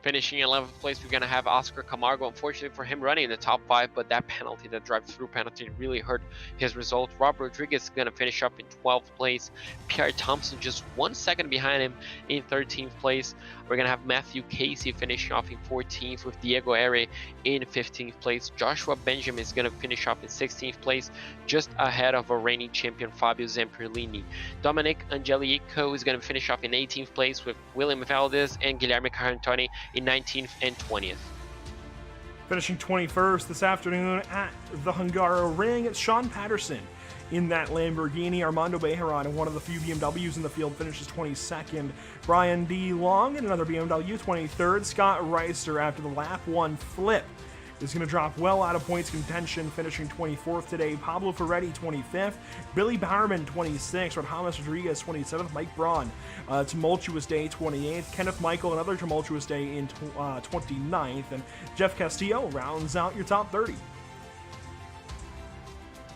Finishing in 11th place, we're going to have Oscar Camargo. Unfortunately for him, running in the top 5, but that penalty, that drive-through penalty, really hurt his result. Rob Rodriguez is going to finish up in 12th place. Pierre Thompson just 1 second behind him in 13th place. We're going to have Matthew Casey finishing off in 14th, with Diego Ere in 15th place. Joshua Benjamin is going to finish off in 16th place, just ahead of a reigning champion Fabio Zamperlini. Dominic Angelico is going to finish off in 18th place, with William Valdez and Guilherme Carantoni in 19th and 20th. Finishing 21st this afternoon at the Hungaroring, it's Sean Patterson in that Lamborghini. Armando Bejaran, in one of the few BMWs in the field, finishes 22nd. Brian D. Long in another BMW, 23rd. Scott Reister, after the lap 1 flip, is going to drop well out of points contention, finishing 24th today. Pablo Ferretti, 25th. Billy Bowerman, 26th. Rodhamas Rodriguez, 27th. Mike Braun, tumultuous day, 28th. Kenneth Michael, another tumultuous day in 29th. And Jeff Castillo rounds out your top 30.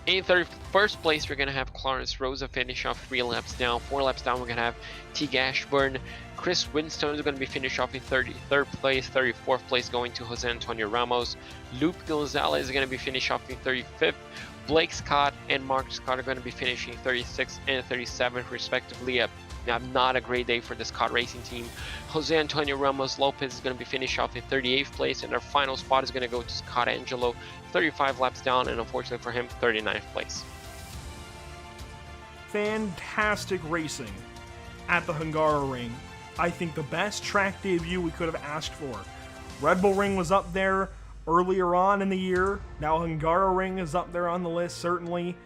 In 31st place, we're going to have Clarence Rosa finish off 3 laps down. 4 laps down, we're going to have Teague Ashburn. Chris Winstone is going to be finished off in 33rd place. 34th place going to Jose Antonio Ramos. Luke Gonzalez is going to be finished off in 35th. Blake Scott and Mark Scott are going to be finishing 36th and 37th respectively. Not a great day for the Scott Racing team. Jose Antonio Ramos Lopez is going to be finished off in 38th place, and our final spot is going to go to Scott Angelo, 35 laps down, and unfortunately for him, 39th place. Fantastic racing at the Hungaroring. I think the best track debut we could have asked for. Red Bull Ring was up there earlier on in the year. Now Hungaroring is up there on the list, certainly.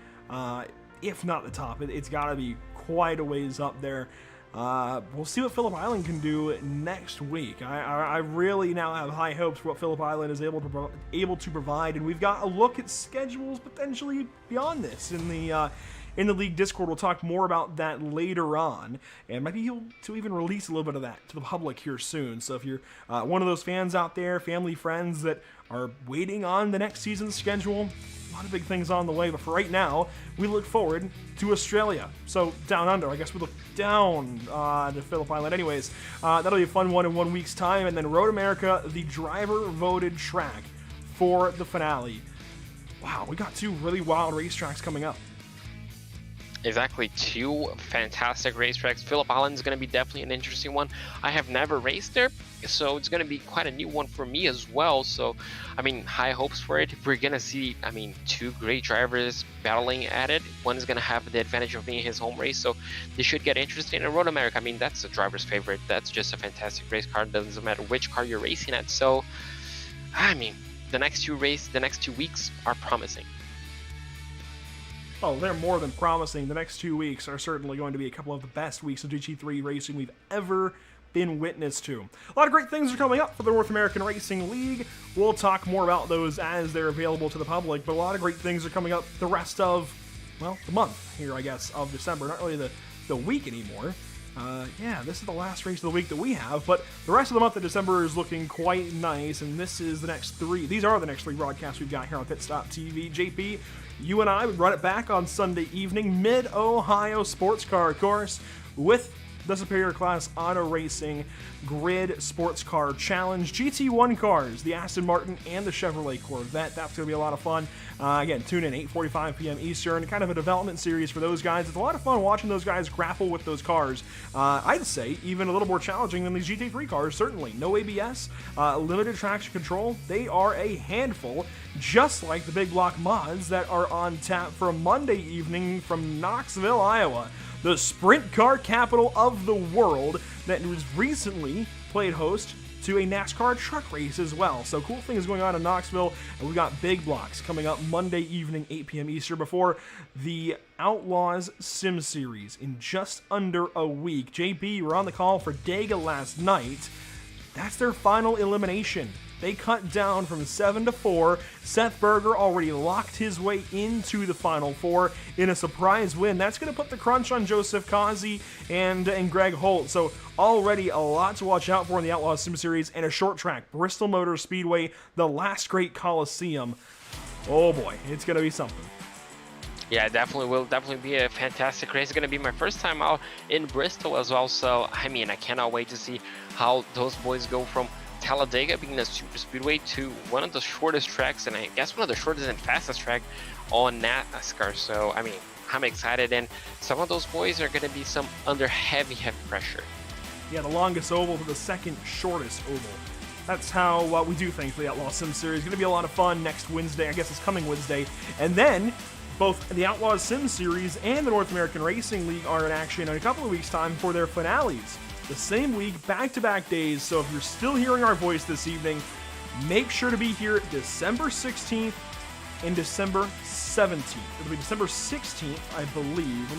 If not the top, it's got to be quite a ways up there. We'll see what Phillip Island can do next week. I really now have high hopes for what Phillip Island is able to provide, and we've got a look at schedules potentially beyond this in the league Discord. We'll talk more about that later on, and maybe he'll to even release a little bit of that to the public here soon. So if you're one of those fans out there, family, friends that are waiting on the next season's schedule, a lot of big things on the way, but for right now, we look forward to Australia. So down under, I guess we look down to Phillip Island. Anyways, that'll be a fun one in 1 week's time. And then Road America, the driver-voted track for the finale. Wow, we got 2 really wild racetracks coming up. Exactly, 2 fantastic racetracks. Phillip Island is going to be definitely an interesting one. I have never raced there, so it's going to be quite a new one for me as well. So, I mean, high hopes for it. We're going to see, 2 great drivers battling at it. One is going to have the advantage of being his home race, so this should get interesting. And Road America, that's a driver's favorite. That's just a fantastic race car. It doesn't matter which car you're racing at. So, the next 2 weeks are promising. Oh, they're more than promising. The next 2 weeks are certainly going to be a couple of the best weeks of GT3 racing we've ever been witness to. A lot of great things are coming up for the North American Racing League. We'll talk more about those as they're available to the public, but a lot of great things are coming up the rest of, well, the month here, I guess, of December. Not really the week anymore. This is the last race of the week that we have, but the rest of the month of December is looking quite nice, and these are the next 3 broadcasts we've got here on Pit Stop TV. JP, you and I would run it back on Sunday evening, Mid-Ohio Sports Car course, with the Superior Class Auto Racing Grid Sports Car Challenge. GT1 cars, the Aston Martin and the Chevrolet Corvette. That's going to be a lot of fun. Again, tune in 8:45 p.m. Eastern. Kind of a development series for those guys. It's a lot of fun watching those guys grapple with those cars. I'd say even a little more challenging than these GT3 cars, certainly. No ABS, limited traction control. They are a handful, just like the big block mods that are on tap for Monday evening from Knoxville, Iowa, the sprint car capital of the world, that was recently played host to a NASCAR truck race as well. So cool things going on in Knoxville, and we've got big blocks coming up Monday evening, 8 p.m. Eastern, before the Outlaws Sim Series in just under a week. JP, you were on the call for Dega last night. That's their final elimination. They cut down from 7 to 4. Seth Berger already locked his way into the Final Four in a surprise win. That's going to put the crunch on Joseph Kazi and Greg Holt. So already a lot to watch out for in the Outlaws Sim Series, and a short track, Bristol Motor Speedway, the last great Coliseum. Oh boy, it's going to be something. Yeah, will definitely be a fantastic race. It's going to be my first time out in Bristol as well. So, I cannot wait to see how those boys go from Talladega being a super speedway to one of the shortest tracks, and I guess one of the shortest and fastest track on NASCAR. So, I mean, I'm excited, and some of those boys are going to be some under heavy pressure. Yeah, the longest oval to the second shortest oval. That's how we do things for the Outlaw Sim Series. It's going to be a lot of fun next Wednesday. I guess it's coming Wednesday. And then both the Outlaw Sim Series and the North American Racing League are in action in a couple of weeks' time for their finales. The same week, back-to-back days. So if you're still hearing our voice this evening, make sure to be here December 16th and December 17th. It'll be December 16th, I believe.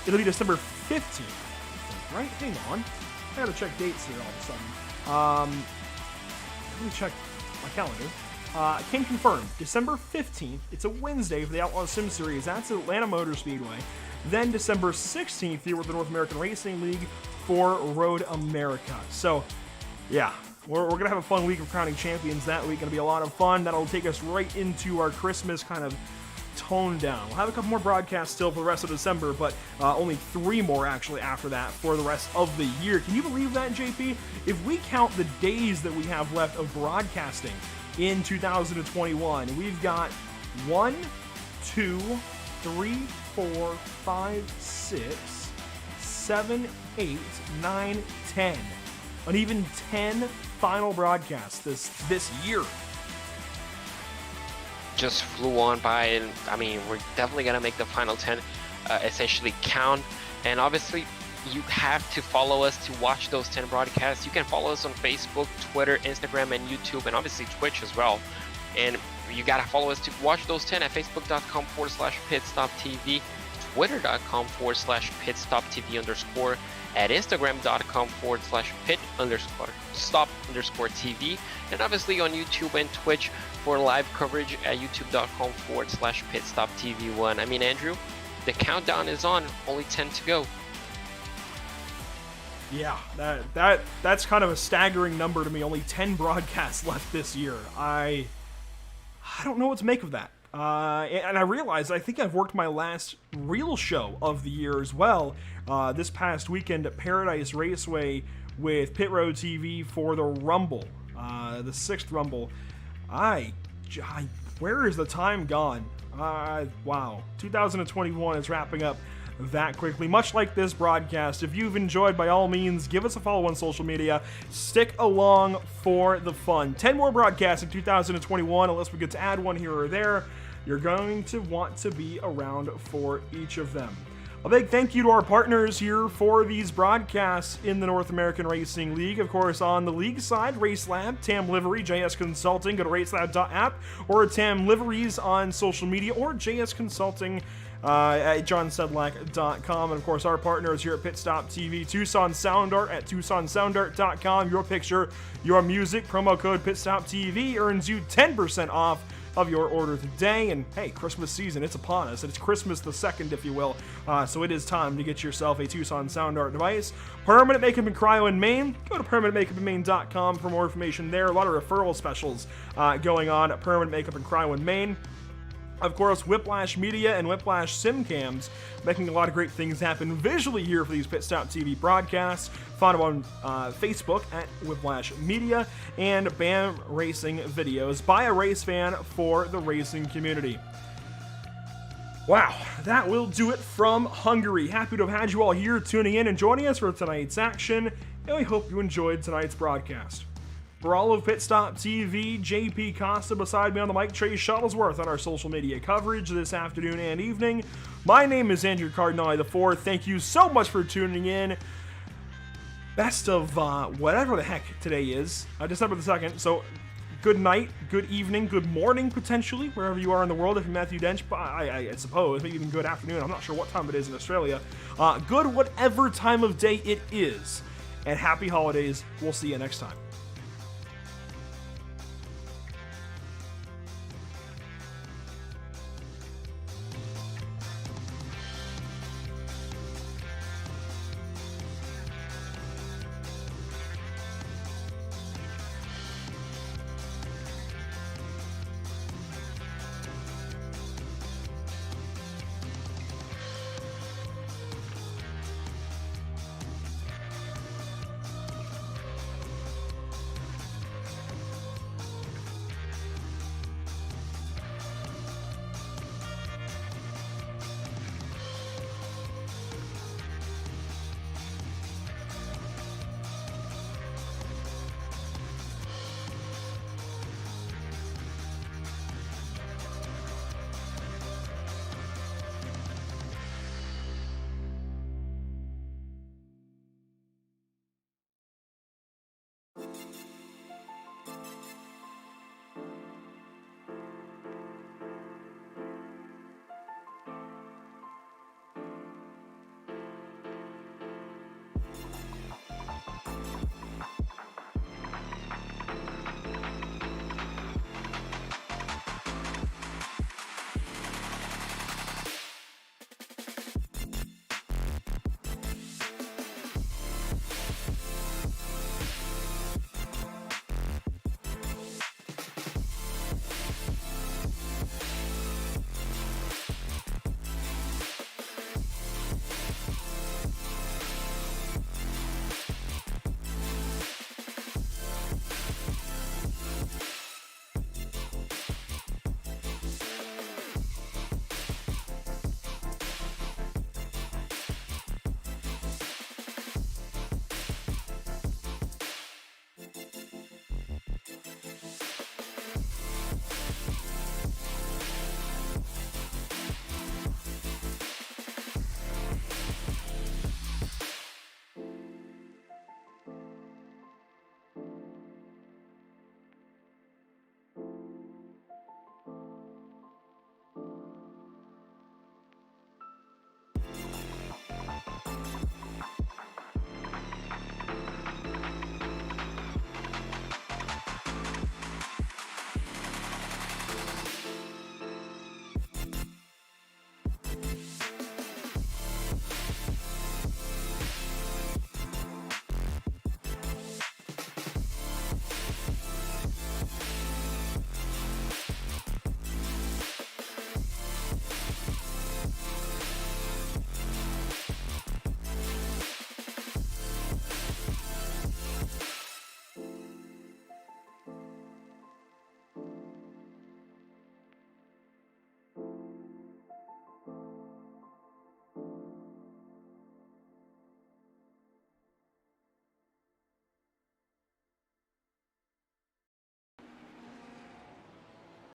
It'll be December 15th. Right? Hang on. I gotta check dates here all of a sudden. Let me check my calendar. Can confirm. December 15th. It's a Wednesday for the Outlaw Sim Series. That's at Atlanta Motor Speedway. Then December 16th here with the North American Racing League for Road America. So, yeah. We're going to have a fun week of crowning champions that week. Going to be a lot of fun. That'll take us right into our Christmas kind of tone down. We'll have a couple more broadcasts still for the rest of December, but only 3 more actually after that for the rest of the year. Can you believe that, JP? If we count the days that we have left of broadcasting in 2021, we've got 1, 2, 3, 4, 5, 6, 7, 8, 9, 10. An even 10 final broadcasts this year. Just flew on by, and I mean, we're definitely gonna make the final 10 essentially count. And obviously, you have to follow us to watch those 10 broadcasts. You can follow us on Facebook, Twitter, Instagram, and YouTube, and obviously Twitch as well. And you gotta follow us to watch those 10 at facebook.com/pitstoptv, twitter.com/pitstoptv_, at instagram.com/pit_stop_tv, and obviously on YouTube and Twitch for live coverage at youtube.com/pitstoptv1. I mean, Andrew, the countdown is on, only 10 to go. Yeah, that's kind of a staggering number to me. Only 10 broadcasts left this year. I don't know what to make of that. And I realized I think I've worked my last real show of the year as well. This past weekend at Paradise Raceway with Pit Road TV for the Rumble, the 6th Rumble. Where is the time gone? Wow, 2021 is wrapping up that quickly. Much like this broadcast, if you've enjoyed, by all means, give us a follow on social media. Stick along for the fun. 10 more broadcasts in 2021, unless we get to add one here or there. You're going to want to be around for each of them. A big thank you to our partners here for these broadcasts in the North American Racing League. Of course, on the league side, Race Lab, TAM Livery, JS Consulting. Go to racelab.app or TAM Liveries on social media, or JS Consulting at johnsedlak.com. And of course, our partners here at Pit Stop TV, Tucson Sound Art at tucsonsoundart.com. Your picture, your music, promo code PitStopTV earns you 10% off of your order today. And hey, Christmas season, it's upon us. It's Christmas the 2nd, if you will. So it is time to get yourself a Tucson Sound Art device. Permanent Makeup and Cryo in Maine. Go to permanentmakeupinmaine.com for more information there. A lot of referral specials going on at Permanent Makeup and Cryo in Maine. Of course, Whiplash Media and Whiplash SimCams making a lot of great things happen visually here for these Pit Stop TV broadcasts. Find them on Facebook at Whiplash Media, and BAM Racing Videos by a race fan for the racing community. Wow, that will do it from Hungary. Happy to have had you all here tuning in and joining us for tonight's action, and we hope you enjoyed tonight's broadcast. For all of Pit Stop TV, JP Costa beside me on the mic, Trey Shuttlesworth on our social media coverage this afternoon and evening. My name is Andrew Cardinale IV. Thank you so much for tuning in. Best of whatever the heck today is, December the 2nd. So good night, good evening, good morning potentially, wherever you are in the world. If you're Matthew Dench, I suppose, maybe even good afternoon. I'm not sure what time it is in Australia. Good whatever time of day it is. And happy holidays. We'll see you next time.